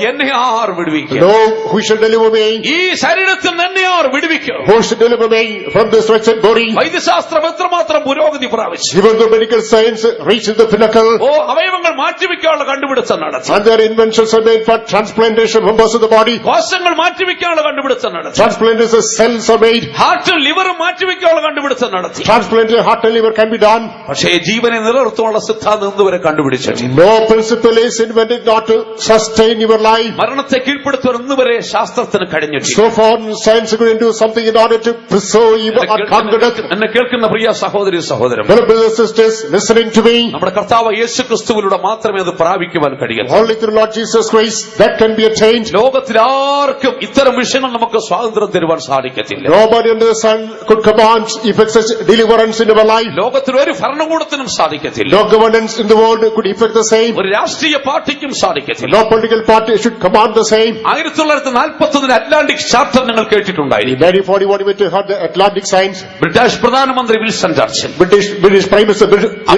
എന്നെ ആർ വിടുവിക്കും? No, who shall deliver me? ഈ ശരീരത്തിൽ എന്നെ ആർ വിടുവിക്കും? Who shall deliver me from this wretched body? വൈദ്യശാസ്ത്രം എത്രമാത്രം പുരോഗതി പ്രാപിച്ചു. Even though medical science reaches the pinnacle, ഓ, അവയവങ്ങൾ മാറ്റിവെക്കാനുള്ള കണ്ടുപിടുത്തം നടത്തി. and their inventions are made for transplantation members of the body. കോശങ്ങൾ മാറ്റിവെക്കാനുള്ള കണ്ടുപിടുത്തം നടത്തി. Transplantation cells are made. ഹാർട്ടും ലിവറും മാറ്റിവെക്കാനുള്ള കണ്ടുപിടുത്തം നടത്തി. Transplanted heart and liver can be done. പക്ഷേ ജീവനെ നിലനിർത്തുവാനുള്ള എന്നുള്ള സിദ്ധാന്തം ഇന്നുവരെ കണ്ടുപിടിച്ചിട്ടില്ല. No principle is invented not to sustain your life. മരണത്തെ കീഴ്പ്പെടുത്തുവാൻ ഇന്നുവരെ ശാസ്ത്രത്തിന് കഴിഞ്ഞിട്ടില്ല. So far, science is going to do something in order to preserve you or conquer death. എന്നെ കേൾക്കുന്ന പ്രിയ സഹോദരി സഹോദരൻ, Fellow brothers and sisters, listening to me, നമ്മുടെ കർത്താവ് യേശു ക്രിസ്തുവിലൂടെ മാത്രമേ അത് പ്രാപിക്കുവാൻ കഴിയൂ. only through Lord Jesus Christ that can be attained. ലോകത്തിൽ ആർക്കും ഇത്തരം വിഷയങ്ങൾ നമുക്ക് സ്വാതന്ത്ര്യം തരുവാൻ സാധിക്കത്തില്ല. Nobody under the sun could command effect such deliverance in our life. ലോകത്തിൽ ഒരു ഭരണകൂടത്തിനും സാധിക്കത്തില്ല. No governance in the world could effect the same. ഒരു രാഷ്ട്രീയ പാർട്ടിക്കും സാധിക്കത്തില്ല. No political party should command the same. 1941 Atlantic Charter നിങ്ങൾ കേട്ടിട്ടുണ്ടായിരിക്കും. 1941 we heard the Atlantic signs. British പ്രധാനമന്ത്രി Wilson Churchill, British Prime Minister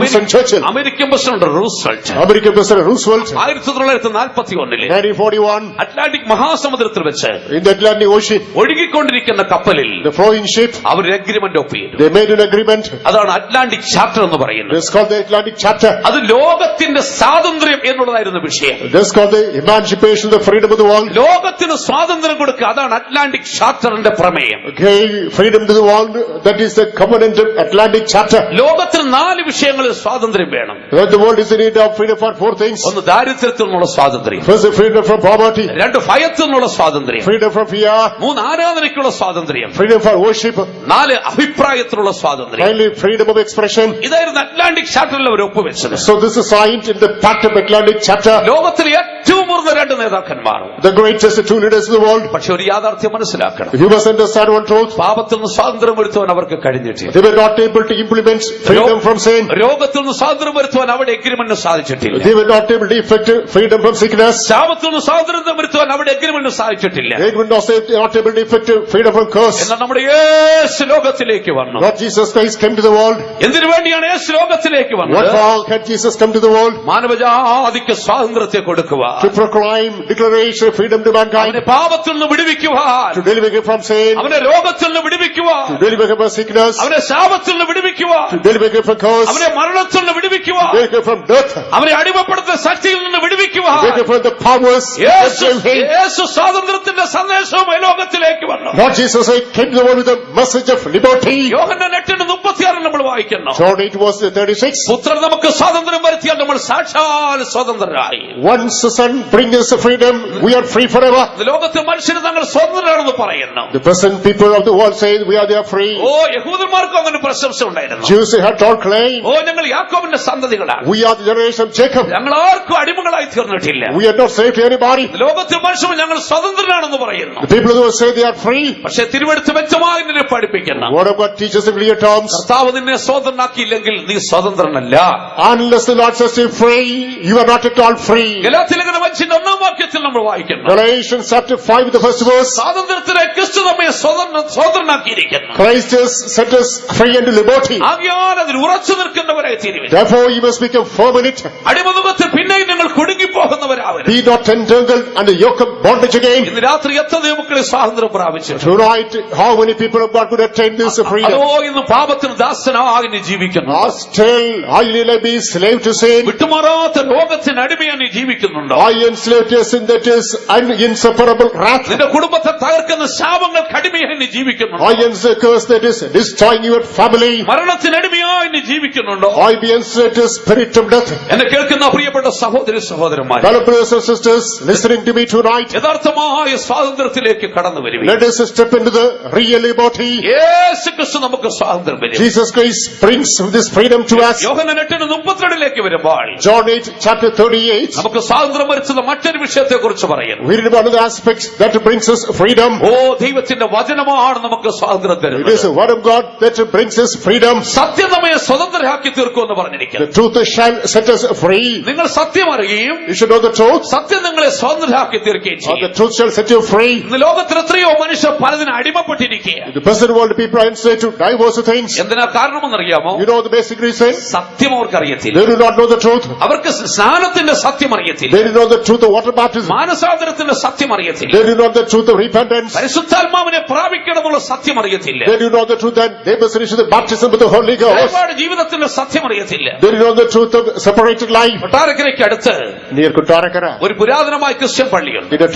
Winston Churchill, American president Roosevelt, American President Roosevelt, 1941 1941 Atlantic മഹാസമുദ്രത്തിൽ വെച്ച് in the Atlantic Ocean, ഒഴുകിക്കൊണ്ടിരിക്കുന്ന കപ്പലിൽ the flowing ship, അവർ agreement ഒപ്പിയിട്ടു. they made an agreement. അതാണ് Atlantic Charter എന്ന് പറയുന്നത്. This is called the Atlantic Chapter. അത് ലോകത്തിന്റെ സ്വാതന്ത്ര്യം എന്നുള്ളതായിരുന്നു വിഷയം. This is called the emancipation, the freedom of the world. ലോകത്തിന് സ്വാതന്ത്ര്യം കൊടുക്കുക, അതാണ് അറ്റ്ലാന്റിക് ചാർട്ടറിന്റെ പ്രമേയം. Okay, freedom to the world, that is the covenant of Atlantic Chapter. ലോകത്തിന് 4 വിഷയങ്ങളിൽ സ്വാതന്ത്ര്യം വേണം. The world is in need of freedom for 4 things. ഒന്ന് ദാരിദ്ര്യത്തിൽ നിന്നുള്ള സ്വാതന്ത്ര്യം, First, the freedom from poverty, 2 ഭയത്തിൽ നിന്നുള്ള സ്വാതന്ത്ര്യം, freedom from fear, 3 ആരാധനയ്ക്കുള്ള സ്വാതന്ത്ര്യം, freedom for worship, 4 അഭിപ്രായത്തിലുള്ള സ്വാതന്ത്ര്യം. finally freedom of expression. ഇതായിരുന്നു അറ്റ്ലാന്റിക് ചാർട്ടറിൽ അവർ ഒപ്പുവെച്ചത്. So this is signed in the Pact of Atlantic Chapter. ലോകത്തിലെ ഏറ്റവും മുതിർന്ന 2 നേതാക്കന്മാർ. The greatest 2 leaders in the world. പക്ഷെ ഒരു യാഥാർത്ഥ്യം മനസ്സിലാക്കണം, You must understand one truth. പാപത്തിൽ നിന്ന് സ്വാതന്ത്ര്യം വരുത്തുവാൻ അവർക്ക് കഴിഞ്ഞിട്ടില്ല. They were not able to implement freedom from sin. രോഗത്തിൽ നിന്ന് സ്വാതന്ത്ര്യം വരുത്തുവാൻ അവിടെ എഗ്രിമെന്റ് സാധിച്ചിട്ടില്ല. They were not able to effect freedom from sickness. ശാപത്തിൽ നിന്ന് സ്വാതന്ത്ര്യം വരുത്തുവാൻ അവിടെ എഗ്രിമെന്റ് സാധിച്ചിട്ടില്ല. They were not able to effect freedom from curse. എന്നാൽ നമ്മുടെ യേശു ലോകത്തിലേക്ക് വന്നു. Lord Jesus Christ came to the world. എന്തിനു വേണ്ടിയാണ് യേശു ലോകത്തിലേക്ക് What വന്നത്? for had Jesus come to the world? മാനവജാതിക്ക് സ്വാതന്ത്ര്യത്തെ കൊടുക്കുക, To proclaim declaration of freedom to mankind. അവനെ പാപത്തിൽ നിന്ന് വിടുവിക്കുവാൻ, To deliver him from sin. അവനെ രോഗത്തിൽ നിന്ന് വിടുവിക്കുവാൻ, To deliver him from sickness. അവനെ ശാപത്തിൽ നിന്ന് വിടുവിക്കുവാൻ, To deliver him from curse. അവനെ മരണത്തിൽ നിന്ന് വിടുവിക്കുവാൻ, To deliver him from death. അവനെ അടിമപ്പെടുത്തുന്ന ശക്തിയിൽ നിന്ന് To വിടുവിക്കുവാൻ deliver him from the powers that gave him. യേശു സ്വാതന്ത്ര്യത്തിന്റെ സന്ദേശവും ഈ ലോകത്തിലേക്ക് വന്നു. Lord Jesus came to the world with the message of liberty. യോഹന്നാൻ 8:36 നമ്മൾ വായിക്കുന്നു. John 8 verse 36. പുത്രൻ നമുക്ക് സ്വാതന്ത്ര്യം വരുത്തിയാൽ നമ്മൾ സാക്ഷാൽ സ്വതന്ത്രരായി. Once the Son brings us freedom, we are free forever. ലോകത്തിൽ മനുഷ്യർ തങ്ങൾ സ്വതന്ത്രരാണെന്ന് പറയുന്നു. The present people of the world say we are there free. ഓ, യഹൂദന്മാർക്കും അങ്ങനെ പ്രശംസ ഉണ്ടായിരുന്നു. Jews had all claim. ഓ, ഞങ്ങൾ യാക്കോബിന്റെ സന്തതികളാണ്, We are the generation of Jacob. ഞങ്ങൾ ആർക്കും അടിമകളായി തീർന്നിട്ടില്ല. We are not slave to anybody. ലോകത്തിൽ മനുഷ്യർ ഞങ്ങൾ സ്വതന്ത്രരാണെന്ന് പറയുന്നു. The people who say they are free. പക്ഷെ തിരുവെടുത്ത് വ്യക്തമായി നിന്നെ പഠിപ്പിക്കുന്ന Word of God teaches in clear terms. കർത്താവ് നിന്നെ സ്വതന്ത്രനാക്കിയില്ലെങ്കിൽ നീ സ്വതന്ത്രനല്ല. Unless the Lord sets you free, you are not at all free. ഗലാത്യലേഖനം 5:1 വാക്യത്തിൽ നമ്മൾ വായിക്കുന്നു, Galatians chapter 5 the first verse. സ്വാതന്ത്ര്യത്തിലെ ക്രിസ്തു നമ്മെ സ്വതന്ത്രനാക്കിയിരിക്കുന്നു. Christ has set us free into liberty. ആകയാൽ അതിൽ ഉറച്ചു നിൽക്കുന്നവരായി തീരുവിൻ. Therefore you must become firm in it. അടിമനുഖത്തിൽ പിന്നെയും നിങ്ങൾ കുടുങ്ങിപ്പോകുന്നവരാവരുത്. Be not entangled under yoke of bondage again. ഇന്ന് രാത്രി എത്ര ദൈവമക്കളെ സ്വാതന്ത്ര്യം പ്രാപിച്ചു? Tonight, how many people of God could attain this freedom? അതോ ഇന്ന് പാപത്തിന് ദാസനായി നീ ജീവിക്കുന്നു? Or still, I will be slave to sin. വിട്ടുമാറാത്ത രോഗത്തിന് അടിമയായി നീ ജീവിക്കുന്നുണ്ടോ? I enslave to a sin that is an inseparable wrath. നിന്റെ കുടുംബത്തെ തകർക്കുന്ന ശാപങ്ങൾക്ക് അടിമയായി നീ ജീവിക്കുന്നുണ്ടോ? I enslave a curse that is destroying your family. മരണത്തിന് അടിമയായി നീ ജീവിക്കുന്നുണ്ടോ? I be enslaved to spirit of death. എന്നെ കേൾക്കുന്ന പ്രിയപ്പെട്ട സഹോദരി സഹോദരന്മാർ, Fellow brothers and sisters, listening to me tonight, യഥാർത്ഥമായ സ്വാതന്ത്ര്യത്തിലേക്ക് കടന്നു വരുവിൻ. let us step into the real liberty. യേശു ക്രിസ്തു നമുക്ക് സ്വാതന്ത്ര്യം വരും. Jesus Christ brings this freedom to us. യോഹന്നാൻ 8:32 വരുമ്പോൾ John 8 chapter 38. നമുക്ക് സ്വാതന്ത്ര്യം വരുത്തുന്ന മറ്റൊരു വിഷയത്തെ കുറിച്ച് പറയുന്നു. We read about another aspect that brings us freedom. ഓ, ദൈവത്തിന്റെ വചനമാണ് നമുക്ക് സ്വാതന്ത്ര്യം It is തരുന്നത്. the word of God that brings us freedom. സത്യം നമ്മെ സ്വതന്ത്രരാക്കി തീർക്കുമെന്ന് The പറഞ്ഞിരിക്കുന്നു. truth shall set us free. നിങ്ങൾ സത്യം അറിയുകയും You should know the truth, സത്യം നിങ്ങളെ സ്വതന്ത്രരാക്കി തീർക്കുകയും or ചെയ്യും. the truth shall set you free. ഇന്ന് ലോകത്തിൽ എത്രയോ മനുഷ്യർ പലതിനും അടിമപ്പെട്ടിരിക്കുക. In the present world, people are enslaved to diverse things. എന്തിനാ കാരണമെന്നറിയാമോ? You know the basic reason? സത്യം അവർക്ക് അറിയത്തില്ല. They do not know the truth. അവർക്ക് സ്നാനത്തിന്റെ സത്യം അറിയത്തില്ല. They do not know the truth of water baptism. മാനസാന്തരത്തിന്റെ സത്യം അറിയത്തില്ല. They do not know the truth of repentance. പരിശുദ്ധാത്മാവിനെ പ്രാപിക്കണമെന്നുള്ള സത്യം അറിയത്തില്ല. They do not know the truth that they must receive the baptism with the Holy Ghost. ഒരുപാട് ജീവിതത്തിന്റെ സത്യം അറിയത്തില്ല. They do not know the truth of separated life. കൊട്ടാരക്കരയ്ക്ക് അടുത്ത് Near Kottarakara, ഒരു പുരാതനമായ ക്രിസ്ത്യൻ പള്ളിയുണ്ട്. in a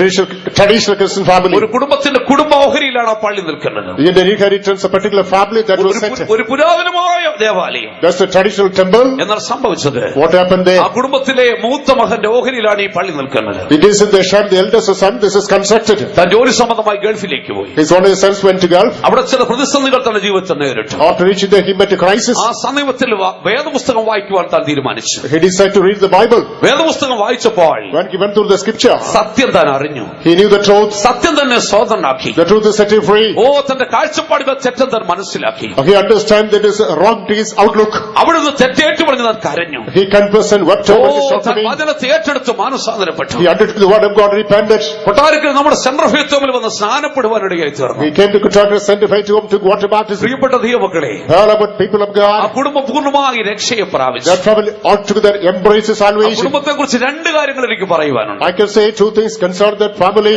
traditional Christian family, ഒരു കുടുംബത്തിന്റെ കുടുംബ ഓഹരിയിലാണ് ആ പള്ളി നിൽക്കുന്നത്. in the inheritance, a particular family that was set. ഒരു പുരാതനമായ ദേവാലയം. That's the traditional temple. എന്നാൽ സംഭവിച്ചത് What happened ആ there? കുടുംബത്തിലെ മൂത്ത മകന്റെ ഓഹരിയിലാണ് ഈ പള്ളി നിൽക്കുന്നത്. It is in the Shem, the eldest son, this is constructed. താൻ ജോലി സംബന്ധമായി ഗൾഫിലേക്ക് പോയി. His one of his sons went to Gulf. അവിടെ ചില പ്രതിസന്ധികൾ തന്റെ ജീവിതത്തിൽ നേരിട്ടു. After reaching there, he met a crisis. ആ സമയത്തിൽ വേദപുസ്തകം വായിക്കുവാൻ താൻ തീരുമാനിച്ചു. He decided to read the Bible. വേദപുസ്തകം വായിച്ചപ്പോൾ When he went through the scripture, സത്യം താൻ അറിഞ്ഞു. he knew the truth. സത്യം തന്നെ സ്വതന്ത്രനാക്കി. The truth is set him free. തന്റെ കാഴ്ചപ്പാടുകൾ തെറ്റം താൻ മനസ്സിലാക്കി. He understands that is wrong to his outlook. അവിടുന്ന് തെറ്റേറ്റു പറഞ്ഞ് താൻ കരഞ്ഞു. He confessed and wept over his shortcoming. വചനത്തെ ഏറ്റെടുത്ത് മാനസാന്തരപ്പെട്ടു. He undertook the word of God, repented. കൊട്ടാരത്തിൽ നമ്മുടെ സെൻട്രൽ ഫെയ്ത്തോമിൽ വന്ന് സ്നാനപ്പെടുവാനിടയായി തീർന്നു. He came to Kottara Center Faith Home to water baptism. പ്രിയപ്പെട്ട ദൈവമക്കളെ, All about people of ആ God. കുടുംബം പൂർണ്ണമായി രക്ഷയെ പ്രാപിച്ചു. That family altogether embraces salvation. കുടുംബത്തെ കുറിച്ച് രണ്ട് കാര്യങ്ങൾ എനിക്ക് പറയുവാനുണ്ട്. I can say two things concerning that family.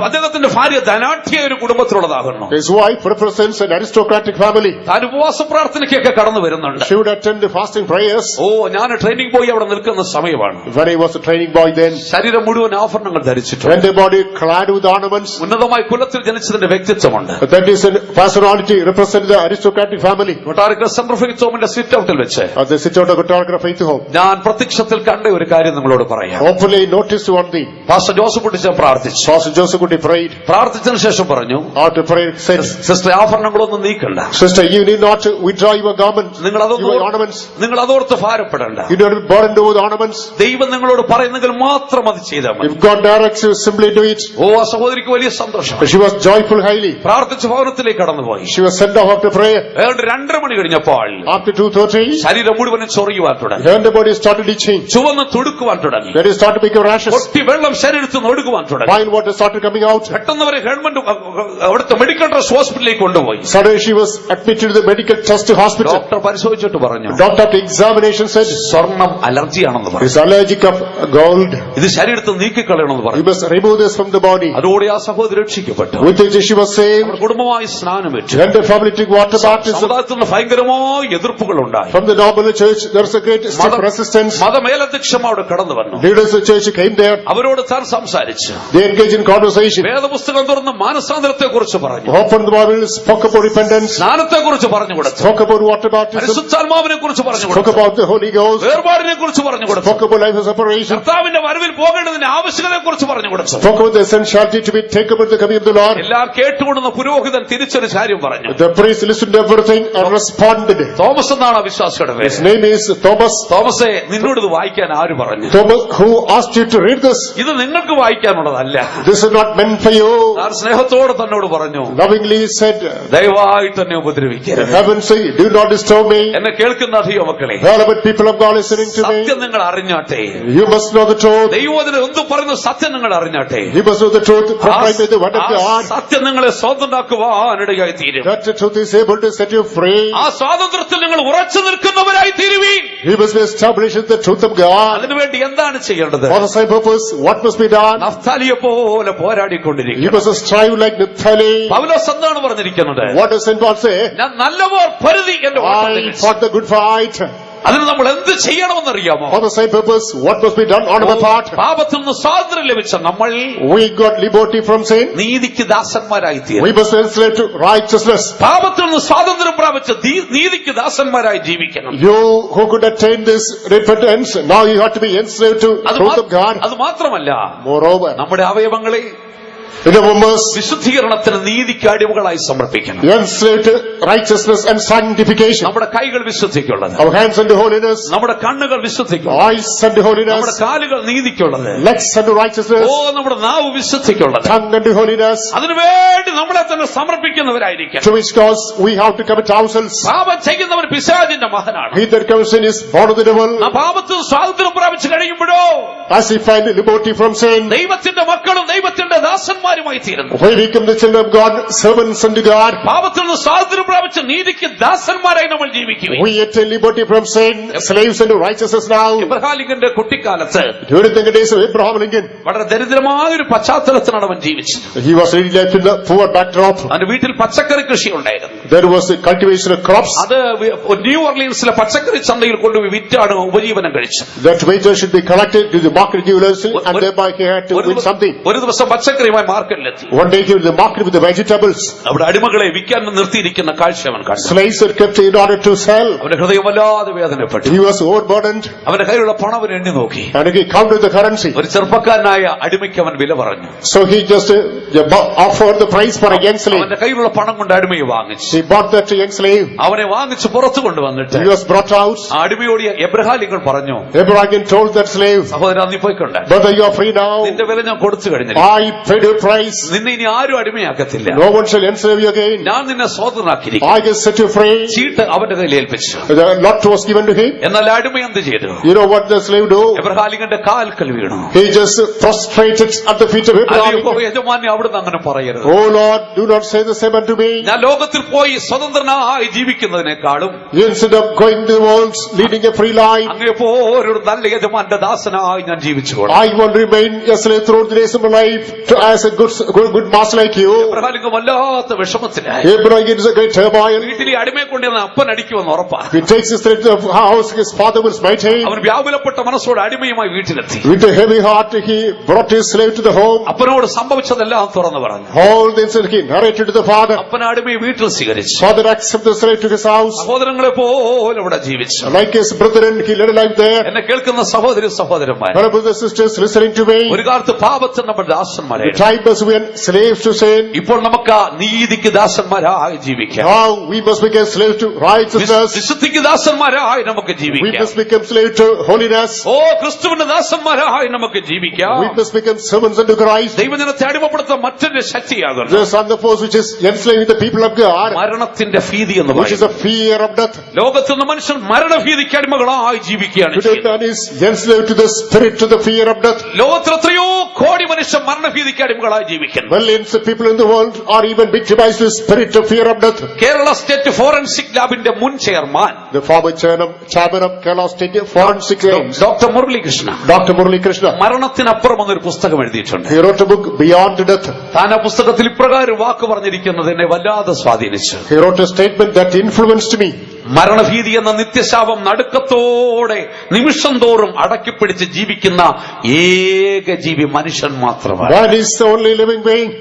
അദ്ദേഹത്തിന്റെ ഭാര്യ ധനാഠ്യ ഒരു കുടുംബത്തിലുള്ളതാകുന്നു. His wife represents an aristocratic family. താൻ ഉപവാസ പ്രാർത്ഥനയ്ക്കൊക്കെ കടന്നു വരുന്നുണ്ട്. She would attend the fasting prayers. ഞാൻ ട്രെയിനിങ് പോയി അവിടെ നിൽക്കുന്ന സമയമാണ്. When he was a training boy then. ശരീരം മുഴുവൻ ആഭരണങ്ങൾ ധരിച്ചിട്ടുണ്ട്. When the body clad with ornaments. ഉന്നതമായ കുലത്തിൽ ജനിച്ചതിന്റെ വ്യക്തിത്വമുണ്ട്. That is a personality representing the aristocratic family. Kottarakkara Central Faith ഹോമിന്റെ സിറ്റ് ഔട്ടിൽ വെച്ച് At the sit out of Kottara Faith Home. ഞാൻ പ്രത്യക്ഷത്തിൽ കണ്ട ഒരു കാര്യം നിങ്ങളോട് പറയാം. Hopefully he noticed one thing. Pastor Joseph കുട്ടിച്ച പ്രാർത്ഥിച്ചു. Pastor Joseph Kutti prayed. പ്രാർത്ഥിച്ചതിന് ശേഷം പറഞ്ഞു, After prayer said, സിസ്റ്റർ ആഭരണങ്ങളൊന്നും നീക്കണ്ട. Sister, you need not withdraw your garments, നിങ്ങൾ your ornaments. നിങ്ങൾ അതോർത്ത് ഭാരപ്പെടണ്ട. You don't be burdened with ornaments. ദൈവം നിങ്ങളോട് പറയുന്നെങ്കിൽ മാത്രം അത് ചെയ്താൽ മതി. If God directs you, simply do it. ആ സഹോദരിക്ക് വലിയ സന്തോഷം. She was joyful highly. പ്രാർത്ഥിച്ച ഭവനത്തിലേക്ക് കടന്നുപോയി. She was sent off after prayer. 2:30 മണി കഴിഞ്ഞപ്പോൾ After 2:30, ശരീരം മുഴുവനും ചൊറിയുവാൻ തുടങ്ങി. then the body started itching. ചുവന്ന് തുടുക്കുവാൻ തുടങ്ങി. Then it started to become rashes. പൊട്ടി വെള്ളം ശരീരത്തിൽ നിന്ന് ഒഴുകുവാൻ തുടങ്ങി. Fine water started coming out. പെട്ടെന്ന് അവരെ ഗവൺമെന്റ് അവിടുത്തെ മെഡിക്കൽ ട്രസ്റ്റ് ഹോസ്പിറ്റലിലേക്ക് കൊണ്ടുപോയി. Suddenly she was admitted to the medical trust hospital. Doctor പരിശോധിച്ചിട്ട് പറഞ്ഞു, Doctor after examination said, സ്വർണം അലർജിയാണെന്ന് പറഞ്ഞു. he's allergic of gold. ഇത് ശരീരത്തിൽ നീക്കിക്കളയണമെന്ന് You പറഞ്ഞു. must remove this from the body. അതോടെ ആ സഹോദരി രക്ഷിക്കപ്പെട്ടു. With it she was saved. അവർ കുടുംബമായി സ്നാനമേറ്റു. Then the family took water baptism. സമുദായത്തിൽ നിന്ന് ഭയങ്കരമായ എതിർപ്പുകൾ ഉണ്ടായി. From the normal church, there was a great stiff resistance. മതമേലധ്യക്ഷം അവിടെ കടന്നു വന്നു. Leaders of the church came there. അവരോട് താൻ സംസാരിച്ചു. They engaged in conversation. വേദപുസ്തകം തുറന്ന് മാനസാന്തരത്തെ കുറിച്ച് പറഞ്ഞു. Opened the Bible, spoke about repentance. സ്നാനത്തെ കുറിച്ച് പറഞ്ഞു കൊടുത്തു. Spoke about water baptism. പരിശുദ്ധാത്മാവിനെ കുറിച്ച് പറഞ്ഞു Spoke കൊടുത്തു. about the Holy Ghost. വേർപാടിനെ കുറിച്ച് പറഞ്ഞു കൊടുത്തു. Spoke about life of separation. കർത്താവിന്റെ വരവിൽ പോകേണ്ടതിന്റെ ആവശ്യകതയെ കുറിച്ച് പറഞ്ഞു കൊടുത്തു. Spoke about the essentiality to be taken with the coming of the Lord. എല്ലാം കേട്ടുകൊണ്ടുന്ന പുരോഹിതൻ തിരിച്ചൊരു കാര്യം പറഞ്ഞു. The priest listened to everything and responded. Thomas എന്നാണ് ആ വിശ്വാസിയുടെ His പേര്. name is Thomas. തോമസേ, നിന്നോട് ഇത് വായിക്കാൻ ആര് പറഞ്ഞു? Thomas, who asked you to read this? ഇത് നിങ്ങൾക്ക് വായിക്കാനുള്ളതല്ല. This is not meant for you. ഞാൻ സ്നേഹത്തോടെ തന്നോട് പറഞ്ഞു, Lovingly said, ദയവായി തന്നെ ഉപദ്രവിക്കരുത്. heaven say, do not disturb me. എന്നെ കേൾക്കുന്ന അധികം മക്കളെ, All about people of God listening to me. സത്യം നിങ്ങൾ അറിഞ്ഞാട്ടെ. You must know the truth. ദൈവത്തിന് എന്ത് പറയുന്നു സത്യം നിങ്ങൾ അറിഞ്ഞാട്ടെ. You must know the truth. Proclaim with the word of God. സത്യം നിങ്ങളെ സ്വതന്ത്രമാക്കുവാനിടയായി തീരും. That the truth is able to set you free. ആ സ്വാതന്ത്ര്യത്തിൽ നിങ്ങൾ ഉറച്ചു നിൽക്കുന്നവരായി തീരുവീൻ. You must be established in the truth of God. അതിനുവേണ്ടി എന്താണ് ചെയ്യേണ്ടത്? For the same purpose, what must be done? നഫ്താലിയെ പോലെ You പോരാടിക്കൊണ്ടിരിക്കും. must strive like Naphtali. പൗലോസ് എന്താണ് പറഞ്ഞിരിക്കുന്നത്? What does St. Paul say? ഞാൻ നല്ലപോർ പൊരുതി എന്റെ ഓട്ടം I തികച്ചു. fought the good fight. അതിന് നമ്മൾ എന്ത് ചെയ്യണമെന്നറിയാമോ? For the same purpose, what must be done on our part? പാപത്തിൽ നിന്ന് സ്വാതന്ത്ര്യം ലഭിച്ച നമ്മൾ We got liberty from sin. നീതിക്ക് ദാസന്മാരായി തീരും. We must be enslaved to righteousness. പാപത്തിൽ നിന്ന് സ്വാതന്ത്ര്യം പ്രാപിച്ച നീതിക്ക് ദാസന്മാരായി ജീവിക്കണം. You who could attain this repentance, now you have to be enslaved to truth of God. അത് മാത്രമല്ല, Moreover, നമ്മുടെ അവയവങ്ങളെ in the members, വിശുദ്ധീകരണത്തിന് നീതിക്ക് അടിമകളായി സമർപ്പിക്കണം. enslaved to righteousness and sanctification. നമ്മുടെ കൈകൾ വിശുദ്ധിക്കുള്ളത്, Our hands unto holiness, നമ്മുടെ കണ്ണുകൾ വിശുദ്ധിക്കുള്ളത്, eyes unto നമ്മുടെ holiness, കാലുകൾ നീതിക്കുള്ളത്, legs unto righteousness, നമ്മുടെ നാവ് വിശുദ്ധിക്കുള്ളത്. tongue unto holiness. അതിനുവേണ്ടി നമ്മളെ തന്നെ സമർപ്പിക്കുന്നവരായിരിക്കണം. To which cause we have to commit ourselves. പാപം ചെയ്യുന്നവൻ പിശാചിന്റെ മകനാണ്. He that commits sin is born of the devil. ആ പാപത്തിൽ സ്വാതന്ത്ര്യം പ്രാപിച്ചു കഴിയുമ്പോഴോ As he find liberty from sin, ദൈവത്തിന്റെ മക്കളും ദൈവത്തിന്റെ ദാസന്മാരുമായി തീരുന്നു. we become the children of God, servants unto God. പാപത്തിൽ നിന്ന് സ്വാതന്ത്ര്യം പ്രാപിച്ച നീതിക്ക് ദാസന്മാരായി നമ്മൾ ജീവിക്കുകയും We attain liberty from sin, slaves unto righteousness now. ഇബ്രാഹിമിന്റെ കുട്ടിക്കാലത്ത് During the days of Abraham Lincoln, വളരെ ദരിദ്രമായ ഒരു പശ്ചാത്തലത്തിലാണ് അവൻ ജീവിച്ചത്. he was really left in the poor backdrop. അവന്റെ വീട്ടിൽ പച്ചക്കറി കൃഷി ഉണ്ടായിരുന്നു. There was a cultivation of crops. അത് ന്യൂ ഓർലിയൻസിലെ പച്ചക്കറി ചന്തയിൽ കൊണ്ടുപോയി വിറ്റാണ് ഉപജീവനം കഴിച്ചത്. That wages should be collected to the market jewelers, and thereby he had to win something. ഒരു ദിവസം പച്ചക്കറിയുമായി market മാർക്കറ്റിലെത്തി. One day he was in the market with the vegetables. അവിടെ അടിമകളെ വിൽക്കാൻ നിർത്തിയിരിക്കുന്ന കാഴ്ച അവൻ കണ്ടു. Slaves were kept in order to sell. അവന്റെ ഹൃദയം വല്ലാതെ വേദനപ്പെട്ടു. He was overburdened. അവന്റെ കയ്യിലുള്ള പണം അവൻ എണ്ണി നോക്കി. And he counted the currency. ഒരു ചെറുപ്പക്കാരനായ അടിമയ്ക്ക് അവൻ വില പറഞ്ഞു. So he just offered the price for a young slave. അവന്റെ കയ്യിലുള്ള പണം കൊണ്ട് അടിമയെ വാങ്ങിച്ചു. He bought that young slave. അവനെ വാങ്ങിച്ച് പുറത്തു കൊണ്ടുവന്നിട്ട് He was brought out. ആ അടിമയോട് എബ്രഹാലിങ്ങൾ പറഞ്ഞു, Abraham told that slave, സഹോദരാ നീ പോയിക്കൊണ്ട്, brother, you are free now. നിന്റെ വില ഞാൻ കൊടുത്തു കഴിഞ്ഞു. I paid your price. നിന്നെ ഇനി ആരും അടിമയാക്കത്തില്ല. No one shall enslave you again. ഞാൻ നിന്നെ സ്വതന്ത്രനാക്കിയിരിക്കും. I can set you free. ചീട്ട് അവന്റെ കയ്യിൽ ഏൽപ്പിച്ചു. The lot was given to him. എന്നാൽ അടിമ എന്ത് ചെയ്തു? You know what the slave do? എബ്രഹാലിങ്ങളുടെ കാൽക്കൽ വീണു. He just prostrated at the feet of Abraham. യജമാനി അവിടുന്ന് അങ്ങനെ പറയരുത്. Oh Lord, do not say the same unto me. ഞാൻ ലോകത്തിൽ പോയി സ്വതന്ത്രനായി ജീവിക്കുന്നതിനേക്കാളും Instead of going to the world leading a free life, അങ്ങേ പോലൊരു നല്ല യജമാന്റെ ദാസനായി ഞാൻ ജീവിച്ചുകൊള്ളാം. I want to remain a slave throughout the days of my life as a good master like you. എബ്രഹാലിക്ക് വല്ലാത്ത വിഷമത്തിലായി. Abraham is a great turmoil. വീട്ടിൽ ഈ അടിമയെ കൊണ്ടുവന്ന് അപ്പൻ അടിക്കുമെന്ന് ഉറപ്പാ. He takes his straight to the house, his father will smite him. അവൻ വ്യാകുലപ്പെട്ട മനസ്സോട് അടിമയുമായി വീട്ടിലെത്തി. With a heavy heart, he brought his slave to the home. അപ്പനോട് സംഭവിച്ചതെല്ലാം തുറന്നു പറഞ്ഞു. All the incident he narrated to the father. അപ്പൻ അടിമയെ വീട്ടിൽ സ്വീകരിച്ചു. Father accepted the slave to his house. സഹോദരങ്ങളെ പോലെ ഇവിടെ ജീവിച്ചു. Like his brethren, he led a life there. എന്നെ കേൾക്കുന്ന സഹോദരി സഹോദരന്മാർ, Brothers and sisters listening to me, ഒരു കാലത്ത് പാപത്തിന് നമ്മൾ ദാസന്മാരെ, the time was when slaves to sin. ഇപ്പോൾ നമുക്ക് നീതിക്ക് ദാസന്മാരായി ജീവിക്കാം. Now we must become slaves to righteousness. വിശുദ്ധിക്ക് ദാസന്മാരായി നമുക്ക് We ജീവിക്കാം. must become slaves to holiness. ഓ ക്രിസ്തുവിന്റെ ദാസന്മാരായി നമുക്ക് ജീവിക്കാം. We must become servants unto Christ. ദൈവജനത്തെ അടിമപ്പെടുത്തുന്ന മറ്റൊരു ശക്തിയാകുന്നു There is another force which is enslaving the people of God, മരണത്തിന്റെ ഭീതി എന്ന് which is പറയുന്നത്. a fear of death. ലോകത്തുനിന്ന് മനുഷ്യൻ മരണഭീതിക്ക് അടിമകളായി ജീവിക്കുകയാണ് Today ചെയ്യുന്നത്. man is enslaved to the spirit, to the fear of death. ലോകത്തിൽ എത്രയോ കോടി മനുഷ്യൻ മരണഭീതിക്ക് അടിമകളായി ജീവിക്കുന്നു. Millions of people in the world are even victimized to the spirit of fear of death. Kerala state forensic ലാബിന്റെ മുൻ chairman The former chairman of Kerala State Forensic Labs, doctor Muralikrishna Dr. Murali Krishna, മരണത്തിനപ്പുറം എന്നൊരു പുസ്തകം എഴുതിയിട്ടുണ്ട്. he wrote a book Beyond Death. താൻ ആ പുസ്തകത്തിൽ ഇപ്രകാരം വാക്ക് പറഞ്ഞിരിക്കുന്നത് എന്നെ വല്ലാതെ സ്വാധീനിച്ചു. He wrote a statement that influenced me. മരണഭീതി എന്ന നിത്യശാപം നടുക്കത്തോടെ നിമിഷം തോറും അടക്കിപ്പിടിച്ച് ജീവിക്കുന്ന ഏക ജീവി മനുഷ്യൻ മാത്രമാണ്. Man is the only living being.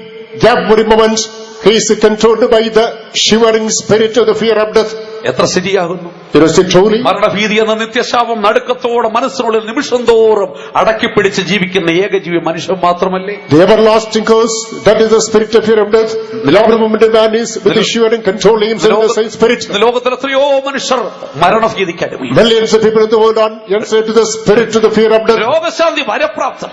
Every moment he is controlled by the shivering spirit of the fear of death. എത്ര ശരിയാകുന്നു? Is it truly? മരണഭീതി എന്ന നിത്യശാപം നടുക്കത്തോടെ മനസ്സിനുള്ളിൽ നിമിഷം തോറും അടക്കിപ്പിടിച്ച് ജീവിക്കുന്ന ഏകജീവി മനുഷ്യൻ മാത്രമല്ലേ? The everlasting curse, that is the spirit of fear of death. The every moment man is with the shivering controlling himself in the same spirit. ലോകത്തിൽ എത്രയോ മനുഷ്യർ മരണഭീതിക്ക് അടിമ. Millions of people in the world are enslaved to the spirit, to the fear of death. രോഗശാന്തി വരപ്രാപ്തർ,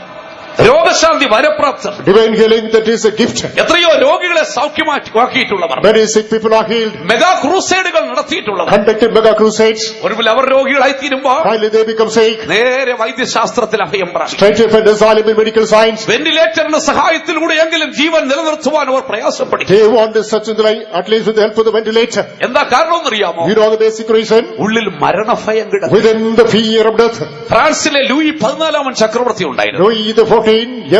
രോഗശാന്തി വരപ്രാപ്തർ. Divine healing, that is a gift. എത്രയോ രോഗികളെ സൗഖ്യമാക്കിയിട്ടുള്ളവർ, Many sick people are healed. Mega ക്രൂസൈഡുകൾ നടത്തിയിട്ടുള്ളവർ. Conducted mega crusades. ഒടുവിൽ അവർ രോഗികളായി തീരുമ്പോൾ Finally they become sick. നേരെ വൈദ്യശാസ്ത്രത്തിൽ അഭയം പ്രാപിക്കും. Straight up and asylum in medical science. വെന്റിലേറ്ററിന്റെ സഹായത്തിലൂടെയെങ്കിലും ജീവൻ നിലനിർത്തുവാൻ അവർ പ്രയാസപ്പെടും. They want to such in the life, at least with the help of the ventilator. എന്താ കാരണമെന്നറിയാമോ? You know the basic reason? ഉള്ളിൽ മരണഭയം കിടക്കും. Within the fear of death. ഫ്രാൻസിലെ Louis 14 ചക്രവർത്തി ഉണ്ടായിരുന്നു. Louis the 14th,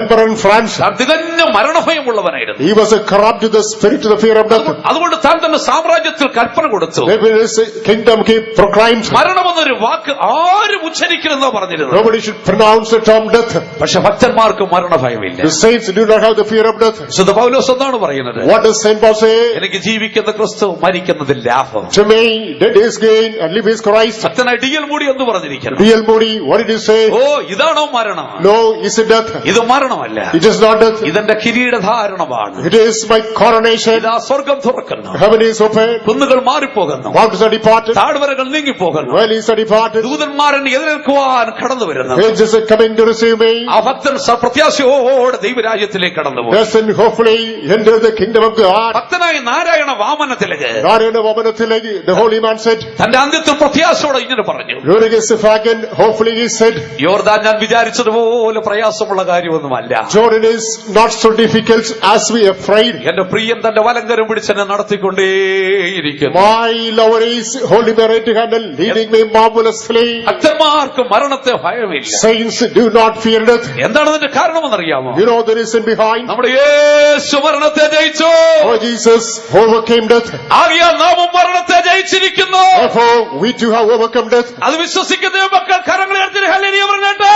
emperor in France. താൻ തികഞ്ഞ മരണഭയമുള്ളവനായിരുന്നു. He was a corrupt to the spirit of the fear of death. അതുകൊണ്ട് താൻ തന്റെ സാമ്രാജ്യത്തിൽ കൽപ്പന കൊടുത്തു. Maybe his kingdom he proclaimed, മരണമെന്നൊരു വാക്ക് ആരും ഉച്ചരിക്കരുതെന്നോ പറഞ്ഞിരുന്നു. nobody should pronounce the term death. പക്ഷെ ഭക്തന്മാർക്ക് മരണഭയമില്ല. The saints do not have the fear of death. വിശുദ്ധ പൗലോസ് എന്താണ് പറയുന്നത്? What does Saint Paul say? എനിക്ക് ജീവിക്കുന്ന ക്രിസ്തു, മരിക്കുന്നത് ലാഭം. To me, dead is gain and live is Christ. ഭക്തനായ ഡി.എൽ. മൂടി എന്ന് പറഞ്ഞിരിക്കുന്നു. D.L. Moody, what did he say? ഓ ഇതാണോ മരണം? No, is it death? ഇത് മരണമല്ല, It is not death. ഇതെന്റെ കിരീടധാരണമാണ്. It is my coronation. ഇതാ സ്വർഗം തുറക്കുന്നു, Heaven is open. കുന്നുകൾ മാറിപ്പോകുന്നു, Mountains are departed. താഴ്വരകൾ നീങ്ങിപ്പോകുന്നു, Valleys are departed. ദൂതന്മാരൻ എതിരേൽക്കുവാൻ കടന്നു വരുന്നു. Angels are coming to receive me. ആ ഭക്തൻ പ്രത്യാശയോടെ ദൈവരാജ്യത്തിലേക്ക് കടന്നു പോകും. Yes, and hopefully enter the kingdom of God. ഭക്തനായ Narayana വാമനത്തിലേക്ക് Narayana Vamanathilaji, the holy man said, തന്റെ അന്ത്യത്തിൽ പ്രത്യാശയോടെ ഇങ്ങനെ പറഞ്ഞു, Rurigisiphagan, hopefully he said, യോർദാൻ ഞാൻ വിചാരിച്ചതുപോലെ പ്രയാസമുള്ള കാര്യമൊന്നുമല്ല. Jordan is not so difficult as we are afraid. എന്റെ പ്രിയൻ തന്റെ വലങ്കരം പിടിച്ചെന്നെ നടത്തിക്കൊണ്ടേയിരിക്കുന്നു. My lover is holy merit hand and leading me marvelously. ഭക്തന്മാർക്ക് മരണത്തെ ഭയമില്ല. Saints do not fear death. എന്താണ് അതിന്റെ കാരണമെന്നറിയാമോ? You know the reason behind? നമ്മുടെ യേശു മരണത്തെ ജയിച്ചു. Oh, Jesus overcame death. ആകയാൽ നാമും മരണത്തെ ജയിച്ചിരിക്കുന്നു. Therefore, we too have overcome death. അത് വിശ്വസിക്കുന്ന മക്കൾ കരങ്ങളെ എടുത്തിട്ട് ഹല്ലേലൂയ പറഞ്ഞിട്ട്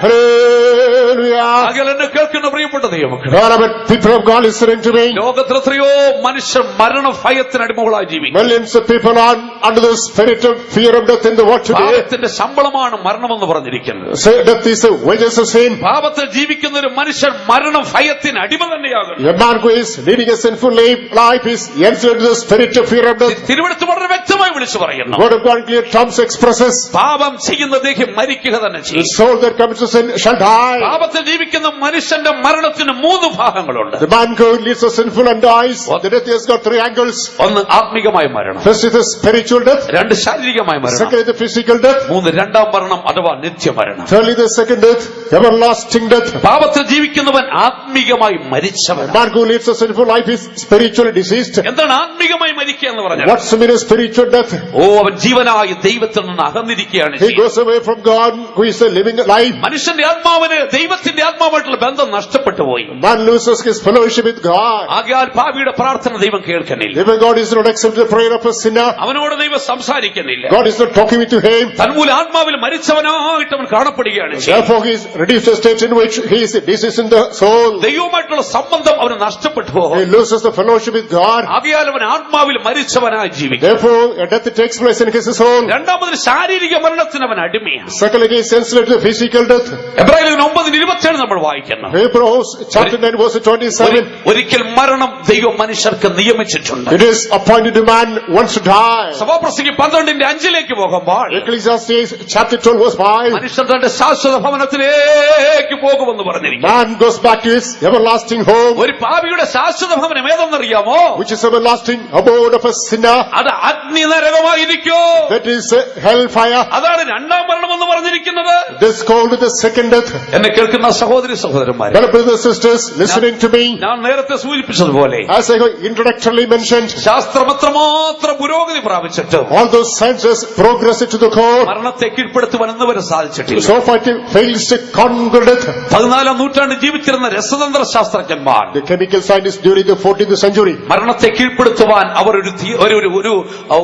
Hallelujah. Hallelujah. ആകയാൽ എന്നെ കേൾക്കുന്ന പ്രിയപ്പെട്ട ദൈവമക്കളെ, Beloved people of God listening to me. ലോകത്തിൽ എത്രയോ മനുഷ്യർ മരണഭയത്തിന് അടിമകളായി ജീവിക്കും. Millions of people are under the spirit of fear of death in the world today. പാപത്തിന്റെ ശമ്പളമാണ് മരണമെന്ന് പറഞ്ഞിരിക്കുന്നത്. Say death is the wages of sin. പാപത്തിൽ ജീവിക്കുന്ന ഒരു മനുഷ്യൻ മരണഭയത്തിന് അടിമ തന്നെയാകും. A man who is leading a sinful life is entered into the spirit of fear of death. തിരുവെടുത്ത് വളരെ വ്യക്തമായി വിളിച്ചു പറയുന്നു, Word of God in clear terms expresses, പാപം ചെയ്യുന്ന ദേഹം മരിക്കുക തന്നെ the ചെയ്യും. soul that commits sin shall die. പാപത്തിൽ ജീവിക്കുന്ന മനുഷ്യന്റെ മരണത്തിന് 3 ഭാഗങ്ങളുണ്ട്. The man who leads a sinful and dies, the death has got 3 angles. ഒന്ന് ആത്മീകമായ മരണം, First is the spiritual death. 2 ശാരീരികമായ മരണം, Second is the physical death. 3 രണ്ടാം മരണം അഥവാ നിത്യമരണം. Thirdly, the second death, everlasting death. പാപത്തിൽ ജീവിക്കുന്നവൻ ആത്മീകമായി മരിച്ചവൻ. The man who leads a sinful life is spiritually deceased. എന്താണ് ആത്മീകമായി മരിക്കുക എന്ന് പറഞ്ഞാൽ? What's the meaning of spiritual death? അവൻ ജീവനായ ദൈവത്തിൽ നിന്ന് അകന്നിരിക്കുകയാണ് He ചെയ്യുന്നത്. goes away from God, who is a living life. മനുഷ്യന്റെ ആത്മാവിന് ദൈവത്തിന്റെ ആത്മാവായിട്ടുള്ള ബന്ധം നഷ്ടപ്പെട്ടു പോയി. Man loses his fellowship with God. ആകയാൽ പാപിയുടെ പ്രാർത്ഥന ദൈവം കേൾക്കുന്നില്ല. Living God is not accepting the prayer of a sinner. അവനോട് ദൈവം സംസാരിക്കുന്നില്ല. God is not talking to him. തന്മൂല ആത്മാവിൽ മരിച്ചവനായിട്ട് അവൻ കാണപ്പെടുകയാണ് ചെയ്യുന്നത്. Therefore, he is reduced to a state in which he is deceased in the soul. ദൈവവുമായിട്ടുള്ള സംബന്ധം അവന് നഷ്ടപ്പെട്ടു He പോകും. loses the fellowship with God. ആകയാൽ അവൻ ആത്മാവിൽ മരിച്ചവനായി ജീവിക്കും. Therefore, a death takes place in his soul. രണ്ടാമത് ശാരീരിക മരണത്തിന് അവൻ അടിമയാണ്. Secondly, he is sensitive to physical death. എബ്രായർ 9:27 നമ്മൾ വായിക്കുന്നു. Hebrews chapter 9 verse 27. ഒരിക്കൽ മരണം ദൈവം മനുഷ്യർക്ക് നിയമിച്ചിട്ടുണ്ട്. It is appointed to man once to die. സഭാപ്രസംഗി 12:5 പോകുമ്പോൾ Ecclesiastes chapter 12 verse 5. മനുഷ്യൻ തന്റെ ശാശ്വത ഭവനത്തിലേക്ക് പോകുമെന്ന് പറഞ്ഞിരിക്കുന്നു. Man goes back to his everlasting home, ഒരു പാപിയുടെ ശാശ്വത ഭവനം ഏതെന്നറിയാമോ? which is everlasting abode of a sinner. അത് അഗ്നി നരകമായിരിക്കും. That is hellfire. അതാണ് രണ്ടാം മരണം എന്ന് പറഞ്ഞിരിക്കുന്നത്. This is called the second death. എന്നെ കേൾക്കുന്ന സഹോദരി സഹോദരന്മാരെ, Fellow brothers and sisters listening to me, ഞാൻ നേരത്തെ സൂചിപ്പിച്ചതുപോലെ as I introductorily mentioned, ശാസ്ത്രം എത്രമാത്രം പുരോഗതി പ്രാപിച്ചിട്ടും all those sciences progress to the core. മരണത്തെ കീഴ്പ്പെടുത്തുവാൻ ഇന്നുവരെ സാധിച്ചിട്ടില്ല. So far it fails to conquer death. 14ാം നൂറ്റാണ്ടിൽ ജീവിച്ചിരുന്ന രസതന്ത്ര ശാസ്ത്രജ്ഞന്മാർ The chemical scientists during the 14th century, മരണത്തെ കീഴ്പ്പെടുത്തുവാൻ അവർ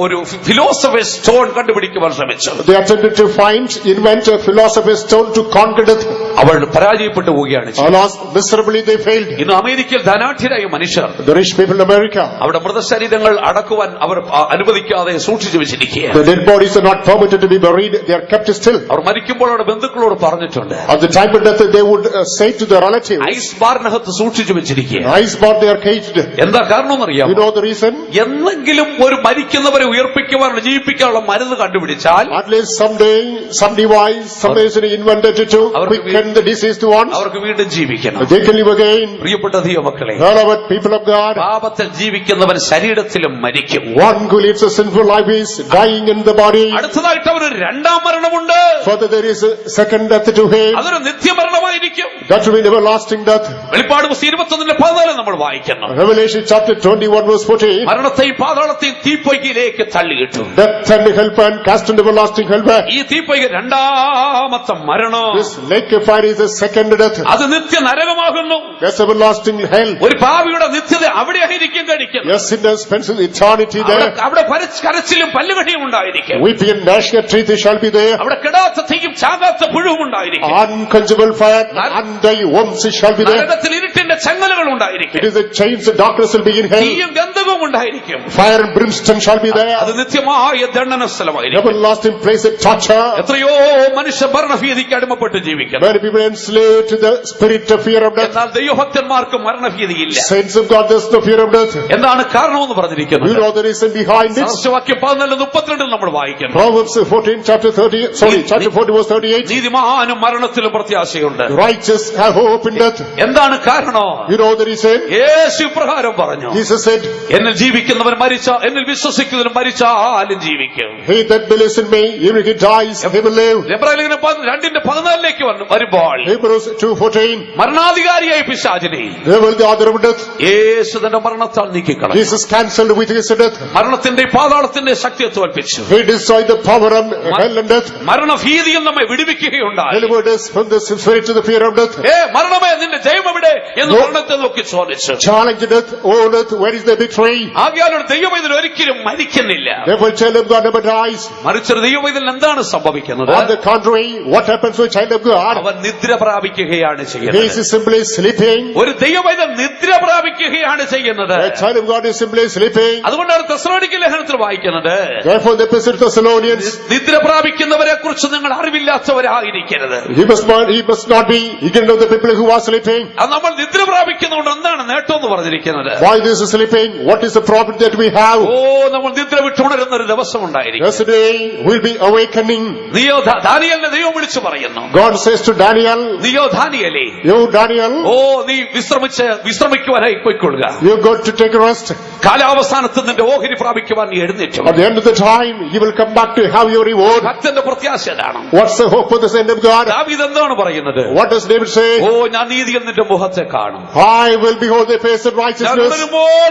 ഒരു ഫിലോസഫി സ്റ്റോൺ കണ്ടുപിടിക്കുവാൻ ശ്രമിച്ചു. they attempted to invent a philosopher's stone to conquer death. അവർ പരാജയപ്പെട്ടു പോവുകയാണ് ചെയ്തത്. Alas, miserably they failed. ഇന്ന് അമേരിക്കയിൽ ധനാഢ്യരായ മനുഷ്യർ The rich people in America, അവിടെ മൃതശരീരങ്ങൾ അടക്കുവാൻ അവർ അനുവദിക്കാതെ സൂക്ഷിച്ചു വെച്ചിരിക്കുകയാണ്. the dead bodies are not permitted to be buried, they are kept still. അവർ മരിക്കുമ്പോൾ അവിടെ ബന്ധുക്കളോട് പറഞ്ഞിട്ടുണ്ട്, At the time of death they would say to their relatives, ice ബാറിനകത്ത് സൂക്ഷിച്ചു വെച്ചിരിക്കുകയാണ്. ice bar they are caged. എന്താ കാരണം എന്നറിയാമോ? You know the reason? എന്തെങ്കിലും ഒരു മരിക്കുന്നവരെ ഉയർപ്പിക്കുവാനുള്ള ജീവിപ്പിക്കാനുള്ള മരുന്ന് കണ്ടുപിടിച്ചാൽ At least someday, some device, some person invented to quicken the deceased ones. അവർക്ക് വീണ്ടും ജീവിക്കണം. They can live again. പ്രിയപ്പെട്ട ദൈവമക്കളെ, Beloved people of God, പാപത്തിൽ ജീവിക്കുന്നവൻ ശരീരത്തിലും മരിക്കും. one who leads a sinful life is dying in the body. അടുത്തതായിട്ട് അവന് രണ്ടാം മരണമുണ്ട്. Further there is a second death to him. അതൊരു നിത്യമരണമായിരിക്കും. That will be an everlasting death. വെളിപ്പാട് 21:14 നമ്മൾ വായിക്കുന്നു. Revelation chapter 21 verse 14. മരണത്തെയും പാതാളത്തെയും തീപ്പൊയ്കയിലേക്ക് തള്ളിയിട്ടു. Death and hellfire and cast into everlasting hellfire. ഈ തീപ്പൊയ്ക രണ്ടാമത്തെ മരണം. This lake of fire is the second death. അത് നിത്യ നരകമാകുന്നു. That's everlasting hell. ഒരു പാപിയുടെ നിത്യത അവിടെ ആയിരിക്കും കഴിക്കുന്നത്. Yes, sinner spends his eternity there. അവിടെ കരച്ചിലും പല്ലുകടിയും ഉണ്ടായിരിക്കും. Weeping and gnashing of teeth shall be there. അവിടെ കിടാത്ത തീയും ചാകാത്ത പുഴുവും ഉണ്ടായിരിക്കും. Unquenchable fire and thy worms shall be there. നരകത്തിൽ ഇരുട്ടിന്റെ ചങ്ങലകൾ ഉണ്ടായിരിക്കും. It is the chains of darkness will be in hell. തീയും ഗന്ധകവും ഉണ്ടായിരിക്കും. Fire and brimstone shall be there. അത് നിത്യമായ ദണ്ഡന സ്ഥലമായിരിക്കും. Everlasting place of torture. എത്രയോ മനുഷ്യ മരണഭീതിക്ക് അടിമപ്പെട്ട് ജീവിക്കുന്നു. Many people enslaved to the spirit of fear of death. എന്നാൽ ദൈവഭക്തന്മാർക്ക് മരണഭീതിയില്ല. Saints of God, there's no fear of death. എന്താണ് കാരണമെന്ന് പറഞ്ഞിരിക്കുന്നത്? You know the reason behind it. സദൃശവാക്യം 14:32 നമ്മൾ വായിക്കുന്നു. Proverbs 14 chapter 40 verse 38. നീതിമാനും മരണത്തിലും പ്രത്യാശയുണ്ട്. Righteous have hope in death. എന്താണ് കാരണം? You know the reason? യേശു പ്രകാരം പറഞ്ഞു, Jesus said, എന്നിൽ ജീവിക്കുന്നവൻ എന്നിൽ വിശ്വസിക്കുന്നവൻ മരിച്ചാലും ജീവിക്കും. he that believes in me, even if he dies, he will live. എബ്രായലേഖനം 2:14 വരുമ്പോൾ Hebrews 2:14. മരണാധികാരിയായ പിശാചിനെ They will the author of death. യേശു തന്റെ മരണത്താൽ നീക്കിക്കളഞ്ഞു. Jesus cancelled with his death. മരണത്തിന്റെ പാതാളത്തിന്റെ ശക്തിയെ തോൽപ്പിച്ചു. He destroyed the power of hell and death. മരണഭീതിയിൽ നമ്മെ വിടുവിക്കുകയുണ്ടായി. Delivered us from the spirit to the fear of death. മരണമേ നിന്റെ ജയം എവിടെ എന്ന് മരണത്തെ നോക്കി ചോദിച്ചു. Challenged earth, oh earth, where is the big tree? ആകയാൽ ഒരു ദൈവവൈതൽ ഒരിക്കലും മരിക്കുന്നില്ല. Therefore child of God never dies. മറിച്ചൊരു ദൈവവൈതൽ എന്താണ് സംഭവിക്കുന്നത്? On the contrary, what happens to a child of God? അവൻ നിദ്ര പ്രാപിക്കുകയാണ് He ചെയ്യുന്നത്. is simply sleeping. ഒരു ദൈവവൈതൽ നിദ്ര പ്രാപിക്കുകയാണ് ചെയ്യുന്നത്. A child of God is simply sleeping. അതുകൊണ്ടാണ് തെസ്സലോനിക്ക ലേഖനത്തിൽ വായിക്കുന്നത്, Therefore the Epistle to Thessalonians, നിദ്ര പ്രാപിക്കുന്നവരെ കുറിച്ച് നിങ്ങൾ അറിവില്ലാത്തവരായിരിക്കരുത്. he must not be ignorant of the people who are sleeping. അത് നമ്മൾ നിദ്ര പ്രാപിക്കുന്നതുകൊണ്ട് എന്താണ് നേട്ടം എന്ന് പറഞ്ഞിരിക്കുന്നത്? Why this is sleeping? What is the profit that we have? നമ്മൾ നിദ്ര വിട്ടുണരുന്ന ഒരു ദിവസം ഉണ്ടായിരിക്കും. Yesterday we'll be awakening. നീയോ ദാനിയേലിനെ ദൈവം വിളിച്ചു പറയുന്നു. God says to Daniel, നീയോ ദാനിയേലേ, you Daniel, നീ വിശ്രമിക്കുവാനായി പോയിക്കൊള്ളുക. you got to take a rest. കാലാവസാനത്ത് നിന്റെ ഓഹരി പ്രാപിക്കുവാൻ നീ എഴുന്നേറ്റു. At the end of the time you will come back to have your reward. ഭക്തന്റെ പ്രത്യാശ അതാണ്. What's the hope for the saint of God? ദാവീദ് എന്താണ് പറയുന്നത്? What does David say? ഞാൻ നീതിയിൽ നിന്റെ മുഖത്തെ കാണും. I will behold the face of righteousness.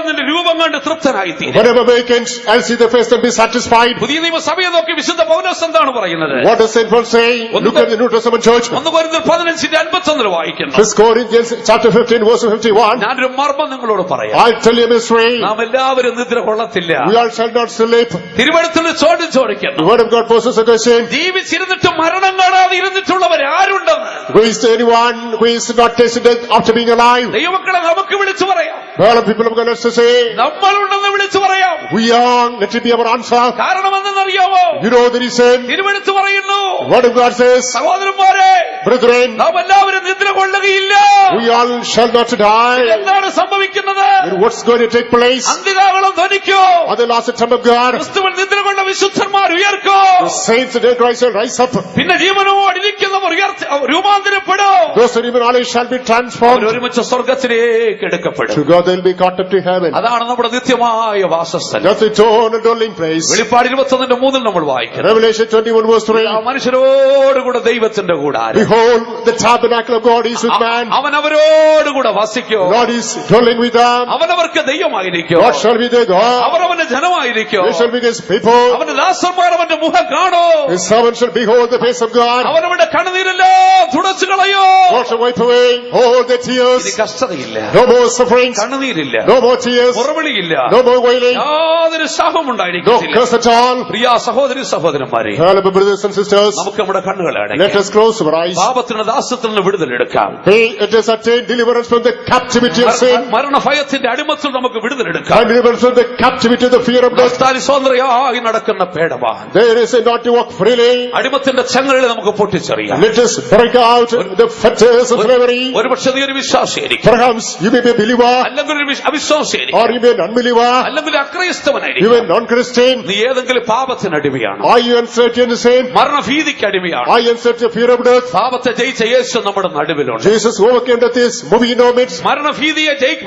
നിന്റെ രൂപം കണ്ട് തൃപ്തനായി തീരും. Whenever vacant, I'll see the face and be satisfied. പുതിയ നിയമസഭയെ നോക്കി വിശുദ്ധ പൗലോസ് എന്താണ് പറയുന്നത്? What does Saint Paul say? Look at the New Testament church. 1 കൊരിന്ത്യർ 15:51 വായിക്കുന്നു. 1 Corinthians chapter 15 verse 51. ഞാനൊരു മർമ്മം നിങ്ങളോട് പറയാം. I'll tell you a mystery. നാം എല്ലാവരും നിദ്ര കൊള്ളത്തില്ല. We all shall not sleep. തിരുവെഴുത്തിൽ ചോദ്യം ചോദിക്കുന്നു. The word of God poses a question. ജീവിച്ചിരുന്നിട്ട് മരണം കാണാതെ ഇരുന്നിട്ടുള്ളവർ ആരുണ്ടെന്ന്? Who is there anyone who is not tasted death after being alive? ദൈവമക്കളെ നമുക്ക് വിളിച്ചു പറയാം. All the people of God, let's say, നമ്മളുണ്ടെന്ന് വിളിച്ചു പറയാം. we are. Let it be our answer. കാരണം എന്തെന്നറിയാമോ? You know the reason. തിരുവെഴുത്ത് പറയുന്നു, The word of God says, സഹോദരന്മാരെ, brethren, നാം എല്ലാവരും നിദ്ര കൊള്ളുകയില്ല. we all shall not die. എന്താണ് സംഭവിക്കുന്നത്? And what's going to take place? അന്ത്യകാലം ധ്വനിക്കോ? On the last trump of God, ക്രിസ്തുവിൽ നിദ്ര കൊണ്ട വിശുദ്ധന്മാർ ഉയർക്കോ? the saints and their Christ shall rise up. പിന്നെ ജീവനോടിരിക്കുന്നവർ രൂപാന്തരപ്പെടും. Those who remain alive shall be transformed. ഒരുമിച്ച് സ്വർഗത്തിലേക്ക് എടുക്കപ്പെടും. To God they will be caught up to heaven. അതാണ് നമ്മുടെ നിത്യമായ വാസസ്ഥലം. That's the eternal dwelling place. വെളിപ്പാട് 21:3 നമ്മൾ വായിക്കുന്നു. Revelation 21 verse 3. മനുഷ്യരോടുകൂടെ ദൈവത്തിന്റെ കൂടാരം. Behold, the tabernacle of God is with man. അവൻ അവരോടുകൂടെ വസിക്കും. God is dwelling with them. അവനവർക്ക് ദൈവമായിരിക്കും. God shall be their God. അവർ അവന്റെ ജനമായിരിക്കും. They shall be his people. അവന്റെ ദാസന്മാർ അവന്റെ മുഖം കാണും. His servants shall behold the face of God. അവനവന്റെ കണ്ണുനീരെല്ലാം തുടച്ചു കളയോ. God shall wipe away all their tears. ഇനി കഷ്ടതയില്ല, No more sufferings. കണ്ണുനീരില്ല, No more tears. മുറവിളിയില്ല, No more wailing. യാതൊരു ശാപം No ഉണ്ടായിരിക്കത്തില്ല. curse at all. പ്രിയ സഹോദരി സഹോദരന്മാരെ, Hello, brothers and sisters. നമുക്ക് നമ്മുടെ കണ്ണുകളെ Let അടയ്ക്കാം. us close our eyes. പാപത്തിന്റെ ദാസ്യത്തിൽ നിന്ന് വിടുതലെടുക്കാം. Let us attain deliverance from the captivity of sin. മരണഭയത്തിന്റെ അടിമത്തിൽ നമുക്ക് വിടുതലെടുക്കാം. And deliverance from the captivity of the fear of death. Naphtali സ്വതന്ത്രയായി നടക്കുന്ന പേടമാൻ There is a not to walk freely. അടിമത്തിന്റെ ചങ്ങലകളെ നമുക്ക് പൊട്ടിച്ചെറിയാം. Let us break out the fetters of slavery. ഒരുപക്ഷെ നീ ഒരു വിശ്വാസിയായിരിക്കും, Perhaps you may be a believer, അല്ലെങ്കിൽ ഒരു അവിശ്വാസിയായിരിക്കും, or you may be an unbeliever, അല്ലെങ്കിൽ you അക്രൈസ്തവനായിരിക്കും. may be non-Christian. നീ ഏതെങ്കിലും പാപത്തിന് അടിമയാണ്, Are you uncertain in sin? മരണഭീതിക്ക് അടിമയാണ്. Are you uncertain of fear of death? പാപത്തെ ജയിച്ച യേശു നമ്മുടെ നടുവിലുണ്ട്. Jesus overcame death is moving in our midst.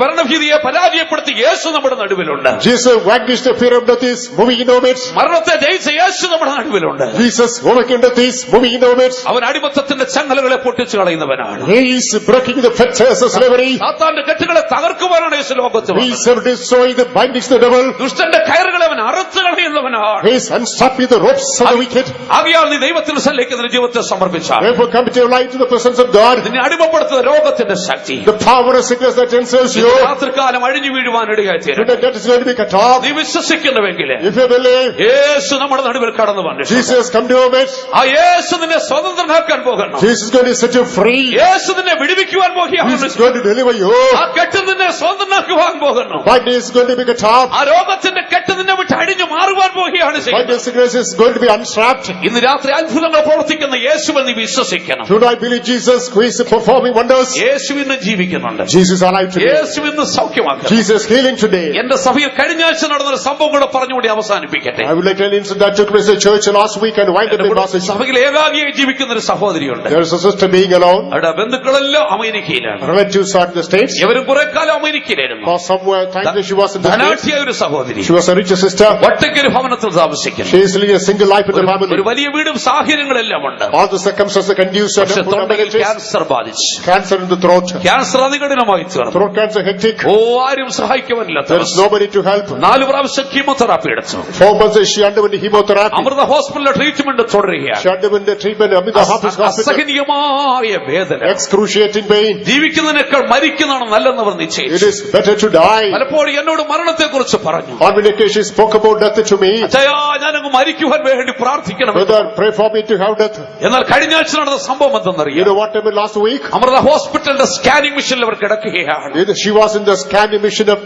മരണഭീതിയെ പരാജയപ്പെടുത്തി യേശു നമ്മുടെ നടുവിലുണ്ട്. Jesus vanquished the fear of death is moving in our midst. മരണത്തെ ജയിച്ച യേശു നമ്മുടെ നടുവിലുണ്ട്. Jesus overcame death is moving in our midst. അവൻ അടിമത്തത്തിന്റെ ചങ്ങലകളെ പൊട്ടിച്ചു കളയുന്നവനാണ്. He is breaking the fetters of slavery. സാത്താന്റെ കെട്ടുകളെ തകർക്കുവാനാണ് യേശു ലോകത്ത് He വന്നത്. is destroying the bindings of the devil. ദുഷ്ടന്റെ കയറുകളെ അവൻ അറുത്തു കളയുന്നവനാണ്. He is unstopping the ropes of the wicked. ആകയാൽ നീ ദൈവത്തിന് സല്ലിക്കുന്ന ജീവിതത്തെ സമർപ്പിച്ചാൽ Therefore commit your life to the presence of God. നിന്നെ അടിമപ്പെടുത്തുന്ന രോഗത്തിന്റെ ശക്തി, The power of sickness that ensures you, രാത്രികാലം അഴിഞ്ഞു വീഴുവാൻ ഇടയായി തീരും. that is going to be cut off. നീ വിശ്വസിക്കുന്നുവെങ്കിൽ If you believe, യേശു നമ്മുടെ നടുവിൽ കടന്നു വന്നു. Jesus come to our midst. ആ യേശു നിന്നെ സ്വതന്ത്രനാക്കാൻ പോകുന്നു. Jesus is going to set you free. യേശു നിന്നെ വിടുവിക്കുവാൻ He പോകുകയാണ്. is going to deliver you. ആ കെട്ട് നിന്നെ സ്വതന്ത്രനാക്കുവാൻ പോകുന്നു. Binding is going to be cut off. ആ രോഗത്തിന്റെ കെട്ട് നിന്നെ വിട്ട് അഴിഞ്ഞു മാറുവാൻ പോകുകയാണ് ചെയ്യുന്നത്. Binding sickness is going to be unstrapped. ഇന്ന് രാത്രി അത്ഭുതങ്ങൾ പ്രവർത്തിക്കുന്ന യേശുവിൽ നീ വിശ്വസിക്കണം. Tonight believe Jesus who is performing wonders. യേശു ഇന്ന് ജീവിക്കുന്നുണ്ട്. Jesus alive today. യേശു ഇന്ന് സൗഖ്യമാക്കും. Jesus healing today. എന്റെ സഭയിൽ കഴിഞ്ഞ ആഴ്ച നടന്നൊരു സംഭവം കൂടെ പറഞ്ഞുകൂടി അവസാനിപ്പിക്കട്ടെ. I would like to tell incident that took place in church last week and wind up the message. സഭയിൽ ഏകാഗിയായി ജീവിക്കുന്ന ഒരു സഹോദരിയുണ്ട്. There is a sister being alone. അവരുടെ ബന്ധുക്കളെല്ലാം അമേരിക്കയിലാണ്. Relatives are in the States. ഇവരും കുറെ കാലം അമേരിക്കയിലായിരുന്നു. For somewhere, thankfully she was in the States. ധനാഢ്യയായ ഒരു സഹോദരി. She was a rich sister. ഒറ്റയ്ക്കൊരു ഭവനത്തിൽ ഭവനത്തിൽ താമസിക്കുന്നു. She is living a single life in the family. ഒരു വലിയ വീടും സാഹചര്യങ്ങളെല്ലാം ഉണ്ട്. All the circumstances conducive. പക്ഷെ തൊണ്ടയിൽ ക്യാൻസർ ബാധിച്ചു. Cancer in the throat. Cancer അതികഠിനമായി തീർന്നു. Throat cancer hectic. ആരും സഹായിക്കുവാനില്ല. There is nobody to help. 4 പ്രാവശ്യം കീമോതെറാപ്പി എടുത്തു. 4 months she underwent chemotherapy. Amrita ഹോസ്പിറ്റലിലെ ട്രീറ്റ്മെന്റ് തുടരുകയാണ്. She underwent the treatment of the hospital. അസഹനീയമായ വേദന. Excruciating pain. ജീവിക്കുന്നതിനേക്കാൾ മരിക്കുന്നതാണ് നല്ലതെന്ന് അവർ നിശ്ചയിച്ചു. It is better to die. പലപ്പോഴും എന്നോട് മരണത്തെ കുറിച്ച് പറഞ്ഞു. On many occasions she spoke about death to me. അച്ഛാ ഞാനങ്ങ് മരിക്കുവാൻ വേണ്ടി പ്രാർത്ഥിക്കണം. Brother, pray for me to have death. എന്നാൽ കഴിഞ്ഞ ആഴ്ച നടന്ന സംഭവം എന്തെന്നറിയാം? You know what happened last week? Amrita ഹോസ്പിറ്റലിന്റെ സ്കാനിംഗ് മെഷീനിൽ അവർ കിടക്കുകയാണ്. She was in the scanning machine of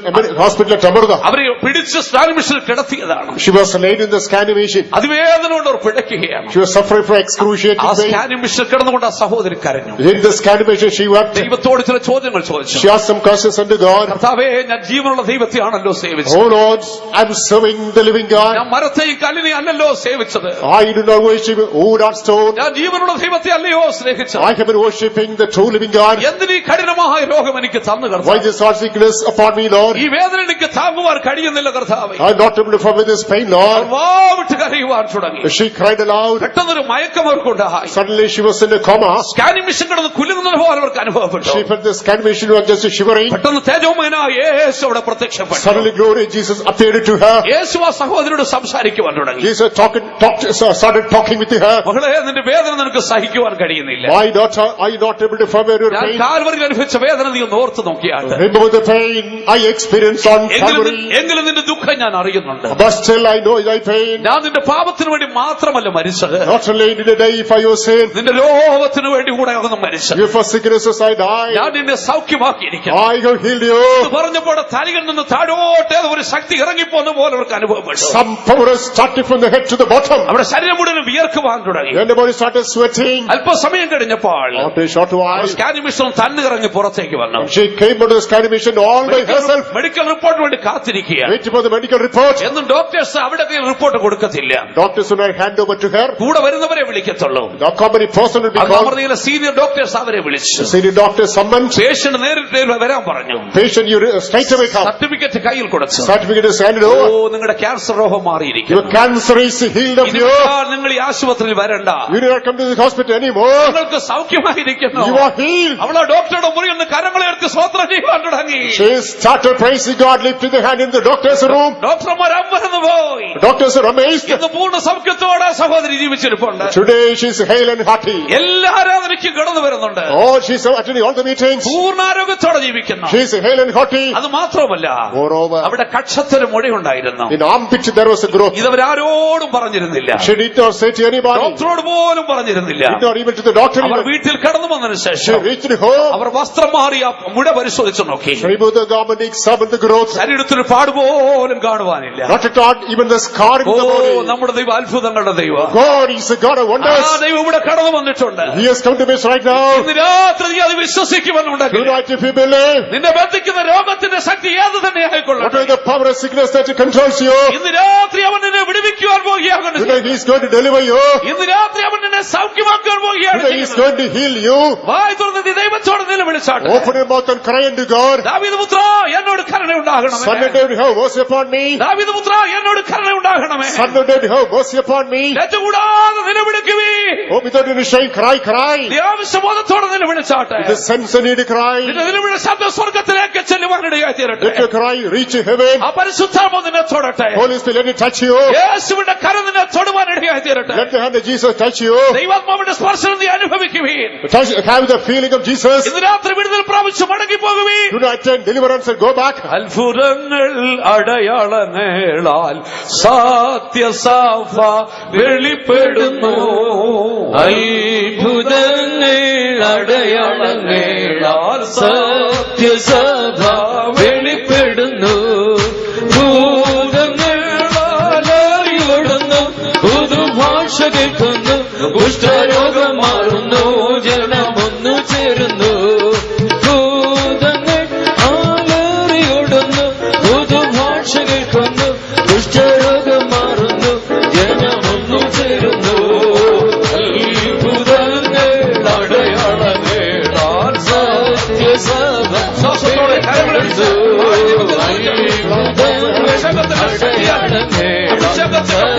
hospital at Amrita. അവരെ പിടിച്ച് സ്കാനിംഗ് മെഷീനിൽ കിടത്തിയതാണ്. She was laid in the scanning machine. അതിവേദന കൊണ്ട് അവർ പിടയ്ക്കുകയാണ്. She was suffering from excruciating ആ pain. സ്കാനിംഗ് മെഷീനിൽ കിടന്നുകൊണ്ട് ആ സഹോദരി കരഞ്ഞു. In the scanning machine she wept. ദൈവത്തോട് ചില ചോദ്യങ്ങൾ ചോദിച്ചു. She asked some questions unto God. കർത്താവേ ഞാൻ ജീവനുള്ള ദൈവത്തെയാണല്ലോ സേവിച്ചത്. Oh Lord, I am serving the living God. ഞാൻ മരത്തെയും കല്ലിനെയും അല്ലല്ലോ സേവിച്ചത്. I do not worship wood or stone. ഞാൻ ജീവനുള്ള ദൈവത്തെ അല്ലയോ സ്നേഹിച്ചത്. I have been worshipping the true living God. എന്തിനീ കഠിനമായ രോഗം എനിക്ക് തന്നു Why കർത്താവേ? this hard sickness upon me, Lord? ഈ വേദന എനിക്ക് താങ്ങുവാൻ കഴിയുന്നില്ല കർത്താവേ. I am not able to forbear this pain, Lord. വാവിട്ട് കരയുവാൻ തുടങ്ങി. She cried aloud. പെട്ടെന്നൊരു മയക്കം അവർക്കുണ്ടായി. Suddenly she was in a coma. Scanning machine കിടന്ന് കുലുങ്ങുന്നത് പോലെ അവർക്ക് അനുഭവപ്പെട്ടു. She felt the scanning machine was just shivering. പെട്ടെന്ന് തേജോമയനായ യേശു അവിടെ പ്രത്യക്ഷപ്പെട്ടു. Suddenly glory Jesus appeared to her. യേശു ആ സഹോദരിയോട് സംസാരിക്കുവാൻ തുടങ്ങി. Jesus started talking with her. മകളെ നിന്റെ വേദന നിനക്ക് സഹിക്കുവാൻ കഴിയുന്നില്ല. My daughter, are you not able to forbear your ഞാൻ pain? കാൽവരിയിൽ അനുഭവിച്ച വേദന നീ ഒന്ന് ഓർത്ത് നോക്കിയാട്ടെ. Remember the pain I experienced on Calvary. എങ്കിലും നിന്റെ ദുഃഖം ഞാൻ അറിയുന്നുണ്ട്. But still I know thy pain. ഞാൻ നിന്റെ പാപത്തിന് വേണ്ടി മാത്രമല്ല മരിച്ചത്. Not only did I die for your sin. നിന്റെ രോഗത്തിന് വേണ്ടി കൂടെ ആകുന്നു മരിച്ചത്. You for sicknesses I died. ഞാൻ നിന്നെ സൗഖ്യമാക്കിയിരിക്കുന്നു. I have healed you. പറഞ്ഞപ്പോൾ തലയിൽ നിന്ന് താഴോട്ട് ഒരു ശക്തി ഇറങ്ങിപ്പോന്ന പോലെ അവർക്ക് അനുഭവപ്പെട്ടു. Some power has started from the head to the bottom. അവിടെ ശരീരം മുഴുവൻ വിയർക്കുവാൻ തുടങ്ങി. Then the body started sweating. അല്പസമയം കഴിഞ്ഞപ്പോൾ After a short while, scanning machine തന്നെ ഇറങ്ങി പുറത്തേക്ക് വന്നു. she came out of the scanning machine all by herself. Medical റിപ്പോർട്ടിന് വേണ്ടി കാത്തിരിക്കുകയാണ്. Waiting for the medical report. എന്നും ഡോക്ടേഴ്സ് അവിടെ റിപ്പോർട്ട് കൊടുക്കത്തില്ല. Doctors will not hand over to her. കൂടെ വരുന്നവരെ വിളിക്കത്തുള്ളൂ. The company person will be called. അമൃതയിലെ സീനിയർ ഡോക്ടേഴ്സ് അവരെ വിളിച്ചു. The senior doctor summoned. Patient നേരിട്ട് വരാൻ പറഞ്ഞു. Patient, you straight away come. Certificate കയ്യിൽ കൊടുത്തു. Certificate is handed over. നിങ്ങളുടെ ക്യാൻസർ രോഗം മാറിയിരിക്കുന്നു. Your cancer is healed of you. നിങ്ങൾ ഈ ആശുപത്രിയിൽ വരണ്ട. You do not come to the hospital anymore. നിങ്ങൾക്ക് സൗഖ്യമായിരിക്കുന്നു. You are healed. അവൾ ഡോക്ടറുടെ മുറിയിൽ നിന്ന് കരങ്ങളെ എടുത്ത് സ്വോത്രം ചെയ്യാൻ തുടങ്ങി. She started praising God, lifting the hand in the doctor's room. ഡോക്ടർമാർ അമ്പരന്ന് പോയി. Doctors are amazed. ഇന്ന് പൂർണ്ണ സൗഖ്യത്തോടെ സഹോദരി ജീവിച്ചിരിപ്പുണ്ട്. Today she is hale and hearty. എല്ലാ ആരാധനയ്ക്കും കടന്നു വരുന്നുണ്ട്. Oh, she is attending all the meetings. പൂർണ്ണാരോഗ്യത്തോടെ ജീവിക്കുന്നു. She is hale and hearty. അത് മാത്രമല്ല Moreover, അവിടെ കക്ഷത്തൊരു മുഴയുണ്ടായിരുന്നു. in armpit there was a growth. ഇതവരാരോടും പറഞ്ഞിരുന്നില്ല. She did not say to anybody. ഡോക്ടറോട് പോലും പറഞ്ഞിരുന്നില്ല. Did not even to the doctor. അവർ വീട്ടിൽ കടന്നു വന്നതിന് She ശേഷം reached home. അവർ വസ്ത്രം മാറി ആ മുഴ പരിശോധിച്ചു നോക്കി. She removed the garment, examined the growth. ശരീരത്തിൽ പാടുപോലും കാണുവാനില്ല. Not at all, even the scar in the body. നമ്മുടെ ദൈവം അത്ഭുതങ്ങളുടെ ദൈവം. God is a God of ആ wonders. ദൈവം ഇവിടെ കടന്നു വന്നിട്ടുണ്ട്. He has come to us right now. ഇന്ന് രാത്രി നീ അത് വിശ്വസിക്കുമെന്നുണ്ടെങ്കിൽ Tonight, if you believe, നിന്നെ ബന്ധിക്കുന്ന രോഗത്തിന്റെ ശക്തി ഏത് തന്നെ what ആയിക്കൊള്ളട്ടെ, is the power of sickness that controls you? ഇന്ന് രാത്രി അവൻ നിന്നെ വിടുവിക്കുവാൻ പോകുകയാണ്. Today he is going to deliver you. ഇന്ന് രാത്രി അവൻ നിന്നെ സൗഖ്യമാക്കാൻ പോകുകയാണ്. Today he is going to heal you. വായ് തുറന്ന് നീ ദൈവത്തോട് നിലവിളിച്ചാട്ടെ. Open your mouth and cry unto God. ദാവീദ് പുത്ര എന്നോട് കരുണ Son of ഉണ്ടാകണമേ. David, have mercy upon me. ദാവീദ് പുത്ര എന്നോട് കരുണ ഉണ്ടാകണമേ. Son of David, have mercy upon me. ലജ്ജ കൂടാതെ നിലവിളിക്കുവീ. Oh, without any shame, cry, cry. നീ ആവശ്യബോധത്തോടെ നിലവിളിച്ചാട്ടെ. With the sense and need to cry. നിന്റെ നിലവിളി ശബ്ദം സ്വർഗത്തിലേക്ക് ചെല്ലുവാനിടയായി തീരട്ടെ. Let your cry reach heaven. ആ പരിശുദ്ധാത്മാവ് നിന്നെ തൊടട്ടെ. Holy Spirit, let it touch you. യേശുവിന്റെ കരം നിന്നെ തൊടുവാനിടയായി തീരട്ടെ. Let the hand of Jesus touch you. ദൈവാത്മാവിന്റെ സ്പർശനം നീ അനുഭവിക്കുവീൻ. Have the feeling of Jesus. ഇന്ന് രാത്രി വിടുതൽ പ്രാപിച്ച് മടങ്ങി പോകുവീൻ. Do not attend deliverance and go back. അത്ഭുതങ്ങൾ അടയാളങ്ങളാൽ സത്യസഭ വെളിപ്പെടുന്നു. അത്ഭുതങ്ങൾ അടയാളങ്ങളാൽ സത്യസഭ വെളിപ്പെടുന്നു. ഭൂതങ്ങളാൽ അറിയപ്പെടുന്നു. പുതുഭാഷ കേൾക്കുന്നു. കുഷ്ഠരോഗം മാറുന്നു. ജനമൊന്നു ചേരുന്നു. ഭൂതങ്ങൾ ആലറിയൊടുന്നു. പുതുഭാഷ കേൾക്കുന്നു. കുഷ്ഠരോഗം മാറുന്നു. ജനമൊന്നു ചേരുന്നു. അത്ഭുതങ്ങൾ അടയാളങ്ങളാൽ സത്യസഭ ശ്വാസത്തോടെ കരങ്ങളടിച്ച് അത്ഭുതങ്ങൾ അടയാളങ്ങളാൽ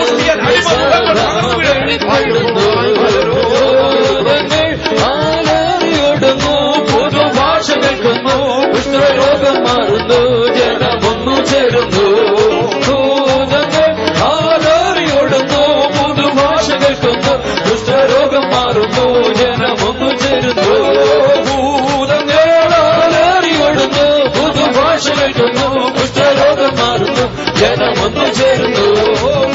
പുതുഭാഷ കേൾക്കുന്നു, കുഷ്ഠരോഗം മാറുന്നു, ജനമൊന്നു ചേരുന്നു.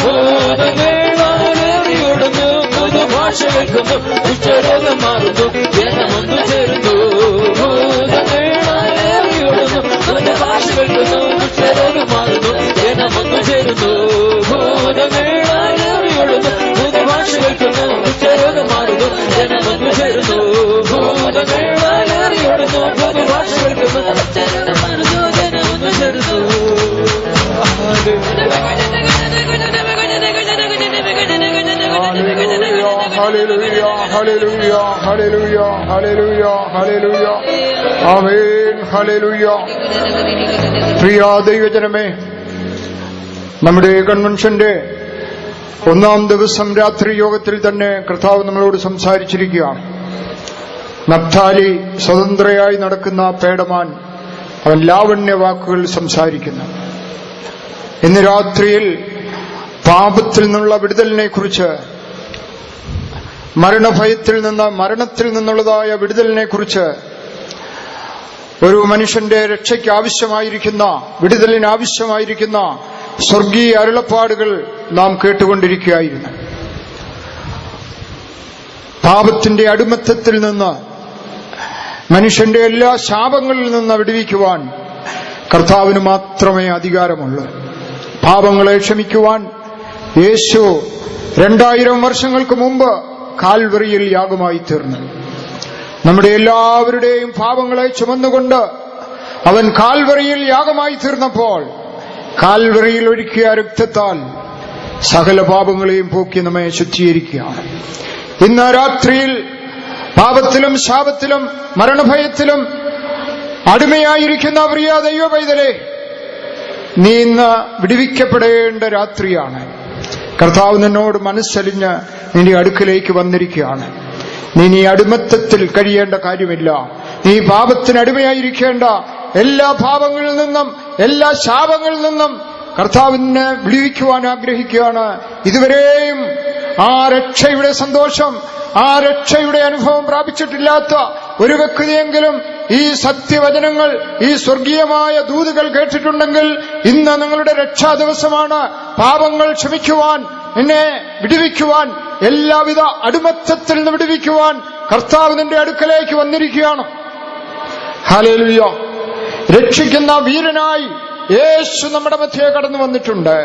ഭൂതങ്ങളേറിയോടുന്നു, പുതുഭാഷ കേൾക്കുന്നു, കുഷ്ഠരോഗം മാറുന്നു, ജനമൊന്നു ചേരുന്നു. ഭൂതങ്ങളേറിയോടുന്നു, പുതുഭാഷ കേൾക്കുന്നു, കുഷ്ഠരോഗം മാറുന്നു, ജനമൊന്നു ചേരുന്നു. ഭൂതങ്ങളേറിയോടുന്നു, പുതുഭാഷ കേൾക്കുന്നു, കുഷ്ഠരോഗം മാറുന്നു, ജനമൊന്നു ചേരുന്നു. ഭൂതങ്ങളേറിയോടുന്നു, പുതുഭാഷ കേൾക്കുന്നു, കുഷ്ഠരോഗം മാറുന്നു, ജനമൊന്നു ചേരുന്നു. Hallelujah, hallelujah, hallelujah, hallelujah, hallelujah. Amen, hallelujah. പ്രിയ ദൈവജനമേ, നമ്മുടെ കൺവെൻഷന്റെ 1-ാം ദിവസം രാത്രി യോഗത്തിൽ തന്നെ കർത്താവ് നമ്മളോട് സംസാരിച്ചിരിക്കുകയാണ്. നഫ്താലി സ്വതന്ത്രയായി നടക്കുന്ന പേടമാൻ, അവൻ ലാവണ്യ വാക്കുകൾ സംസാരിക്കുന്നു. ഇന്ന് രാത്രിയിൽ പാപത്തിൽ നിന്നുള്ള വിടുതലിനെ കുറിച്ച്, മരണത്തിൽ നിന്നുള്ളതായ വിടുതലിനെ കുറിച്ച്, ഒരു മനുഷ്യന്റെ രക്ഷയ്ക്ക് ആവശ്യമായിരിക്കുന്ന, വിടുതലിന് ആവശ്യമായിരിക്കുന്ന സ്വർഗീയ അരുളപ്പാടുകൾ നാം കേട്ടുകൊണ്ടിരിക്കുകയായിരുന്നു. പാപത്തിന്റെ അടിമത്തത്തിൽ നിന്ന്, മനുഷ്യന്റെ എല്ലാ ശാപങ്ങളിൽ നിന്ന് വിടുവിക്കുവാൻ കർത്താവിന് മാത്രമേ അധികാരമുള്ളൂ. പാപങ്ങളെ ക്ഷമിക്കുവാൻ യേശു 2000 വർഷങ്ങൾക്ക് മുമ്പ് കാൽവറിയിൽ യാഗമായി തീർന്നു. നമ്മുടെ എല്ലാവരുടെയും പാപങ്ങളെ ചുമന്നുകൊണ്ട് അവൻ കാൽവറിയിൽ യാഗമായി തീർന്നപ്പോൾ, കാൽവറിയിൽ ഒഴുക്കിയ രക്തത്താൽ സകല പാപങ്ങളെയും പോക്കി നമ്മെ ശുദ്ധീകരിക്കുകയാണ്. ഇന്ന് രാത്രിയിൽ പാപത്തിലും ശാപത്തിലും മരണഭയത്തിലും അടിമയായിരിക്കുന്ന പ്രിയ ദൈവ പൈതലേ, നീ ഇന്ന് വിടുവിക്കപ്പെടേണ്ട രാത്രിയാണ്. കർത്താവ് നിന്നോട് മനസ്സലിഞ്ഞ് നിന്റെ അടുക്കലേക്ക് വന്നിരിക്കുകയാണ്. നീ അടിമത്തത്തിൽ കഴിയേണ്ട കാര്യമില്ല. നീ പാപത്തിന് അടിമയായിരിക്കേണ്ട. എല്ലാ പാപങ്ങളിൽ നിന്നും, എല്ലാ ശാപങ്ങളിൽ നിന്നും കർത്താവിനെ വിടുവിക്കുവാൻ ആഗ്രഹിക്കുകയാണ്. ഇതുവരെയും ആ രക്ഷയുടെ സന്തോഷം, ആ രക്ഷയുടെ അനുഭവം പ്രാപിച്ചിട്ടില്ലാത്ത ഒരു വ്യക്തിയെങ്കിലും ഈ സത്യവചനങ്ങൾ, ഈ സ്വർഗീയമായ ദൂതുകൾ കേട്ടിട്ടുണ്ടെങ്കിൽ ഇന്ന് നിങ്ങളുടെ രക്ഷാ ദിവസമാണ്. പാപങ്ങൾ ക്ഷമിക്കുവാൻ, നിന്നെ വിടുവിക്കുവാൻ, എല്ലാവിധ അടിമത്തത്തിൽ നിന്ന് വിടുവിക്കുവാൻ കർത്താവ് നിന്റെ അടുക്കലേക്ക് വന്നിരിക്കുകയാണ്. ഹല്ലേലൂയ. രക്ഷിക്കുന്ന വീരനായി യേശു നമ്മുടെ മധ്യേ കടന്നു വന്നിട്ടുണ്ട്.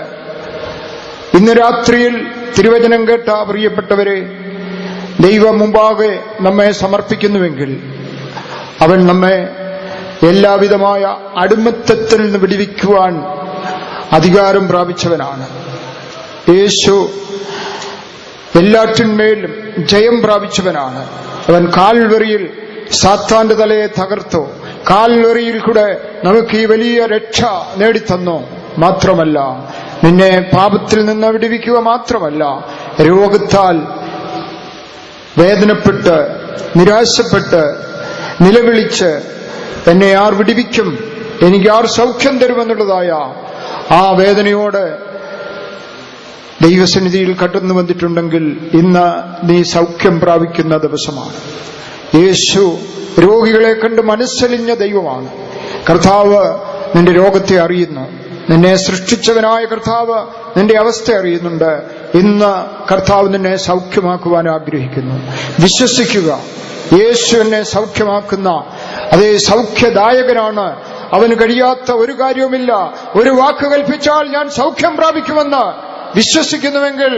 ഇന്ന് രാത്രിയിൽ തിരുവചനം കേട്ട പ്രിയപ്പെട്ടവരെ, ദൈവം മുമ്പാകെ നമ്മെ സമർപ്പിക്കുന്നുവെങ്കിൽ അവൻ നമ്മെ എല്ലാവിധമായ അടിമത്തത്തിൽ നിന്ന് വിടുവിക്കുവാൻ അധികാരം പ്രാപിച്ചവനാണ്. യേശു എല്ലാറ്റിന്മേലും ജയം പ്രാപിച്ചവനാണ്. അവൻ കാൽവറിയിൽ സാത്താന്റെ തലയെ തകർത്തു. കാൽവറിയിൽ കൂടെ നമുക്ക് ഈ വലിയ രക്ഷ നേടിത്തന്നു. മാത്രമല്ല, നിന്നെ പാപത്തിൽ നിന്ന് വിടുവിക്കുക മാത്രമല്ല, രോഗത്താൽ വേദനപ്പെട്ട് നിരാശപ്പെട്ട് നിലവിളിച്ച് എന്നെ ആർ വിടുവിക്കും, എനിക്ക് ആർ സൗഖ്യം തരുമെന്നുള്ളതായ ആ വേദനയോട് ദൈവസന്നിധിയിൽ കടന്നു വന്നിട്ടുണ്ടെങ്കിൽ ഇന്ന് നീ സൗഖ്യം പ്രാപിക്കുന്ന ദിവസമാണ്. യേശു രോഗികളെ കണ്ട് മനസ്സലിഞ്ഞ ദൈവമാണ്. കർത്താവ് നിന്റെ രോഗത്തെ അറിയുന്നു. നിന്നെ സൃഷ്ടിച്ചവനായ കർത്താവ് നിന്റെ അവസ്ഥ അറിയുന്നുണ്ട്. ഇന്ന് കർത്താവ് നിന്നെ സൗഖ്യമാക്കുവാൻ ആഗ്രഹിക്കുന്നു. വിശ്വസിക്കുക. യേശു എന്നെ സൗഖ്യമാക്കുന്ന അതേ സൗഖ്യദായകനാണ്. അവന് കഴിയാത്ത ഒരു കാര്യവുമില്ല. ഒരു വാക്ക് കൽപ്പിച്ചാൽ ഞാൻ സൗഖ്യം പ്രാപിക്കുമെന്ന് വിശ്വസിക്കുന്നുവെങ്കിൽ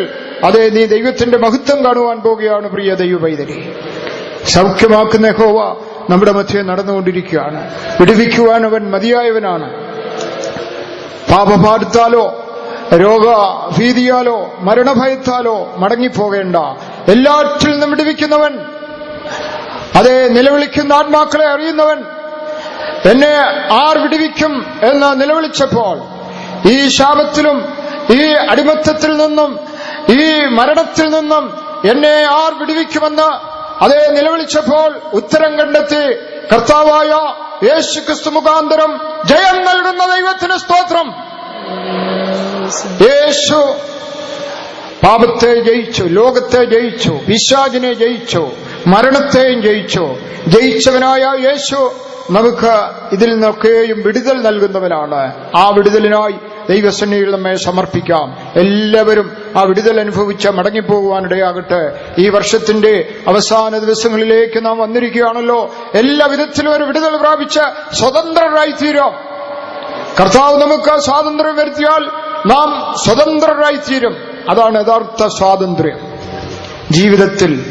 അതേ നീ ദൈവത്തിന്റെ മഹത്വം കാണുവാൻ പോകുകയാണ്. പ്രിയ ദൈവ പൈതലേ, സൗഖ്യമാക്കുന്ന യഹോവ നമ്മുടെ മധ്യേ നടന്നുകൊണ്ടിരിക്കുകയാണ്. വിടുവിക്കുവാൻ അവൻ മതിയായവനാണ്. പാപഭാരത്താലോ രോഗഭീതിയാലോ മരണഭയത്താലോ മടങ്ങിപ്പോകേണ്ട. എല്ലാറ്റിൽ നിന്നും വിടുവിക്കുന്നവൻ, അതേ നിലവിളിക്കുന്ന ആത്മാക്കളെ അറിയുന്നവൻ, എന്നെ ആർ വിടുവിക്കും എന്ന് നിലവിളിച്ചപ്പോൾ ഈ ശാപത്തിലും ഈ അടിമത്തത്തിൽ നിന്നും ഈ മരണത്തിൽ നിന്നും എന്നെ ആർ വിടുവിക്കുമെന്ന് അതേ നിലവിളിച്ചപ്പോൾ ഉത്തരം കണ്ടെത്തി കർത്താവായ യേശു ക്രിസ്തു മുഖാന്തരം ജയം നൽകുന്ന ദൈവത്തിന് സ്തോത്രം. യേശു പാപത്തെ ജയിച്ചു, ലോകത്തെ ജയിച്ചു, പിശാചിനെ ജയിച്ചു, മരണത്തെയും ജയിച്ചു. ജയിച്ചവനായ യേശു നമുക്ക് ഇതിൽ നിന്നൊക്കെയും വിടുതൽ നൽകുന്നവനാണ്. ആ വിടുതലിനായി ദൈവസന്നിധിയിൽ നമ്മെ സമർപ്പിക്കാം. എല്ലാവരും ആ വിടുതൽ അനുഭവിച്ച് മടങ്ങിപ്പോകുവാനിടയാകട്ടെ. ഈ വർഷത്തിന്റെ അവസാന ദിവസങ്ങളിലേക്ക് നാം വന്നിരിക്കുകയാണല്ലോ. എല്ലാ വിധത്തിലും ഒരു വിടുതൽ പ്രാപിച്ച് സ്വതന്ത്രരായി തീരാം. കർത്താവ് നമുക്ക് സ്വാതന്ത്ര്യം വരുത്തിയാൽ നാം സ്വതന്ത്രരായി തീരും. അതാണ് യഥാർത്ഥ സ്വാതന്ത്ര്യം. ജീവിതത്തിൽ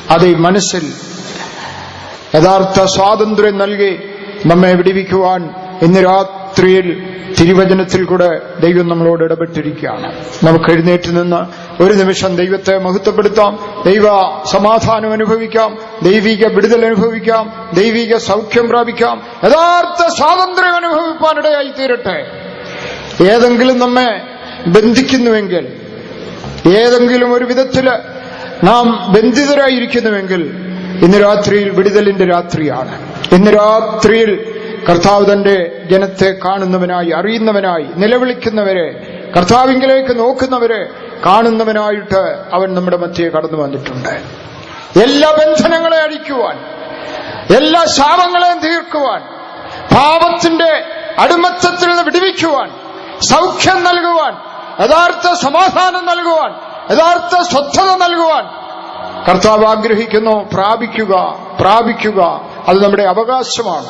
അത് മനസ്സിൽ യഥാർത്ഥ സ്വാതന്ത്ര്യം നൽകി നമ്മെ വിടിവിക്കുവാൻ ഇന്ന് രാത്രിയിൽ തിരുവചനത്തിൽ കൂടെ ദൈവം നമ്മളോട് ഇടപെട്ടിരിക്കുകയാണ്. നമുക്ക് എഴുന്നേറ്റ് നിന്ന് ഒരു നിമിഷം ദൈവത്തെ മഹത്വപ്പെടുത്താം. ദൈവ സമാധാനം അനുഭവിക്കാം, ദൈവിക വിടുതൽ അനുഭവിക്കാം, ദൈവിക സൗഖ്യം പ്രാപിക്കാം, യഥാർത്ഥ സ്വാതന്ത്ര്യം അനുഭവിക്കാനിടയായി തീരട്ടെ. ഏതെങ്കിലും നമ്മെ ബന്ധിക്കുന്നുവെങ്കിൽ, ഏതെങ്കിലും ഒരു വിധത്തില് നാം ബന്ധിതരായിരിക്കുന്നുവെങ്കിൽ ഇന്ന് രാത്രിയിൽ വിടുതലിന്റെ രാത്രിയാണ്. ഇന്ന് രാത്രിയിൽ കർത്താവ് തന്റെ ജനത്തെ കാണുന്നവനായി, അറിയുന്നവനായി, നിലവിളിക്കുന്നവരെ, കർത്താവിങ്കിലേക്ക് നോക്കുന്നവരെ കാണുന്നവനായിട്ട് അവൻ നമ്മുടെ മധ്യേ കടന്നു വന്നിട്ടുണ്ട്. എല്ലാ ബന്ധനങ്ങളെ അഴിക്കുവാൻ, എല്ലാ ശാപങ്ങളെയും തീർക്കുവാൻ, പാപത്തിന്റെ അടിമത്തത്തിൽ നിന്ന് വിടുവിക്കുവാൻ, സൗഖ്യം നൽകുവാൻ, യഥാർത്ഥ സമാധാനം നൽകുവാൻ, യഥാർത്ഥ സ്വസ്ഥത നൽകുവാൻ കർത്താവ് ആഗ്രഹിക്കുന്നു. പ്രാപിക്കുക, പ്രാപിക്കുക. അത് നമ്മുടെ അവകാശമാണ്.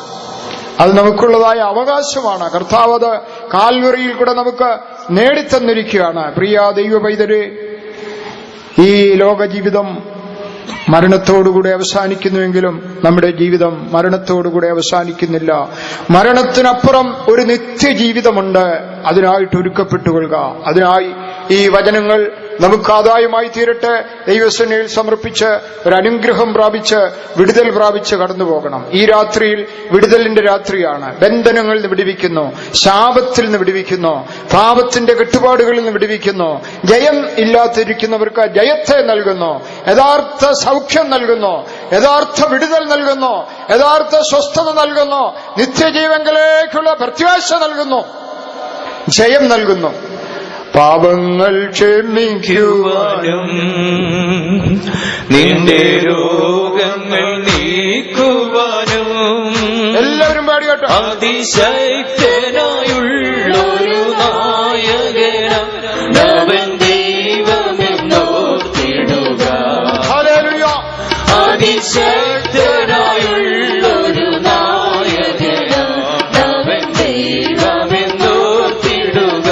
അത് നമുക്കുള്ളതായ അവകാശമാണ്. കർത്താവ് അത് കാൽവറിയിൽ കൂടെ നമുക്ക് നേടിത്തന്നിരിക്കുകയാണ്. പ്രിയ ദൈവ പൈതരെ, ഈ ലോക ജീവിതം മരണത്തോടുകൂടി അവസാനിക്കുന്നുവെങ്കിലും നമ്മുടെ ജീവിതം മരണത്തോടുകൂടി അവസാനിക്കുന്നില്ല. മരണത്തിനപ്പുറം ഒരു നിത്യജീവിതമുണ്ട്. അതിനായിട്ട് ഒരുക്കപ്പെട്ടുകൊള്ളുക. അതിനായി ഈ വചനങ്ങൾ നമുക്ക് ആദായമായി തീരട്ടെ. ദൈവസന്നിധിയിൽ സമർപ്പിച്ച് ഒരു അനുഗ്രഹം പ്രാപിച്ച് വിടുതൽ പ്രാപിച്ച് കടന്നു പോകണം. ഈ രാത്രിയിൽ വിടുതലിന്റെ രാത്രിയാണ്. ബന്ധനങ്ങളിൽ നിന്ന് വിടുവിക്കുന്നു, ശാപത്തിൽ നിന്ന് വിടുവിക്കുന്നു, പാപത്തിന്റെ കെട്ടുപാടുകളിൽ നിന്ന് വിടുവിക്കുന്നു, ജയം ഇല്ലാതിരിക്കുന്നവർക്ക് ജയത്തെ നൽകുന്നു, യഥാർത്ഥ സൗഖ്യം നൽകുന്നു, യഥാർത്ഥ വിടുതൽ നൽകുന്നു, യഥാർത്ഥ സ്വസ്ഥത നൽകുന്നു, നിത്യജീവങ്കിലേക്കുള്ള പ്രത്യാശ നൽകുന്നു, ജയം നൽകുന്നു. പാപങ്ങൾ ക്ഷമിക്കുവാനും നിന്റെ രോഗങ്ങൾ നീക്കുവാനും എല്ലാവരും പാടിയോട്ടെ. അതിശക്തനായുള്ളൊരു നായകനം അവൻ ദൈവമെന്നോർത്തിടുക. ഹല്ലേലൂയ. അതിശക്തനായുള്ളൊരു നായകനം അവൻ ദൈവമെന്നോർത്തിടുക.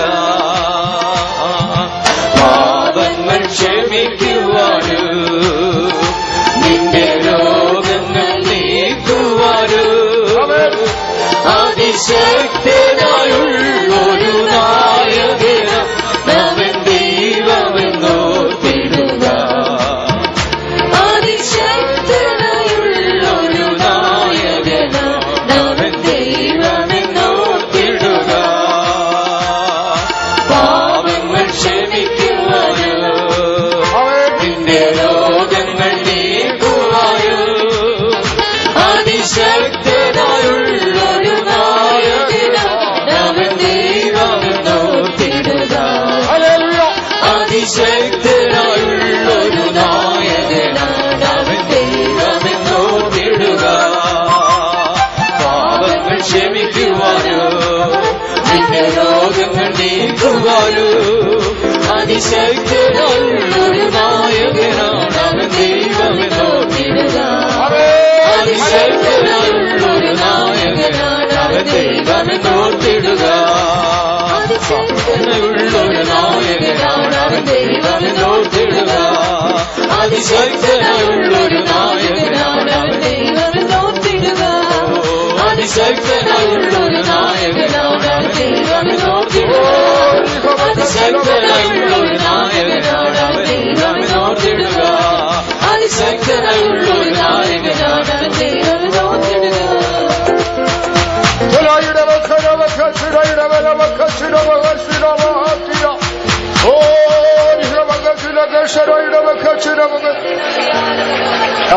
പാപങ്ങൾ ക്ഷമിക്കുവാനും നിന്റെ രോഗങ്ങൾ നീക്കുവാനും അതിശക്തനായുള്ളൊരു നായകനം അവൻ ദൈവമെന്നോർത്തിടുക. അതിശക്തനായുള്ളൊരു നായകനം അവൻ ദൈവമെന്നോർത്തിടുക. പാപങ്ങൾ ക്ഷമിക്കുവാനും നിന്റെ രോഗങ്ങൾ നീക്കുവാനും അതിശക്തനായുള്ളൊരു നായകനം അവൻ ദൈവമെന്നോർത്തിടുക. അതിശക്തനായുള്ളൊരു നായകനം അവൻ ദൈവമെന്നോർത്തിടുക. പാപങ്ങൾ ക്ഷമിക്കുവാനും നിന്റെ രോഗങ്ങൾ നീക്കുവാനും അതിശക്തനായുള്ളൊരു നായകനാണ് അവൻ ദൈവമെന്നോർത്തിടുക. അതിശക്തനായുള്ളൊരു നായകനാണ് അവൻ ദൈവമെന്നോർത്തിടുക. അതിശക്തനായുള്ളൊരു നായകനാണ് അവൻ ദൈവമെന്നോർത്തിടുക. അതിശക്തനായുള്ളൊരു നായകനാണ് അവൻ ദൈവമെന്നോർത്തിടുക. അതിശക്തനായുള്ളൊരു നായകനാണ് അവൻ ദൈവമെന്നോർത്തിടുക. അതിശക്തനായുള്ളൊരു നായകനാണ് അവൻ ദൈവമെന്നോർത്തിടുക. അതിശക്തനായുള്ളൊരു നായകനാണ് അവൻ ദൈവമെന്നോർത്തിടുക.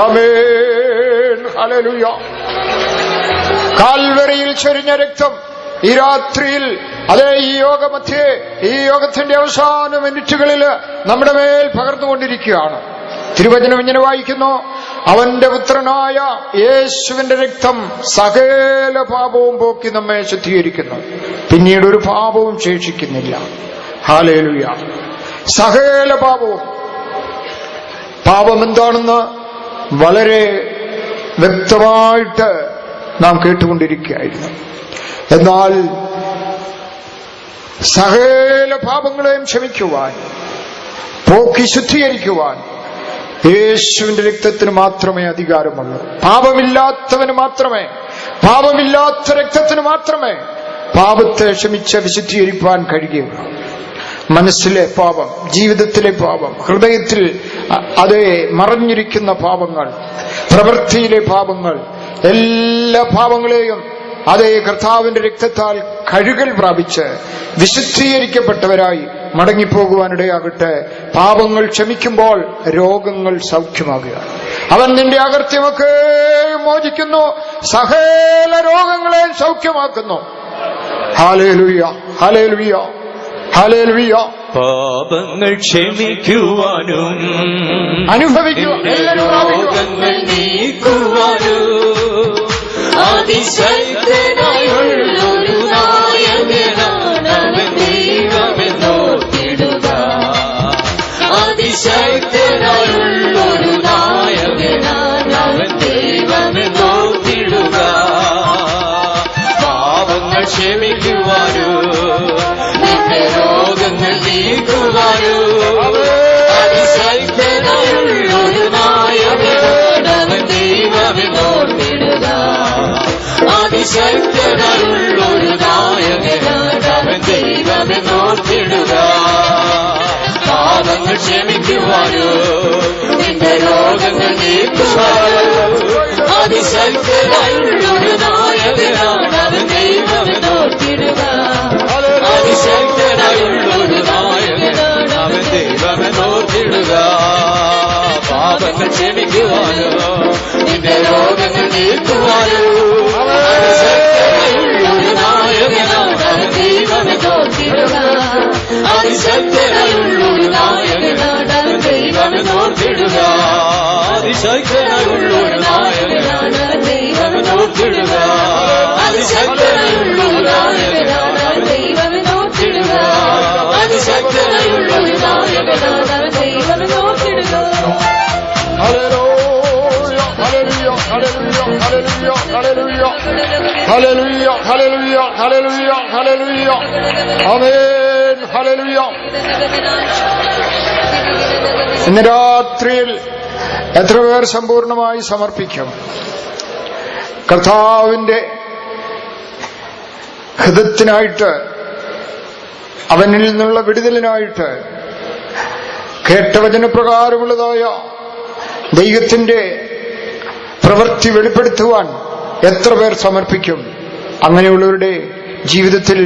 ആമേൻ. ഹല്ലേലൂയ. കാൽവരിയിൽ ചൊരിഞ്ഞ രക്തം ഈ രാത്രിയിൽ, അതേ ഈ യോഗമധ്യേ, ഈ യോഗത്തിന്റെ അവസാന മിനിറ്റുകളിൽ നമ്മുടെ മേൽ പകർന്നുകൊണ്ടിരിക്കുകയാണ്. തിരുവചനം ഇങ്ങനെ വായിക്കുന്നു: അവന്റെ പുത്രനായ യേശുവിന്റെ രക്തം സകല പാപവും പോക്കി നമ്മെ ശുദ്ധീകരിക്കുന്നു. പിന്നീട് ഒരു പാപവും ശേഷിക്കുന്നില്ല. ഹല്ലേലൂയ. സകല പാപവും. പാപം എന്താണെന്ന് വളരെ വ്യക്തമായിട്ട് നാം കേട്ടുകൊണ്ടിരിക്കുകയായിരുന്നു. എന്നാൽ സകല പാപങ്ങളെയും ക്ഷമിക്കുവാൻ, പോക്കി ശുദ്ധീകരിക്കുവാൻ യേശുവിന്റെ രക്തത്തിന് മാത്രമേ അധികാരമുള്ളൂ. പാപമില്ലാത്തവന് മാത്രമേ, പാപമില്ലാത്ത രക്തത്തിന് മാത്രമേ പാപത്തെ ക്ഷമിച്ച് വിശുദ്ധീകരിക്കാൻ കഴിയുകയുള്ളൂ. മനസ്സിലെ പാപം, ജീവിതത്തിലെ പാപം, ഹൃദയത്തിൽ അതേ മറഞ്ഞിരിക്കുന്ന പാപങ്ങൾ, പ്രവൃത്തിയിലെ പാപങ്ങൾ, എല്ലാ പാപങ്ങളെയും അതേ കർത്താവിന്റെ രക്തത്താൽ കഴുകൽ പ്രാപിച്ച് വിശുദ്ധീകരിക്കപ്പെട്ടവരായി മടങ്ങിപ്പോകുവാനിടയാകട്ടെ. പാപങ്ങൾ ക്ഷമിക്കുമ്പോൾ രോഗങ്ങൾ സൗഖ്യമാകുകയാണ്. അവൻ നിന്റെ അകർത്യമൊക്കെ മോചിക്കുന്നു, സകല രോഗങ്ങളെയും സൗഖ്യമാക്കുന്നു. Hallelujah, hallelujah, hallelujah. പാപങ്ങൾ ക്ഷമിക്കുവാനും രോഗങ്ങൾ നീക്കുവാനും അതിശക്തനായുള്ളൊരു നായകനാണ് അവൻ ദൈവമെന്നോർത്തിടുക. അതിശക്തനായുള്ളൊരു നായകനാണ് അവൻ ദൈവമെന്നോർത്തിടുക. പാപങ്ങൾ ക്ഷമിക്കുവാനും രോഗങ്ങൾ നീക്കുവാനും അതിശക്തനായുള്ളൊരു നായകനാണ് അവൻ ദൈവമെന്നോർത്തിടുക. അതിശക്തനായുള്ളൊരു നായകനാണ് അവൻ ദൈവമെന്നോർത്തിടുക. പാപങ്ങൾ ക്ഷമിക്കുവാനും നിന്റെ രോഗങ്ങൾ നീക്കുവാനും അതിശക്തനായുള്ളൊരു നായകനാണ് അവൻ ദൈവമെന്നോർത്തിടുക. അതിശക്തനായുള്ളൊരു നായകനാണ് അവൻ ദൈവമെന്നോർത്തിടുക. പാപങ്ങൾ ക്ഷമിക്കുവാനും നിന്റെ രോഗങ്ങൾ നീക്കുവാനും അതിശക്തനായുള്ളൊരു നായകനാണ് അവൻ ദൈവമെന്നോർത്തിടുക. അതിശക്തനായുള്ളൊരു നായകനാണ് അവൻ ദൈവമെന്നോർത്തിടുക. അതിശക്തനായുള്ളൊരു നായകനാണ് അവൻ ദൈവമെന്നോർത്തിടുക. അതിശക്തനായുള്ളൊരു നായകനാണ് അവൻ ദൈവമെന്നോർത്തിടുക. അതിശക്തനായുള്ളൊരു നായകനാണ് അവൻ ദൈവമെന്നോർത്തിടുക. Hallelujah, hallelujah, hallelujah, hallelujah, hallelujah, hallelujah, hallelujah, hallelujah, hallelujah, amen, hallelujah. ഇന്ന് രാത്രിയിൽ എത്ര പേർ സമ്പൂർണമായി സമർപ്പിക്കും? കർത്താവിന്റെ ഹിതത്തിനായിട്ട്, അവനിൽ നിന്നുള്ള വിടുതലിനായിട്ട് കേട്ട വചനപ്രകാരമുള്ളതായ ദൈവത്തിന്റെ പ്രവൃത്തി വെളിപ്പെടുത്തുവാൻ എത്ര പേർ സമർപ്പിക്കും? അങ്ങനെയുള്ളവരുടെ ജീവിതത്തിൽ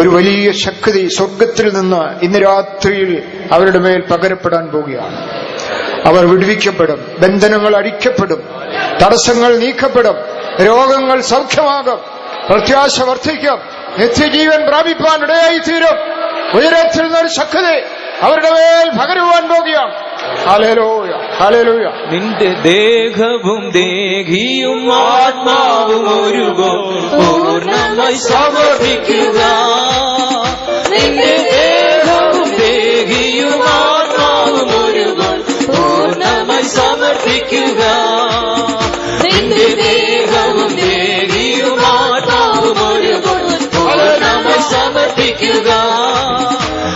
ഒരു വലിയ ശക്തി സ്വർഗത്തിൽ നിന്ന് ഇന്ന് രാത്രിയിൽ അവരുടെ മേൽ പകരപ്പെടാൻ പോവുകയാണ്. അവർ വിടുവിക്കപ്പെടും, ബന്ധനങ്ങൾ അഴിക്കപ്പെടും, തടസ്സങ്ങൾ നീക്കപ്പെടും, രോഗങ്ങൾ സൗഖ്യമാകും, പ്രത്യാശ വർദ്ധിക്കും, നിത്യജീവൻ പ്രാപിപ്പാൻ ഇടയായിത്തീരും. ഉയരത്തിൽ നിന്നൊരു ശക്തി അവരുടെ മേൽ പകരുവാൻ പോകുകയാണ്. Hallelujah, hallelujah. നിന്റെ ദേഹവും ദേഹിയും ആത്മാവും ഒരുപോൽ പൂർണ്ണമായി സമർപ്പിക്കുക. നിന്റെ ദേഹവും ദേഹിയും ആത്മാവും ഒരുപോൽ പൂർണ്ണമായി സമർപ്പിക്കുക. നിന്റെ ദേഹവും ദേഹിയും ആത്മാവും ഒരുപോൽ പൂർണ്ണമായി സമർപ്പിക്കുക.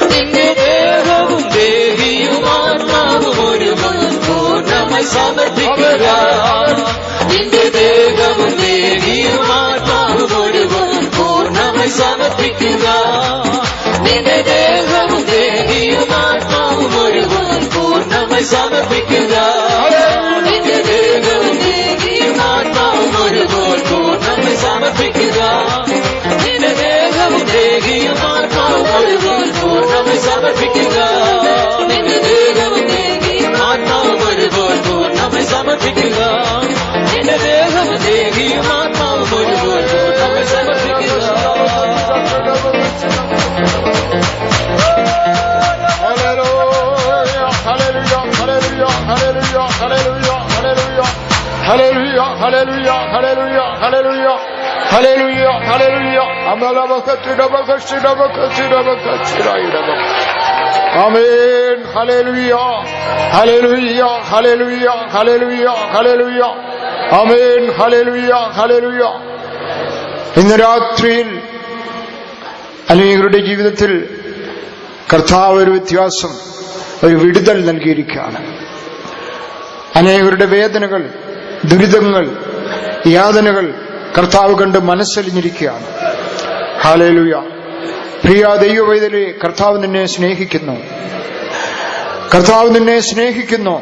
നിന്റെ ദേഹവും ദേഹിയും ആത്മാവും ഒരുപോൽ പൂർണ്ണമായി സമർപ്പിക്കുക. നിന്റെ ദേഹവും ദേഹിയും ആത്മാവും ഒരുപോൽ പൂർണ്ണമായി സമർപ്പിക്കുക. നിന്റെ ദേഹവും ദേഹിയും ആത്മാവും ഒരുപോൽ പൂർണ്ണമായി സമർപ്പിക്കുക. നിന്റെ ദേഹവും ദേഹിയും ആത്മാവും ഒരുപോൽ പൂർണ്ണമായി സമർപ്പിക്കുക. നിന്റെ ദേഹവും ദേഹിയും ആത്മാവും ഒരുപോൽ പൂർണ്ണമായി സമർപ്പിക്കുക. നിന്റെ ദേഹവും ദേഹിയും ആത്മാവും ഒരുപോൽ പൂർണ്ണമായി സമർപ്പിക്കുക. നിന്റെ ദേഹവും ദേഹിയും ആത്മാവും ഒരുപോൽ പൂർണ്ണമായി സമർപ്പിക്കുക. Hallelujah, hallelujah, hallelujah, hallelujah, Hallelujah, hallelujah, hallelujah, hallelujah, hallelujah. Amen. Hallelujah, hallelujah, hallelujah, hallelujah, hallelujah. Amen. Hallelujah, hallelujah. ഇന്ന് രാത്രിയിൽ അനേകരുടെ ജീവിതത്തിൽ കർത്താവ് ഒരു വ്യത്യാസം, ഒരു വിടുതൽ നൽകിയിരിക്കുകയാണ്. അനേകരുടെ വേദനകൾ, ദുരിതങ്ങൾ, യാതനകൾ കർത്താവ് കണ്ട് മനസ്സലിഞ്ഞിരിക്കുകയാണ്. ഹല്ലേലൂയ. പ്രിയ ദൈവവൈതലേ, കർത്താവ് നിന്നെ സ്നേഹിക്കുന്നു. കർത്താവ് നിന്നെ സ്നേഹിക്കുന്നു.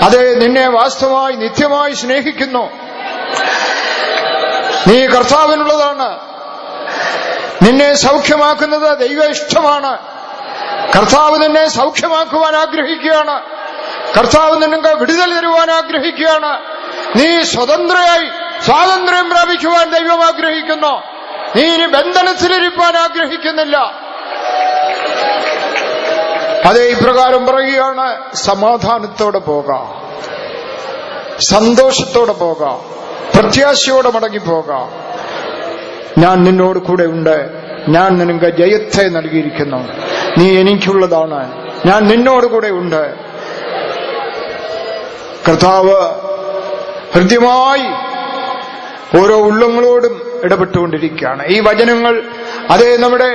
അതെ, നിന്നെ വാസ്തവമായി നിത്യമായി സ്നേഹിക്കുന്നു. നീ കർത്താവിനുള്ളതാണ്. നിന്നെ സൗഖ്യമാക്കുന്നത് ദൈവ ഇഷ്ടമാണ്. കർത്താവ് നിന്നെ സൗഖ്യമാക്കുവാൻ ആഗ്രഹിക്കുകയാണ്. കർത്താവ് നിനക്ക് വിടുതൽ തരുവാൻ ആഗ്രഹിക്കുകയാണ്. നീ സ്വതന്ത്രയായി സ്വാതന്ത്ര്യം പ്രാപിക്കുവാൻ ദൈവം ആഗ്രഹിക്കുന്നു. നീ ഇനി ബന്ധനത്തിലിരിക്കാൻ ആഗ്രഹിക്കുന്നില്ല. അതേ, ഇപ്രകാരം പറയുകയാണ്, സമാധാനത്തോടെ പോകാം, സന്തോഷത്തോടെ പോകാം, പ്രത്യാശയോടെ മടങ്ങിപ്പോകാം. ഞാൻ നിന്നോട് കൂടെ ഉണ്ട്. ഞാൻ നിനക്ക് ജയത്തെ നൽകിയിരിക്കുന്നു. നീ എനിക്കുള്ളതാണ്. ഞാൻ നിന്നോട് കൂടെ ഉണ്ട്. കർത്താവ് ഹൃദ്യമായി ഓരോ ഉള്ളങ്ങളോടും ഇടപെട്ടുകൊണ്ടിരിക്കുകയാണ്. ഈ വചനങ്ങൾ അതേ നമ്മുടെ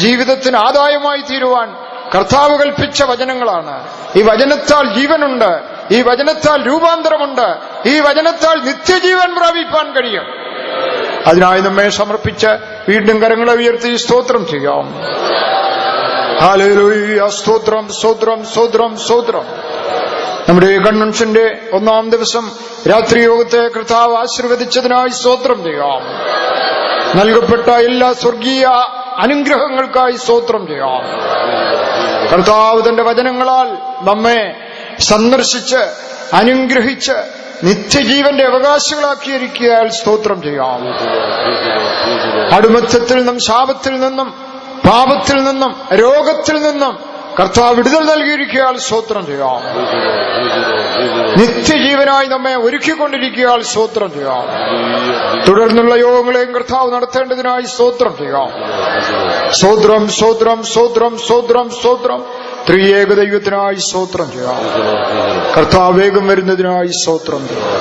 ജീവിതത്തിന് ആദായമായി തീരുവാൻ കർത്താവ് കൽപ്പിച്ച വചനങ്ങളാണ്. ഈ വചനത്താൽ ജീവനുണ്ട്. ഈ വചനത്താൽ രൂപാന്തരമുണ്ട്. ഈ വചനത്താൽ നിത്യജീവൻ പ്രാപിപ്പാൻ കഴിയും. അതിനായി നമ്മെ സമർപ്പിച്ച് വീണ്ടും കരങ്ങളെ ഉയർത്തി സ്തോത്രം ചെയ്യാം. ഹല്ലേലൂയ. സ്തോത്രം, സ്തോത്രം, സ്തോത്രം, സ്തോത്രം. നമ്മുടെ കൺവെൻഷന്റെ 1-ാം ദിവസം രാത്രി യോഗത്തെ കർത്താവ് ആശീർവദിച്ചതിനായി സ്തോത്രം ചെയ്യാം. നൽകപ്പെട്ട എല്ലാ സ്വർഗീയ അനുഗ്രഹങ്ങൾക്കായി സ്തോത്രം ചെയ്യാം. കർത്താവ് തന്റെ വചനങ്ങളാൽ നമ്മെ സന്ദർശിച്ച് അനുഗ്രഹിച്ച് നിത്യജീവന്റെ അവകാശികളാക്കിയിരിക്കാൻ സ്തോത്രം ചെയ്യാം. അടിമത്തത്തിൽ നിന്നും, ശാപത്തിൽ നിന്നും, പാപത്തിൽ നിന്നും, രോഗത്തിൽ നിന്നും കർത്താവ് വിടുതൽ നൽകിയിരിക്കാൻ സ്തോത്രം ചെയ്യാം. നിത്യജീവനായി നമ്മെ ഒരുക്കിക്കൊണ്ടിരിക്കാൻ സ്തോത്രം ചെയ്യാം. തുടർന്നുള്ള യോഗങ്ങളെയും കർത്താവ് നടത്തേണ്ടതിനായി സ്തോത്രം ചെയ്യാം. സ്തോത്രം, സ്തോത്രം, സ്തോത്രം, സ്തോത്രം, സ്തോത്രം. ത്രിയേക ദൈവത്തിനായി സ്തോത്രം ചെയ്യാം. കർത്താവ് വേഗം വരുന്നതിനായി സ്തോത്രം ചെയ്യാം.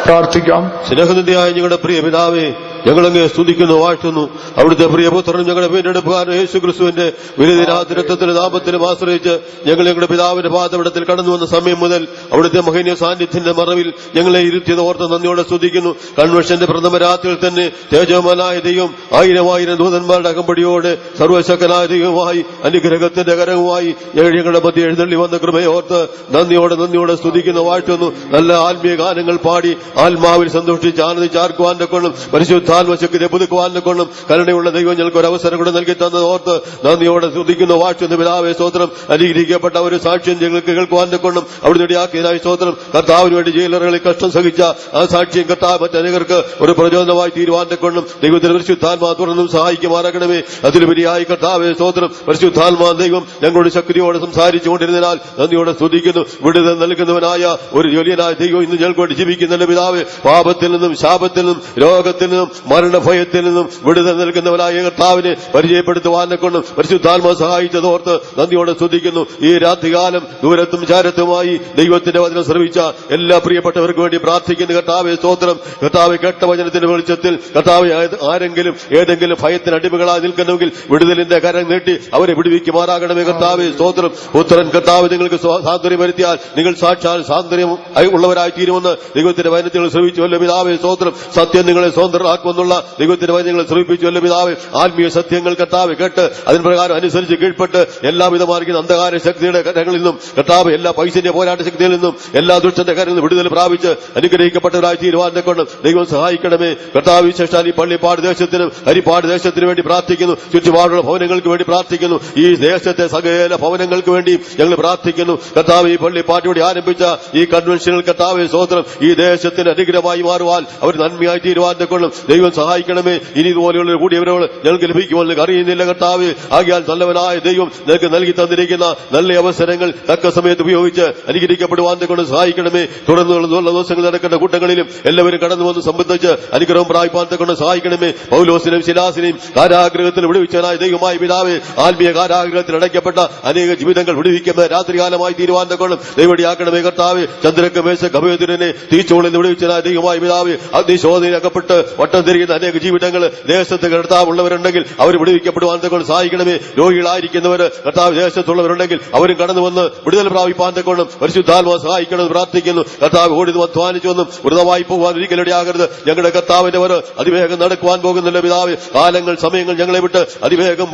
പ്രാർത്ഥിക്കാം. സ്നേഹനിധിയായ ഞങ്ങളുടെ പ്രിയ പിതാവേ, ഞങ്ങളങ്ങ് സ്തുതിക്കുന്നു, വാഴ്ത്തുന്നു. അവിടുത്തെ പ്രിയപുത്രനും ഞങ്ങളുടെ വീണ്ടെടുപ്പുകാരൻ യേശു ക്രിസ്തുവിന്റെ വിരുദ്ധരാതിരത്വത്തിന്റെ നാമത്തിലും ആശ്രയിച്ച് ഞങ്ങൾ ഞങ്ങളുടെ പിതാവിന്റെ പാദപീഠത്തിൽ കടന്നു വന്ന സമയം മുതൽ അവിടുത്തെ മഹനീയ സാന്നിധ്യത്തിന്റെ മറവിൽ ഞങ്ങളെ ഇരുത്തിയത് ഓർത്ത് നന്ദിയോടെ സ്തുതിക്കുന്നു. കൺവെൻഷന്റെ പ്രഥമ രാത്രിയിൽ തന്നെ തേജോമനായ ദൈവം 1000 ദൂതന്മാരുടെ അകമ്പടിയോടെ സർവശക്തനായ ദൈവമായി അനുഗ്രഹത്തിന്റെ കരവുമായി ഞങ്ങളുടെ മധ്യ എഴുന്നള്ളി വന്ന കൃപയെ ഓർത്ത് നന്ദിയോടെ സ്തുതിക്കുന്നു, വാഴ്ത്തുന്നു. നല്ല ആത്മീയ ഗാനങ്ങൾ പാടി ആത്മാവിൽ സന്തോഷിച്ച് ആനന്ദിച്ച് ആർക്കുവാന്റെ കൊള്ളും പരിശുദ്ധാത്മശക്തിയെ പുതുക്കുവാന്റെ കൊള്ളും കരുണയുള്ള ദൈവം ഞങ്ങൾക്ക് ഒരു അവസരം കൂടെ നൽകി തന്നത് ഓർത്ത് നന്ദിയോടെ സ്തുതിക്കുന്നു, വാഴ്ത്തുന്നു. പിതാവേ സ്തോത്രം. അനുഗ്രഹിക്കപ്പെട്ട ഒരു സാക്ഷ്യം ഞങ്ങൾക്ക് കേൾക്കുവാന്റെ കൊള്ളും അവിടുന്ന് ഇടയാക്കിയതായി സ്തോത്രം. കർത്താവിന് വേണ്ടി ജയിലറുകളിൽ കഷ്ടം സഹിച്ച ആ സാക്ഷ്യം കർത്താവ് മറ്റനേകർക്ക് ഒരു പ്രചോദനമായി തീരുവാന്റെ കൊള്ളും ദൈവത്തിന് പരിശുദ്ധാത്മാ തുറന്നും സഹായിക്കുമാറാകണമേ. അതിലുപരിയായി കർത്താവേ സ്തോത്രം. പരിശുദ്ധാത്മാ ദൈവം ഞങ്ങളുടെ ശക്തിയോടെ സംസാരിച്ചുകൊണ്ടിരുന്നതിനാൽ നന്ദിയോടെ സ്തുതിക്കുന്നു. വിടുതൽ നൽകുന്നവനായ ഒരു ജോലിയനായ ദൈവം ഇന്ന് ഞങ്ങൾക്ക് വേണ്ടി ജീവിക്കുന്നുണ്ട് പിതാവേ. പാപത്തിൽ നിന്നും, ശാപത്തിൽ നിന്നും, രോഗത്തിൽ നിന്നും, മരണഭയത്തിൽ നിന്നും വിടുതൽ നൽകുന്നവനായ കർത്താവിനെ പരിചയപ്പെടുത്തുവാനെ കൊണ്ടും പരിശുദ്ധാത്മാ സഹായിച്ചതോർത്ത് നന്ദിയോടെ സ്തുതിക്കുന്നു. ഈ രാത്രികാലം ദൂരത്തും ചാരത്തുമായി ദൈവത്തിന്റെ വചനം ശ്രവിച്ച എല്ലാ പ്രിയപ്പെട്ടവർക്ക് വേണ്ടി പ്രാർത്ഥിക്കുന്നു. കർത്താവെ സ്തോത്രം. കർത്താവ് കേട്ട വചനത്തിന്റെ വെളിച്ചത്തിൽ കർത്താവ് ആരെങ്കിലും ഏതെങ്കിലും ഭയത്തിന് അടിമകളായി നിൽക്കുന്നുവെങ്കിൽ വിടുതലിന്റെ കരം നീട്ടി അവരെ വിടുവിക്കുമാറാകണമേ. കർത്താവെ സ്തോത്രം. പുത്രൻ കർത്താവ് നിങ്ങൾക്ക് സ്വാതന്ത്ര്യം വരുത്തിയാൽ നിങ്ങൾ സാക്ഷാൽ സ്വാതന്ത്ര്യം ഉള്ളവരായി തീരുമെന്ന് ദൈവത്തിന്റെ വചനത്തിൽ ശ്രമിച്ചുവല്ലോ പിതാവേ സ്തോത്രം. സത്യം നിങ്ങളെ സ്വതന്ത്രരാക്കുമെന്നുള്ള ദൈവത്തിന്റെ വചനങ്ങൾ ശ്രമിപ്പിച്ചുവല്ലോ പിതാവേ. ആത്മീയ സത്യങ്ങൾ കർത്താവ് കേട്ട് അതിന് പ്രകാരം അനുസരിച്ച് കീഴ്പ്പെട്ട് എല്ലാവിധ മാർഗിക അന്ധകാര ശക്തിയുടെ കരങ്ങളിൽ നിന്നും കർത്താവ് എല്ലാ പൈസന്റെ പോരാട്ട ശക്തിയിൽ നിന്നും എല്ലാ ദുഷ്ടന്റെ കരങ്ങളിൽ നിന്നും വിടുതൽ പ്രാപിച്ച് അനുഗ്രഹിക്കപ്പെട്ടവരായി തീരുവാനെ കൊണ്ട് ദൈവം സഹായിക്കണമേ. കർത്താവ് വിശേഷാൽ ഈ പള്ളിപ്പാട് ദേശത്തിനും ഹരിപ്പാട് ദേശത്തിനു വേണ്ടി പ്രാർത്ഥിക്കുന്നു. ചുറ്റുപാടുള്ള ഭവനങ്ങൾക്ക് വേണ്ടി പ്രാർത്ഥിക്കുന്നു. ഈ ദേശത്തെ സകല ഭവനങ്ങൾക്ക് വേണ്ടി ഞങ്ങൾ പ്രാർത്ഥിക്കുന്നു. കർത്താവ് ഈ പള്ളിപ്പാട്ടിലൂടെ ആരംഭിച്ച ഈ കൺവെൻഷനിൽ കർത്താവ് സ്തോത്രം ഈ ദേശത്തിന് അനുഗ്രഹമായി മാറുവാൻ അവർ നന്മയായി തീരുവാനെ കൊള്ളും ദൈവം ദൈവം സഹായിക്കണമേ. ഇനി ഇതുപോലെയുള്ള കൂടിയവരോട് ഞങ്ങൾക്ക് ലഭിക്കുമെന്ന് അറിയുന്നില്ല കർത്താവ്. ആകയാൽ നല്ലവനായ ദൈവം നിങ്ങൾക്ക് നൽകി തന്നിരിക്കുന്ന നല്ല അവസരങ്ങൾ തക്ക സമയത്ത് ഉപയോഗിച്ച് അനുഗ്രഹിക്കപ്പെടുവാൻ കൊണ്ട് സഹായിക്കണമേ. തുടർന്നുള്ള ദിവസങ്ങൾ നടക്കുന്ന കൂട്ടങ്ങളിലും എല്ലാവരും കടന്നു വന്ന് സംബന്ധിച്ച് അനുഗ്രഹം പ്രാപിപ്പാൻ കൊണ്ട് സഹായിക്കണമേ. പൗലോസിനെയും ശിലാസിനെയും കാരാഗ്രഹത്തിൽ വിടുവിച്ചനായ ദൈവമായ പിതാവേ, ആത്മീയ കാരാഗ്രഹത്തിൽ അടയ്ക്കപ്പെട്ട അനേക ജീവിതങ്ങൾ വിടുവിക്കുന്ന രാത്രികാലമായി തീരുവാൻ കൊണ്ട് ദൈവടിയാക്കണമേ കർത്താവ്. ചന്ദ്രക്ക് മേശക്ക് അഭയത്തിനെ തീച്ചോളിൽ വിടുവിച്ചനായ ദൈവമായ പിതാവേ, അഗ്നിശോധനയിലകപ്പെട്ട് വട്ടം തിരിയുന്ന അനേക ജീവിതങ്ങൾ ദേശത്ത് കർത്താവുള്ളവരുണ്ടെങ്കിൽ അവർ വിടുവിക്കപ്പെടുവാൻ കൊണ്ട് സഹായിക്കണമേ. രോഗികളായിരിക്കുന്നവർ കർത്താവ് ദേശത്തുള്ളവരുണ്ടെങ്കിൽ അവരും കടന്നു വന്ന് വിടുതൽ പ്രാപിപ്പാൻ കൊണ്ടും പരിശുദ്ധാത്മാ സഹായിക്കണമെന്ന് പ്രാർത്ഥിക്കുന്നു. കർത്താവ് ഓടി അധ്വാനിച്ചൊന്നും വൃതമായി പോകുവാൻ ഒരിക്കലിടയാകരുത്. ഞങ്ങളുടെ കർത്താവിന്റെ വരെ അതിവേഗം നടക്കുവാൻ പോകുന്നില്ല പിതാവ്. കാലങ്ങൾ സമയങ്ങൾ ഞങ്ങളെ വിട്ട് അതിവേഗം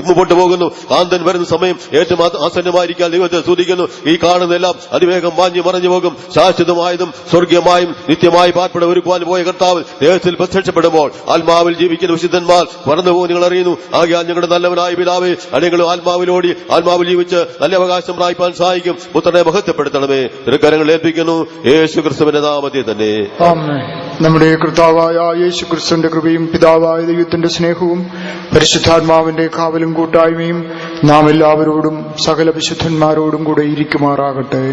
മുമ്പോട്ട് പോകുന്നു. കാന്തൻ വരുന്ന സമയം ഏറ്റവും ആസന്നമായിരിക്കാൻ ദൈവത്തെ സ്തുതിക്കുന്നു. ഈ കാണുന്നതെല്ലാം അതിവേഗം മാഞ്ഞു മറഞ്ഞു പോകും. ശാശ്വതമായതും സ്വർഗീയമായും നിത്യമായി പാർപ്പിട ഒരുക്കുവാൻ പോയ കർത്താവ് ദേഹത്തിൽ പ്രത്യക്ഷപ്പെടുമ്പോൾ ആത്മാവിൽ ജീവിക്കുന്ന വിശുദ്ധന്മാർ പറന്നു പോകും നിങ്ങൾ അറിയുന്നു. ആകയാൽ ഞങ്ങളുടെ നല്ലവനായ പിതാവേ, അടിയങ്ങളും ആത്മാവിലോടി ആത്മാവിൽ ജീവിച്ച് നല്ല അവകാശം പ്രാപിപ്പാൻ സഹായിക്കും. പുത്രനെ മഹത്വപ്പെടുത്തണമേ. തിരുക്കരങ്ങൾ ഏൽപ്പിക്കുന്നു യേശു ക്രിസ്തുവിന്റെ നാമത്തിൽ തന്നെ. ആമേൻ. നമ്മുടെ കർത്താവായ യേശു ക്രിസ്തുവിന്റെ കൃപയും പിതാവായ ദൈവത്തിന്റെ സ്നേഹവും പരിശുദ്ധാത്മാവിന്റെ കാവലും കൂട്ടായ്മയും നാം എല്ലാവരോടും സകല വിശുദ്ധന്മാരോടും കൂടെ ഇരിക്കുമാറാകട്ടെ.